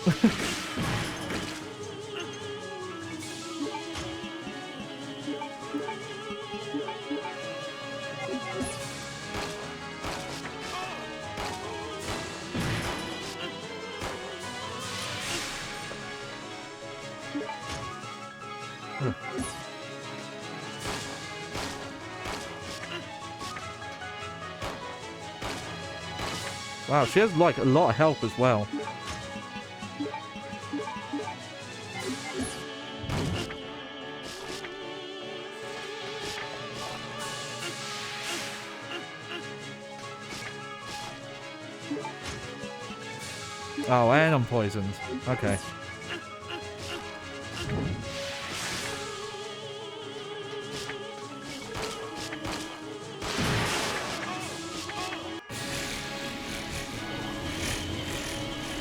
Wow, she has like a lot of help as well. Oh, and I'm poisoned. Okay.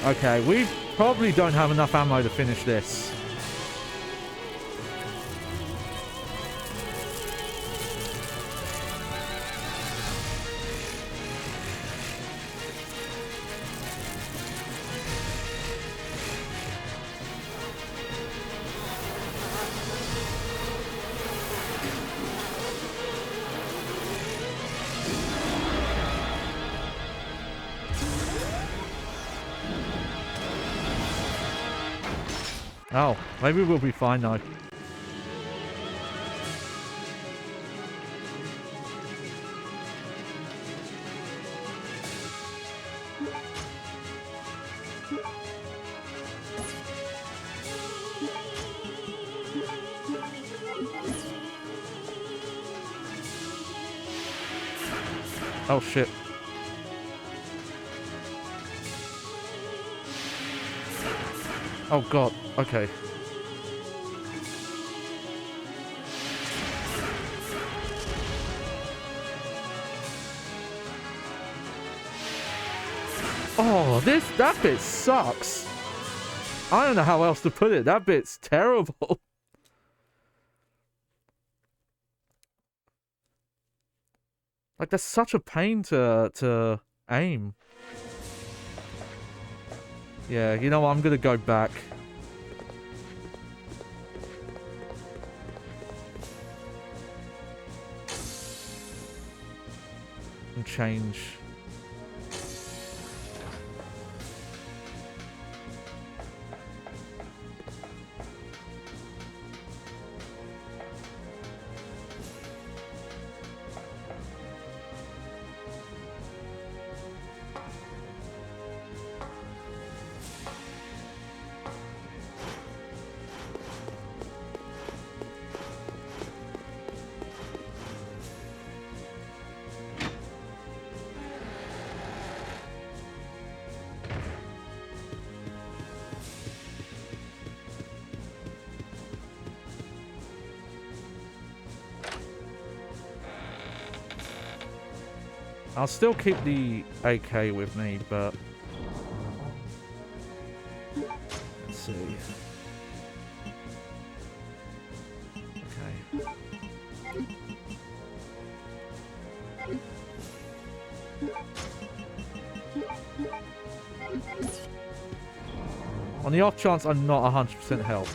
Okay, we probably don't have enough ammo to finish this. Oh, maybe we'll be fine though. Oh shit. Oh god, okay. Oh, that bit sucks. I don't know how else to put it. That bit's terrible. Like, that's such a pain to aim. Yeah, you know what? I'm gonna go back. And change. I'll still keep the AK with me, but... Let's see. Okay. On the off chance I'm not 100% health.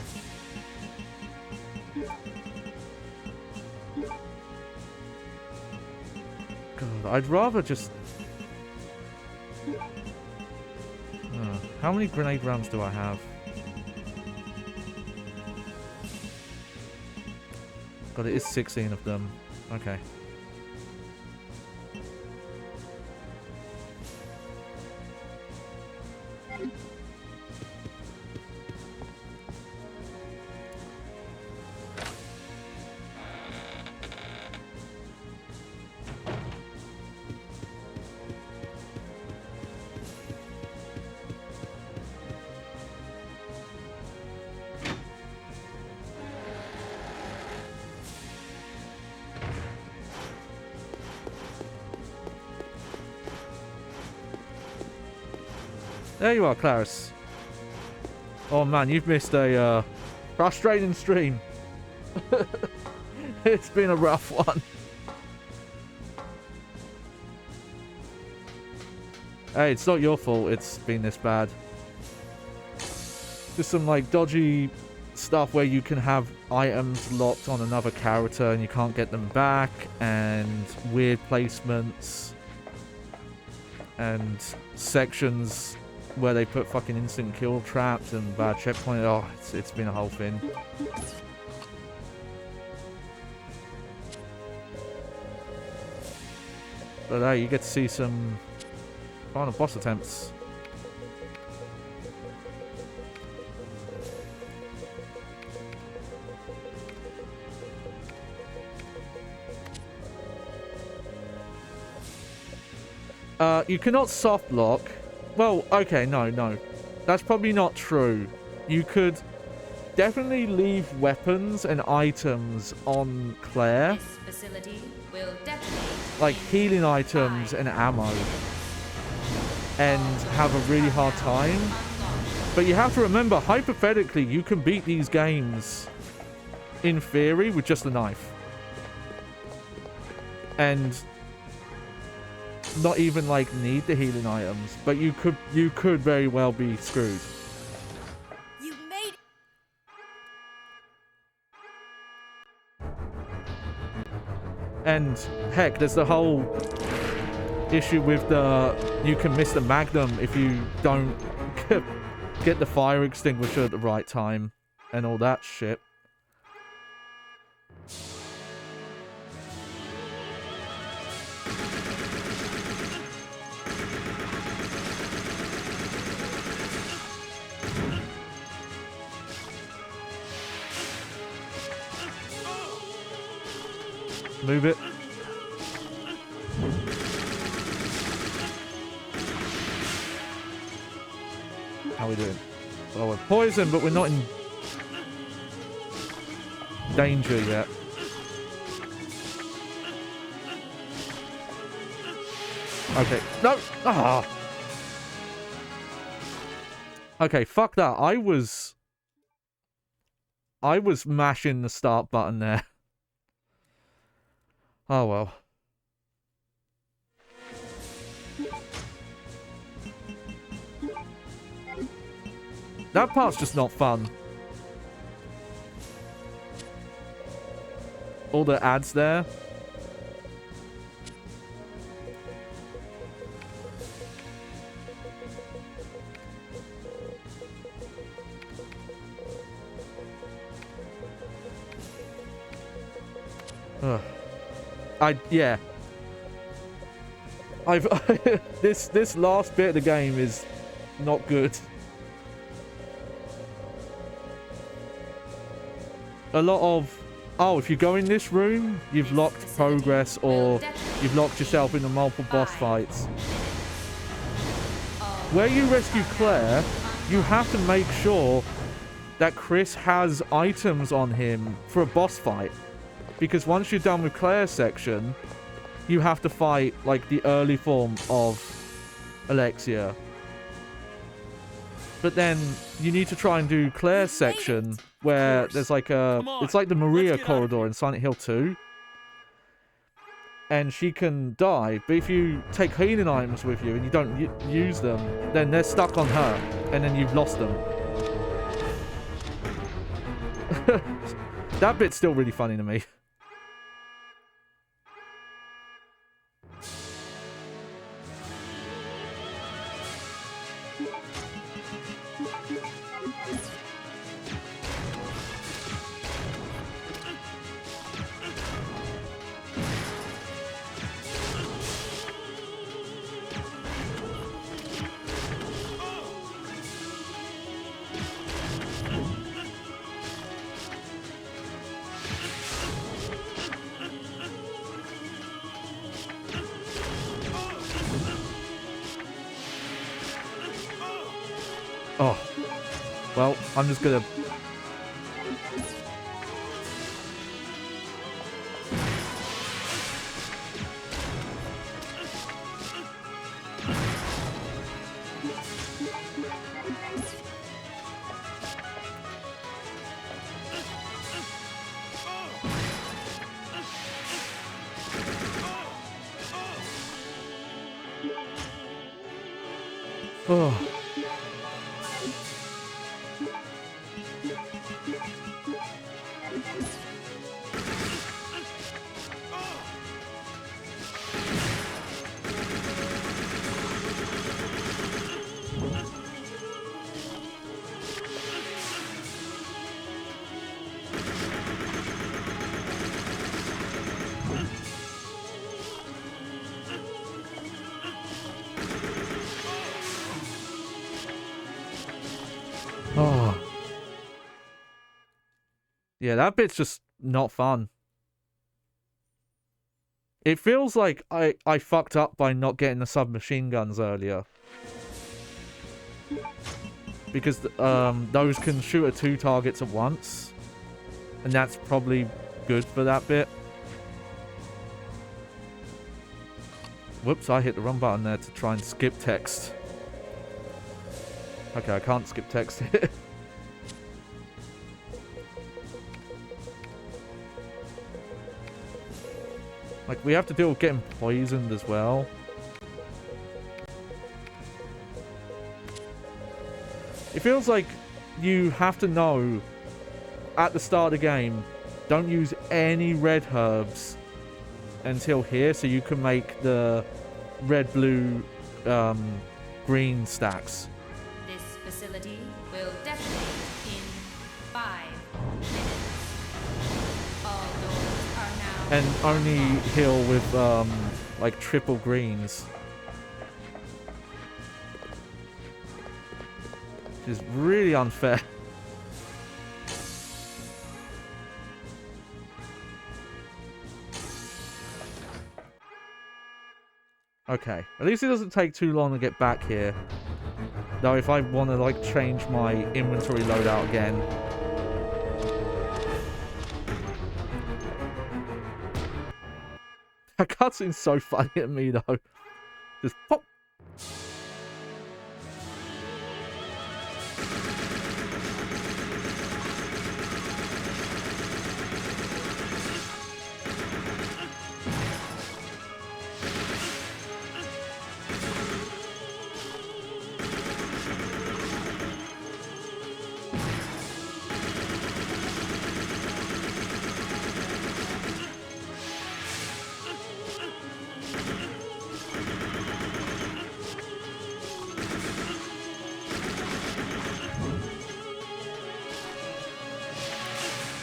God, I'd rather just... how many grenade rounds do I have? God, it is 16 of them. Okay. There you are, Clarice. Oh man, you've missed a frustrating stream. It's been a rough one. Hey, it's not your fault it's been this bad. Just some like dodgy stuff where you can have items locked on another character and you can't get them back, and weird placements and sections where they put fucking instant kill traps and bad checkpoint. Oh, it's been a whole thing. But hey, you get to see some final boss attempts. You cannot soft lock. Well, okay, no. That's probably not true. You could definitely leave weapons and items on Claire. This facility will detonate. Like healing items and ammo. And have a really hard time. But you have to remember, hypothetically, you can beat these games, in theory, with just a knife. And not even like need the healing items, but you could very well be screwed. You made And heck, there's the whole issue with you can miss the magnum if you don't get the fire extinguisher at the right time and all that shit. Move it. How are we doing? Oh, we're poisoned, but we're not in danger yet. Okay. No! Ah! Okay, fuck that. I was mashing the start button there. Oh well. That part's just not fun. All the ads there. Ugh. Yeah. This last bit of the game is not good. A lot of, oh, if you go in this room, you've locked progress, or you've locked yourself into multiple boss fights. Where you rescue Claire, you have to make sure that Chris has items on him for a boss fight. Because once you're done with Claire's section, you have to fight, like, the early form of Alexia. But then you need to try and do Claire's section, where there's like it's like the Maria corridor in Silent Hill 2. And she can die, but if you take healing items with you and you don't use them, then they're stuck on her, and then you've lost them. That bit's still really funny to me. Oh. Well, I'm just gonna... Oh. Oh. Yeah, that bit's just not fun. It feels like I fucked up by not getting the submachine guns earlier. Because those can shoot at 2 targets at once. And that's probably good for that bit. Whoops, I hit the wrong button there to try and skip text. Okay, I can't skip text here. Like, we have to deal with getting poisoned as well. It feels like you have to know at the start of the game, don't use any red herbs until here, so you can make the red, blue, green stacks. This facility will detonate in 5 minutes. All doors are now And only heal with, like, triple greens. Which is really unfair. Okay, at least it doesn't take too long to get back here. Though if I want to, like, change my inventory loadout again. That cutscene's so funny at me, though. Just pop.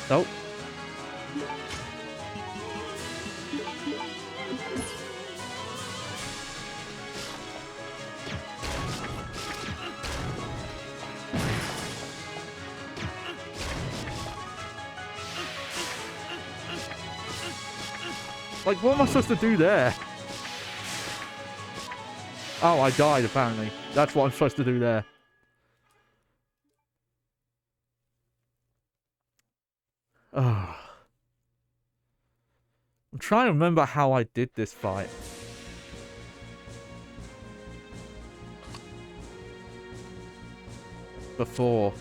Nope. Like, what am I supposed to do there? Oh, I died, apparently. That's what I'm supposed to do there. Oh. I'm trying to remember how I did this fight. Before.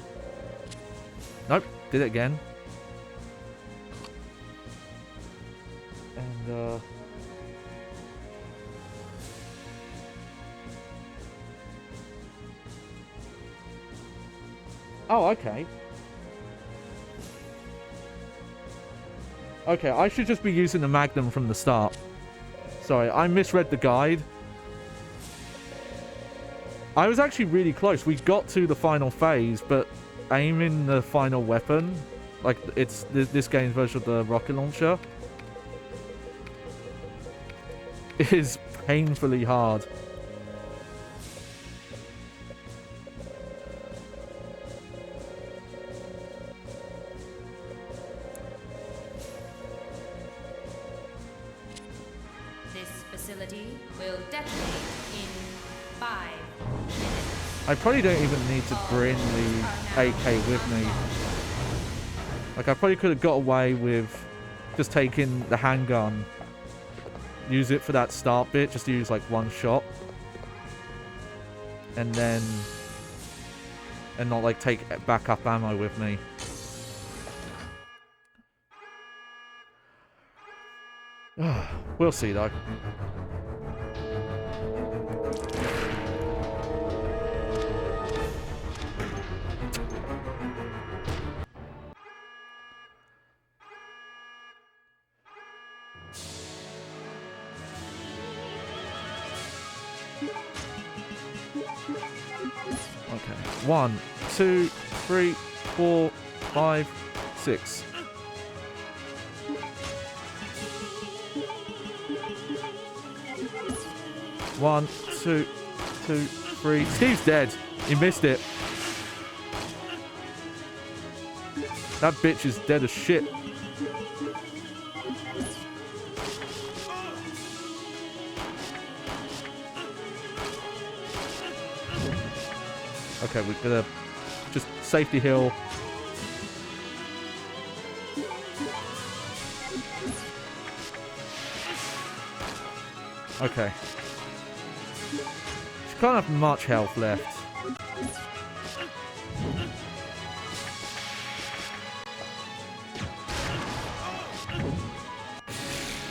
Nope, did it again. And, oh, okay. Okay, I should just be using the Magnum from the start. Sorry, I misread the guide. I was actually really close. We got to the final phase, but aiming the final weapon, like it's this game's version of the rocket launcher, is painfully hard. This facility will detonate in 5 minutes. I probably don't even need to bring the AK with me. Like, I probably could have got away with just taking the handgun, use it for that start bit, just to use like one shot, and not like take backup ammo with me. We'll see though. Okay. 1, 2, 3, 4, 5, 6. One, two, 3. Steve's dead. He missed it. That bitch is dead as shit. Okay, we're gonna just safety heal. Okay. She can't have much health left.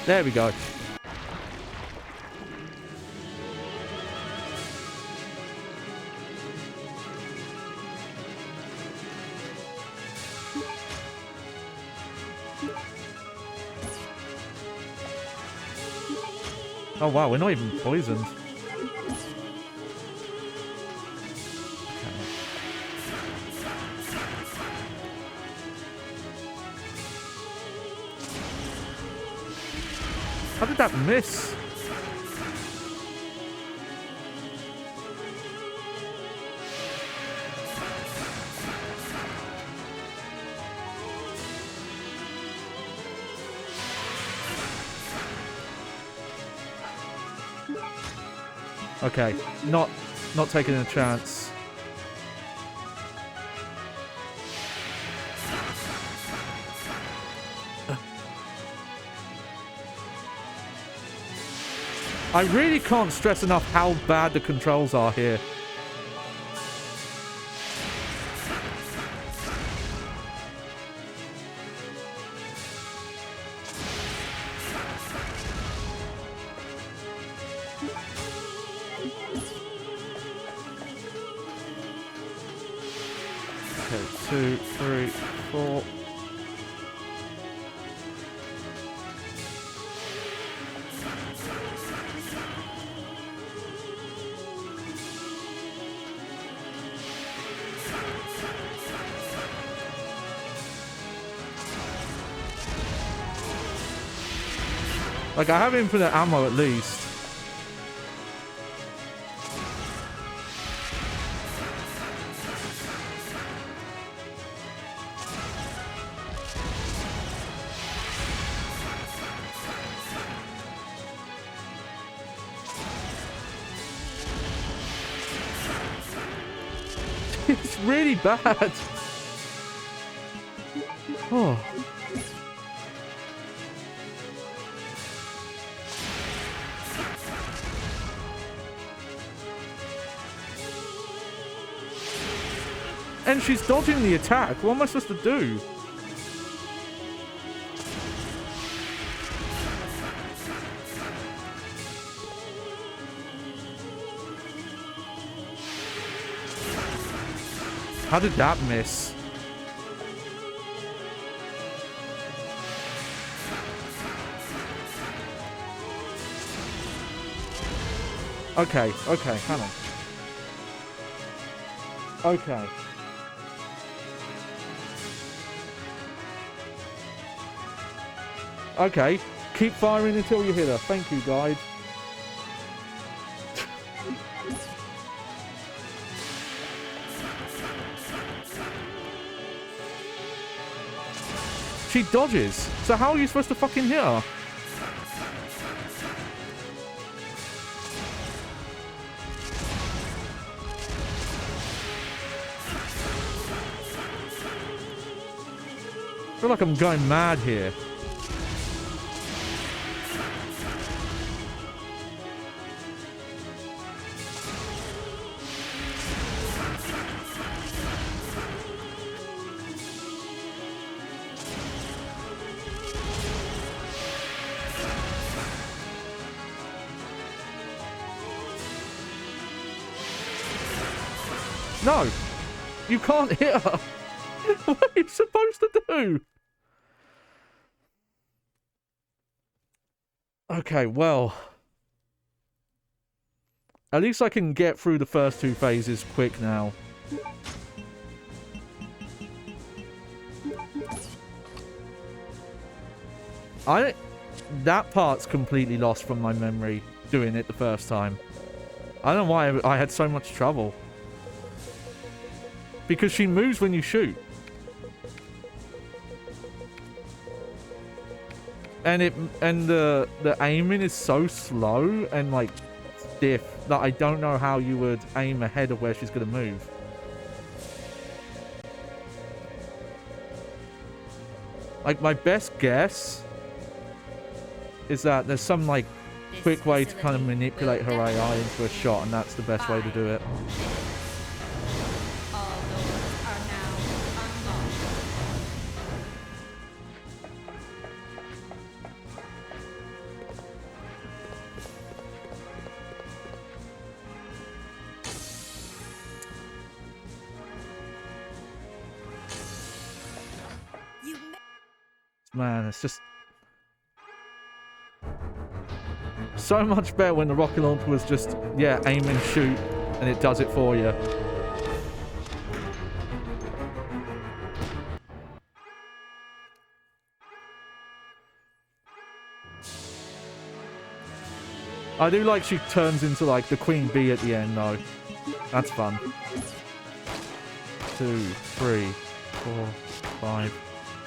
There we go. Oh wow, we're not even poisoned. How did that miss? Okay, not taking a chance. I really can't stress enough how bad the controls are here. Okay, 2, 3, 4. Like, I have infinite ammo at least. It's really bad. Oh. And she's dodging the attack. What am I supposed to do? How did that miss? Okay, hang on. Okay. Okay, keep firing until you hit her. Thank you, guide. She dodges. So how are you supposed to fucking hit her? I feel like I'm going mad here. No! You can't hit her! What are you supposed to do? Okay, well... At least I can get through the first two phases quick now. That part's completely lost from my memory, doing it the first time. I don't know why I had so much trouble. Because she moves when you shoot. And the aiming is so slow and like stiff that I don't know how you would aim ahead of where she's gonna move. Like my best guess is that there's some like quick way to kind of manipulate her AI into a shot, and that's the best way to do it. Man, it's just so much better when the rocket launcher was just, yeah, aim and shoot, and it does it for you. I do like she turns into like the queen bee at the end though. That's fun. 2, 3, 4, 5,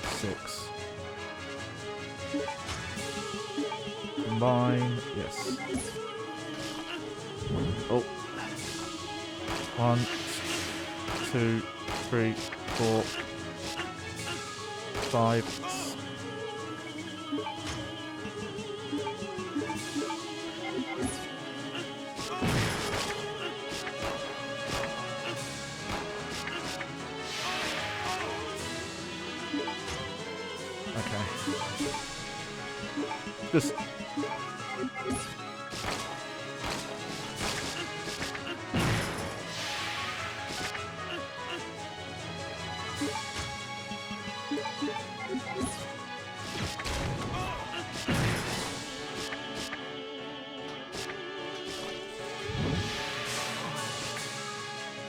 6. Combine, yes. Oh. 1, 2, 3, 4, 5. Okay. Just.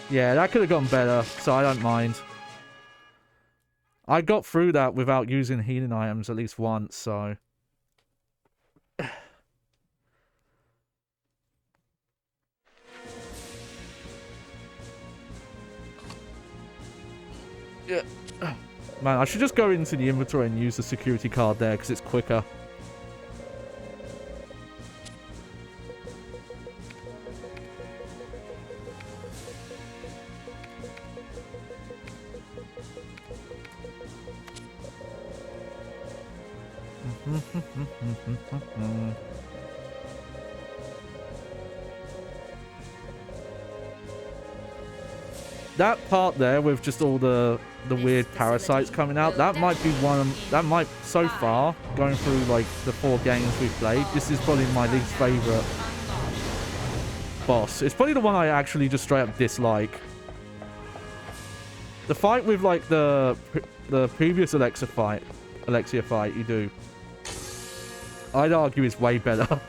Yeah, that could have gone better, so I don't mind. I got through that without using healing items at least once, so... Yeah. Man, I should just go into the inventory and use the security card there, because it's quicker. That part there with just all the weird parasites coming out, that might be one, that might, so far, going through like the 4 games we've played, this is probably my least favorite boss. It's probably the one I actually just straight up dislike. The fight with like the previous Alexia fight you do, I'd argue is way better.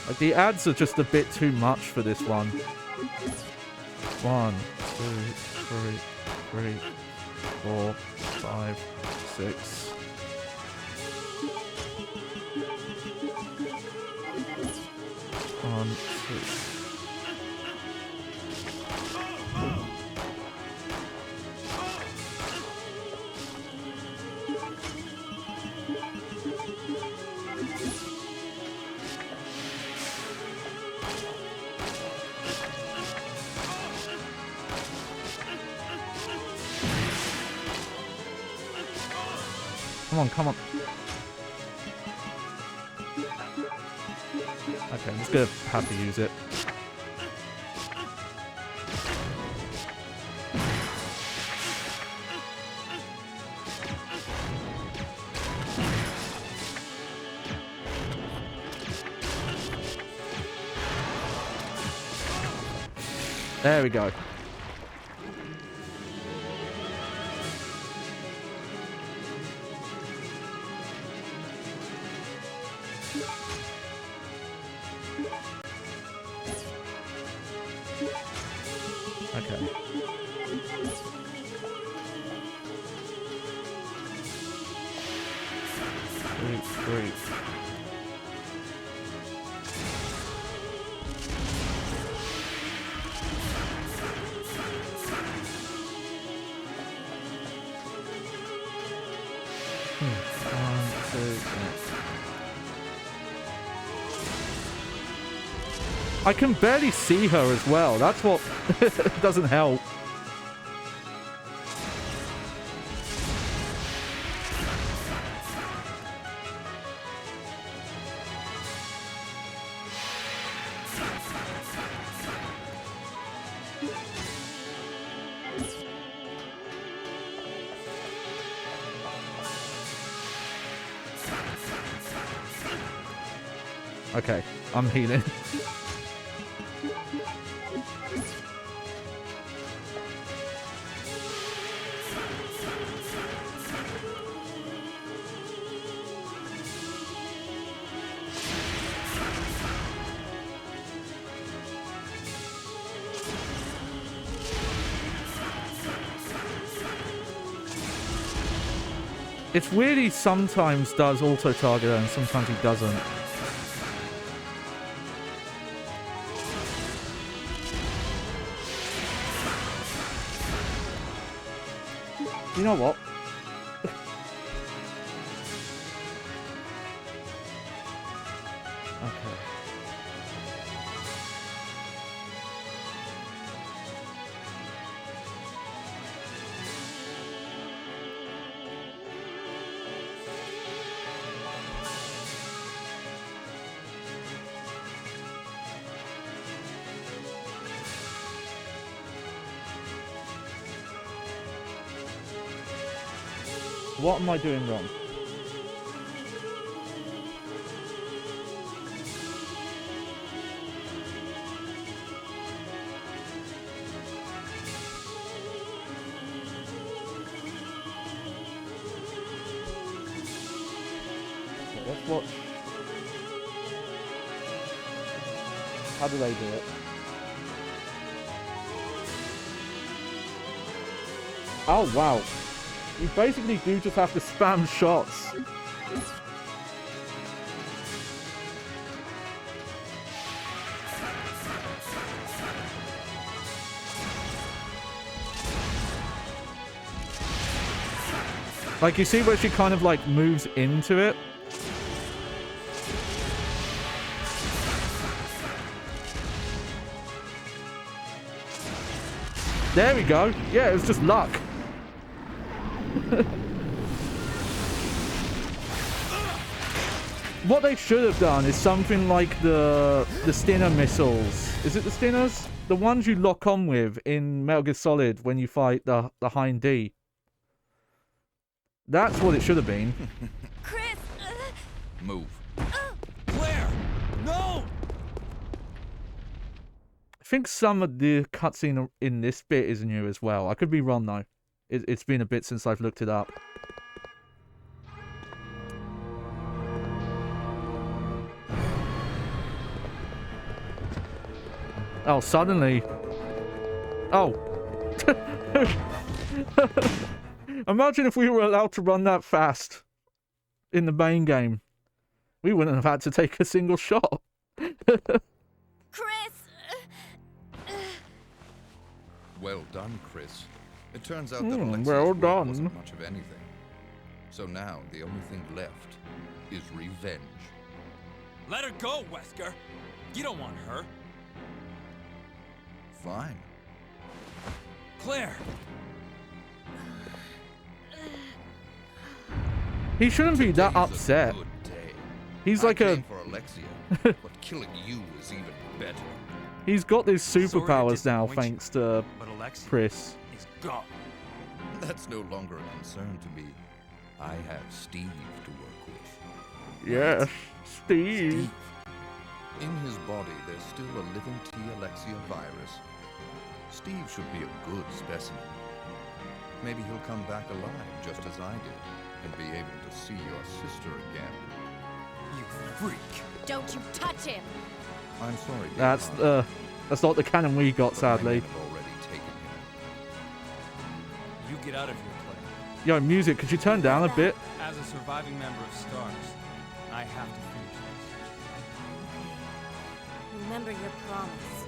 Like, the ads are just a bit too much for this one. 1, 2, 3, 4, 5, 6. One, two. Come on, come on. Okay, I'm just gonna have to use it. There we go. Okay. Three. I can barely see her as well. That's what doesn't help. Okay, I'm healing. It's weird, he sometimes does auto-target her and sometimes he doesn't. You know what? Okay. What am I doing wrong? Okay, let's watch. How do they do it? Oh, wow. You basically do just have to spam shots. Like, you see where she kind of, like, moves into it? There we go. Yeah, it was just luck. What they should have done is something like the Stinner missiles. Is it the Stinners? The ones you lock on with in Metal Gear Solid when you fight the Hind D. That's what it should have been. Chris! Move. Claire! No! I think some of the cutscene in this bit is new as well. I could be wrong though. It's been a bit since I've looked it up. Oh, suddenly. Oh. Imagine if we were allowed to run that fast in the main game. We wouldn't have had to take a single shot. Chris! Well done, Chris. It turns out that Alexia's well work done. wasn't much of anything. So now the only thing left is revenge. Let her go, Wesker. You don't want her. Fine. Claire. He shouldn't be that Today's a upset. good day. He's I like came for Alexia, but killing you is even better. He's got these Sorry to superpowers now disappoint you, thanks to But Alexia Chris. is gone. That's no longer a concern to me. I have Steve to work with. Yes, Steve. In his body, there's still a living T. Alexia virus. Steve should be a good specimen. Maybe he'll come back alive just as I did, and be able to see your sister again. You freak. Don't you touch him! I'm sorry, That's Gahan, that's not the canon we got, but my men sadly. have already taken him. You get out of here, Claire. Yo, music, could you turn down a bit? As a surviving member of STARS, I have to finish this. Remember your promise.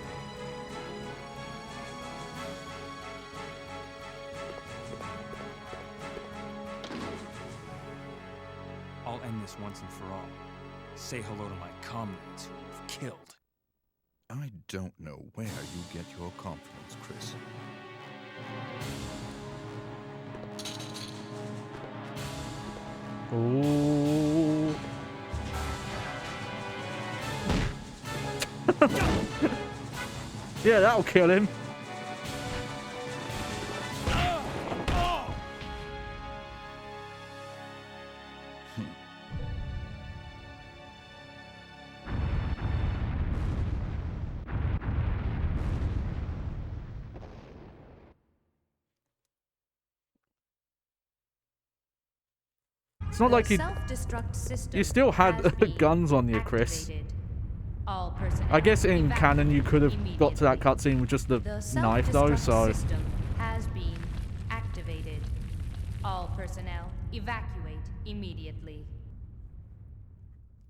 I'll end this once and for all. Say hello to my comrades who you've killed. I don't know where you get your confidence, Chris. Ooh. Yeah, that'll kill him. It's not like you still had guns on you, Chris. All personnel I guess in canon you could have got to that immediately. cutscene with just the The knife though, self-destruct so system has been activated. All personnel evacuate immediately.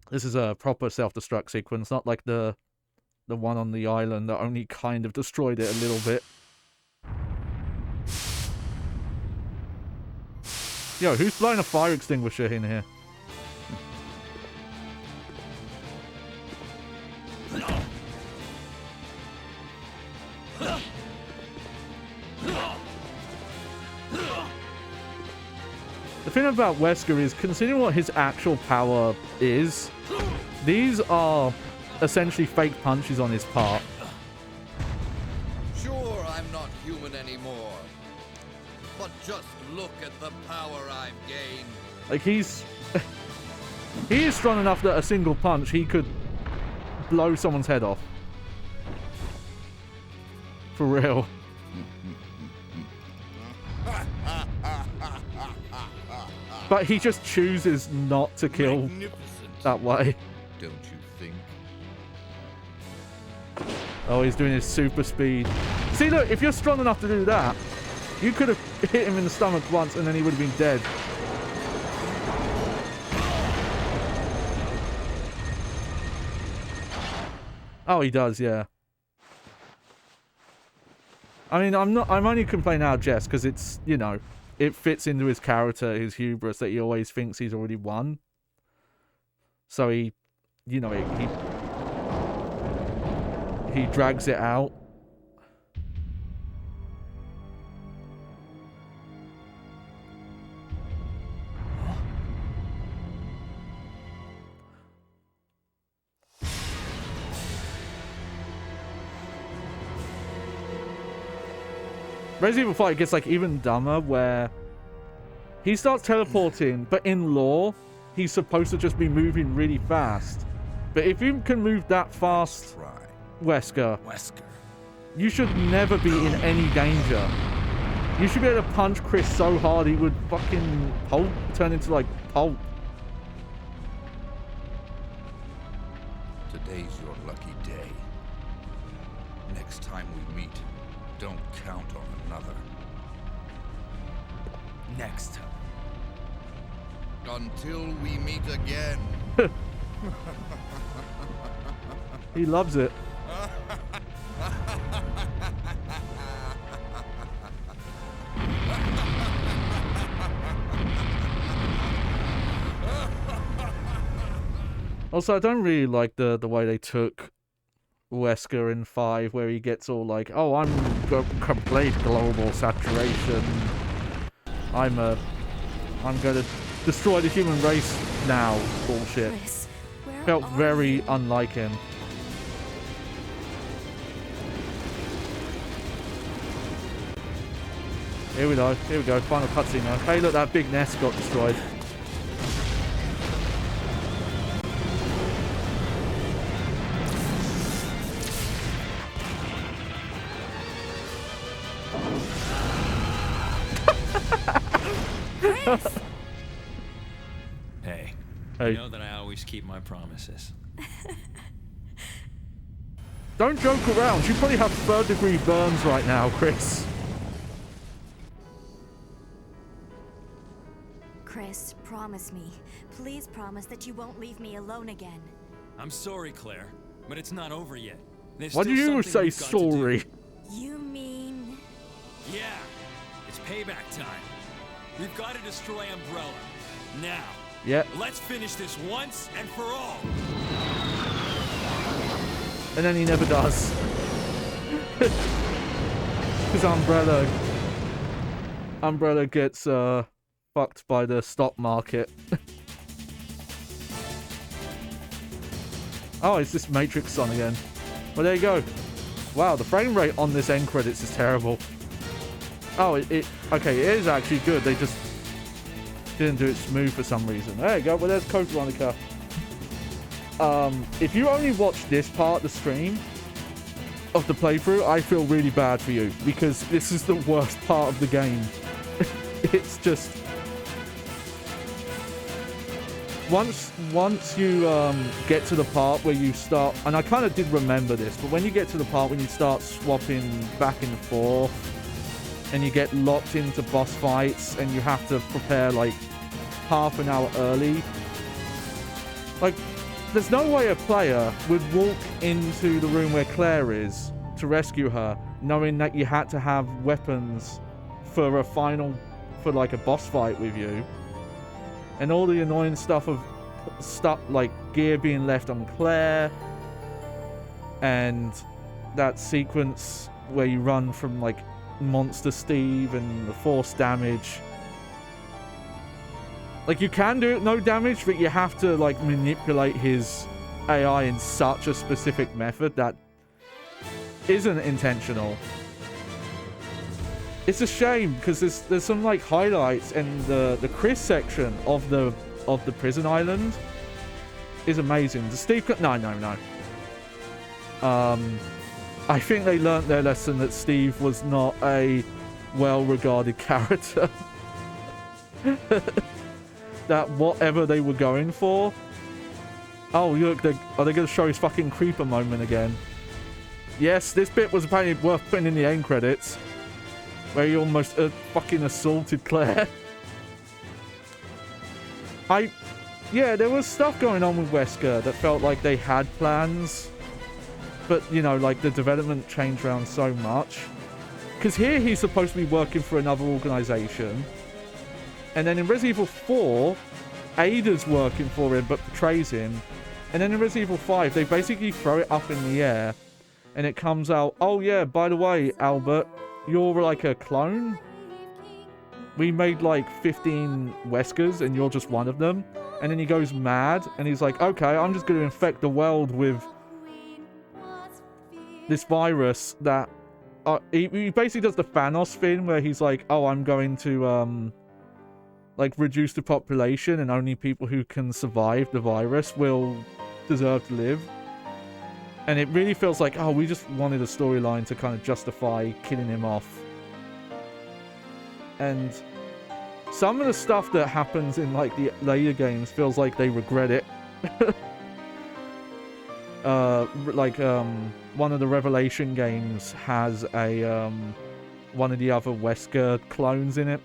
this is a proper self-destruct sequence, not like the one on the island that only kind of destroyed it a little bit. Yo, who's blowing a fire extinguisher in here? The thing about Wesker is, considering what his actual power is, these are essentially fake punches on his part. Sure, I'm not human anymore. But just look at the power I've gained. Like, he is strong enough that a single punch, he could blow someone's head off. For real. But he just chooses not to kill Magnificent, that way. don't you think? Oh, he's doing his super speed. See, look, if you're strong enough to do that, you could have hit him in the stomach once and then he would have been dead. Oh, he does, yeah. I mean, I'm only complaining out of Jess because it's, you know, it fits into his character, his hubris, that he always thinks he's already won. So he, you know, he drags it out. Resident Evil 5 gets like even dumber where he starts teleporting, but in lore, he's supposed to just be moving really fast. But if you can move that fast, Wesker, you should never be in any danger. You should be able to punch Chris so hard he would fucking turn into like pulp. Today's your lucky day. Next next time we meet, don't count on another. Next time. Until we meet again. He loves it. Also, I don't really like the way they took Wesker in 5, where he gets all like, "Oh, I'm complete global saturation. I'm gonna destroy the human race now." Bullshit. Chris, where Felt are very you? unlike him. Here we go. Final cutscene now. Hey, look, that big nest got destroyed. Hey. Hey. You know that I always keep my promises. Don't joke around. You probably have third-degree burns right now, Chris. Chris, promise me. Please promise that you won't leave me alone again. I'm sorry, Claire, but it's not over yet. There's Why do still you something say we've got to do. sorry? You mean... Yeah, it's payback time. We've got to destroy Umbrella. Now. Yeah. Let's finish this once and for all. And then he never does. Because Umbrella gets fucked by the stock market. Oh, it's this Matrix song again. Well, there you go. Wow, the frame rate on this end credits is terrible. Oh, okay, it is actually good. They just didn't do it smooth for some reason. There you go. Well, there's Code Veronica. If you only watch this part of the stream of the playthrough, I feel really bad for you, because this is the worst part of the game. It's just... Once you get to the part where you start... And I kind of did remember this, but when you get to the part when you start swapping back and forth, and you get locked into boss fights, and you have to prepare, like, half an hour early. Like, there's no way a player would walk into the room where Claire is to rescue her, knowing that you had to have weapons for like a boss fight with you. And all the annoying stuff of like gear being left on Claire, and that sequence where you run from like Monster Steve and the force damage. Like, you can do it no damage, but you have to like manipulate his AI in such a specific method that isn't intentional. It's a shame, because there's some like highlights, and the Chris section of the prison island is amazing. The Steve, no. I think they learnt their lesson that Steve was not a well-regarded character. That whatever they were going for. Oh look, are they going to show his fucking creeper moment again? Yes, this bit was apparently worth putting in the end credits, where he almost fucking assaulted Claire. Yeah, there was stuff going on with Wesker that felt like they had plans, but, you know, like, the development changed around so much. Because here he's supposed to be working for another organization, and then in Resident Evil 4, Ada's working for him but betrays him, and then in Resident Evil 5, they basically throw it up in the air, and it comes out, oh yeah, by the way, Albert, you're like a clone? We made like 15 Weskers and you're just one of them. And then he goes mad and he's like, okay, I'm just going to infect the world with this virus that... he basically does the Thanos thing where he's like, oh, I'm going to like reduce the population, and only people who can survive the virus will deserve to live. And it really feels like, oh, we just wanted a storyline to kind of justify killing him off. And some of the stuff that happens in like the later games feels like they regret it. one of the Revelation games has a one of the other Wesker clones in it.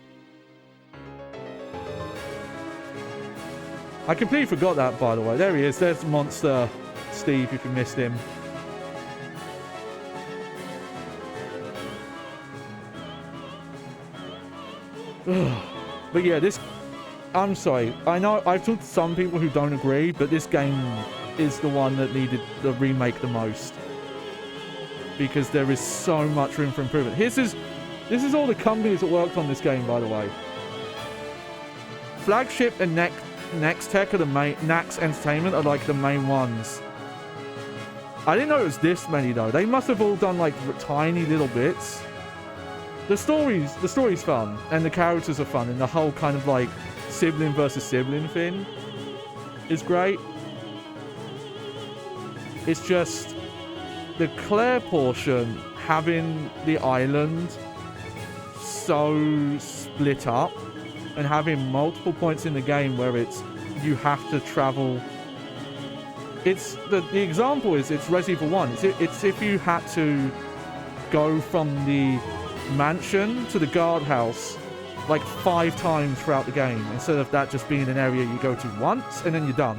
I completely forgot that, by the way. There he is. There's Monster Steve, if you missed him. But yeah, this... I'm sorry. I know I've talked to some people who don't agree, but this game is the one that needed the remake the most. Because there is so much room for improvement. This is all the companies that worked on this game, by the way. Flagship and Next Tech are the main... Nax Entertainment are like the main ones. I didn't know it was this many, though. They must have all done, like, tiny little bits. The story's fun, and the characters are fun, and the whole kind of, like, sibling versus sibling thing is great. It's just the Claire portion, having the island so split up, and having multiple points in the game where it's you have to travel. It's the example is it's Resident Evil 1. It's if you had to go from the mansion to the guardhouse like 5 times throughout the game, instead of that just being an area you go to once and then you're done.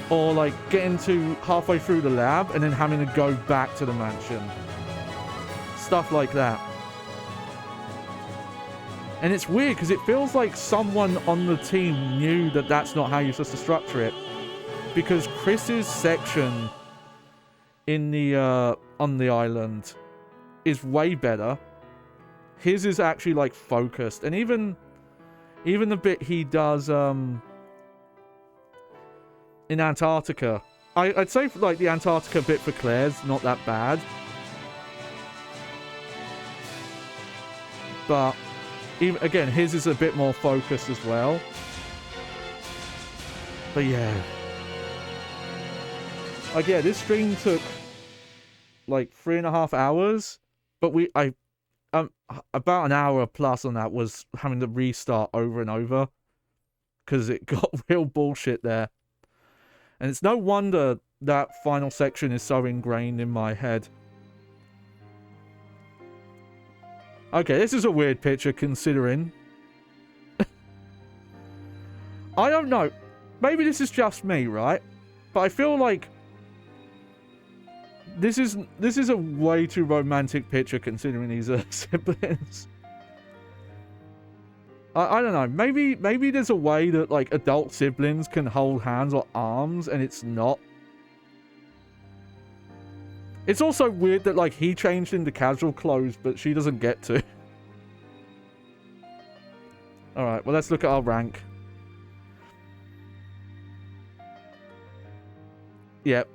Or like getting to halfway through the lab and then having to go back to the mansion. Stuff like that. And it's weird because it feels like someone on the team knew that that's not how you're supposed to structure it. Because Chris's section in the on the island is way better. His is actually like focused, and even the bit he does in Antarctica, I'd say for, like the Antarctica bit for Claire's not that bad, but even again his is a bit more focused as well. But yeah, like yeah, this stream took like 3.5 hours, but about an hour plus on that was having to restart over and over because it got real bullshit there. And it's no wonder that final section is so ingrained in my head. Okay, this is a weird picture considering. I don't know. Maybe this is just me, right? But I feel like this is a way too romantic picture considering these are siblings. I don't know. Maybe there's a way that like adult siblings can hold hands or arms, and it's not. It's also weird that like he changed into casual clothes, but she doesn't get to. All right. Well, let's look at our rank. Yep.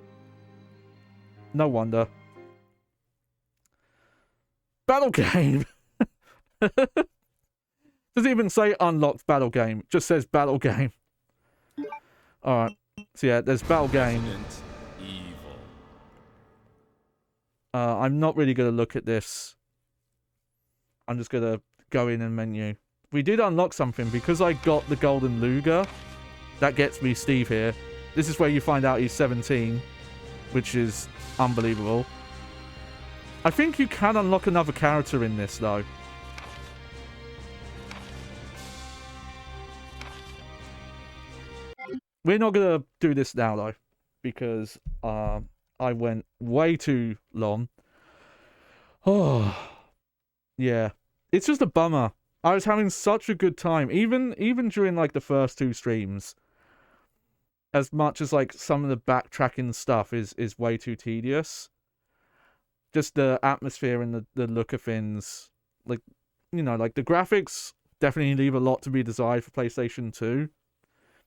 No wonder. Battle game. Doesn't even say unlocked battle game. It just says battle game. Alright. So yeah, there's battle game. I'm not really going to look at this. I'm just going to go in and menu. We did unlock something because I got the golden Luger. That gets me Steve here. This is where you find out he's 17. Which is unbelievable. I think you can unlock another character in this, though. We're not going to do this now, though. Because I went way too long. Oh. Yeah. It's just a bummer. I was having such a good time. Even during, like, the first 2 streams. As much as like some of the backtracking stuff is way too tedious. Just the atmosphere and the look of things, like, you know, like the graphics definitely leave a lot to be desired for PlayStation 2,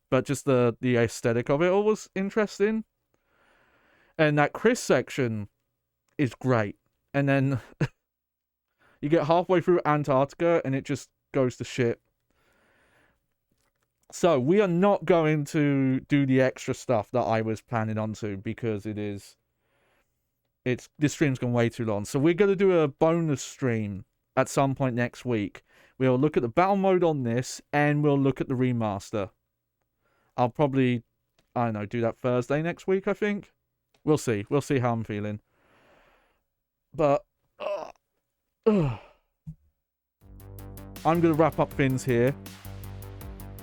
but just the aesthetic of it all was interesting. And that Chris section is great. And then you get halfway through Antarctica and it just goes to shit. So, we are not going to do the extra stuff that I was planning on to, because this stream's gone way too long. So, we're going to do a bonus stream at some point next week. We'll look at the battle mode on this, and we'll look at the remaster. I'll probably I don't know, do that Thursday next week, I think. We'll see. We'll see how I'm feeling. But I'm going to wrap up things here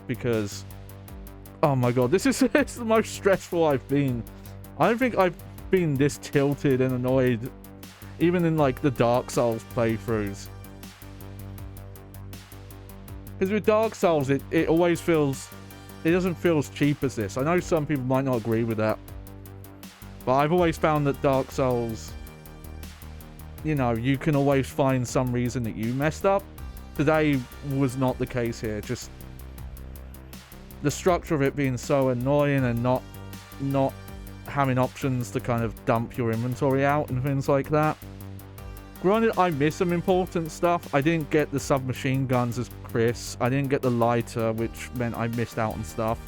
because, oh my god, this is it's the most stressful I've been. I don't think I've been this tilted and annoyed even in like the Dark Souls playthroughs. Because with Dark Souls, it always feels, it doesn't feel as cheap as this. I know some people might not agree with that, but I've always found that Dark Souls, you know, you can always find some reason that you messed up. Today was not the case here. Just the structure of it being so annoying and not having options to kind of dump your inventory out and things like that. Granted, I missed some important stuff. I didn't get the submachine guns as Chris. I didn't get the lighter, which meant I missed out on stuff.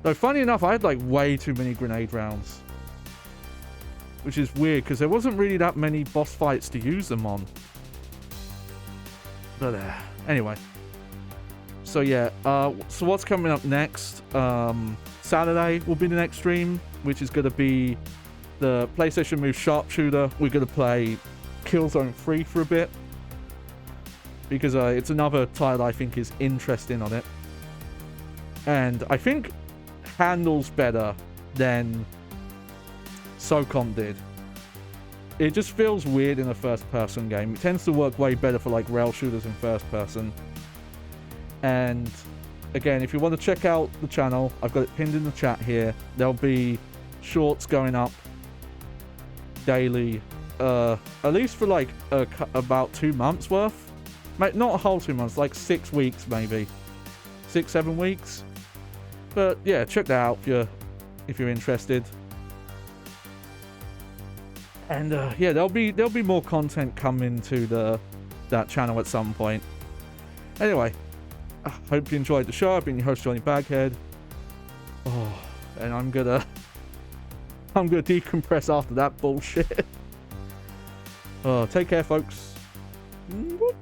Though, funny enough, I had like way too many grenade rounds. Which is weird, because there wasn't really that many boss fights to use them on. But, anyway. So, yeah. So, what's coming up next? Saturday will be the next stream, which is going to be the PlayStation Move Sharpshooter. We're going to play Killzone 3 for a bit. Because it's another title I think is interesting on it. And I think handles better than SOCOM did. It just feels weird in a first-person game. It tends to work way better for like rail shooters in first-person. And again, if you want to check out the channel, I've got it pinned in the chat here. There'll be shorts going up daily, at least for like about 2 months worth. Not a whole 2 months, like 6 weeks maybe, 6-7 weeks. But yeah, check that out if you're interested. And yeah, there'll be more content coming to that channel at some point. Anyway, I hope you enjoyed the show. I've been your host, Johnny Baghead. Oh, and I'm gonna decompress after that bullshit. Oh, take care, folks. Whoop.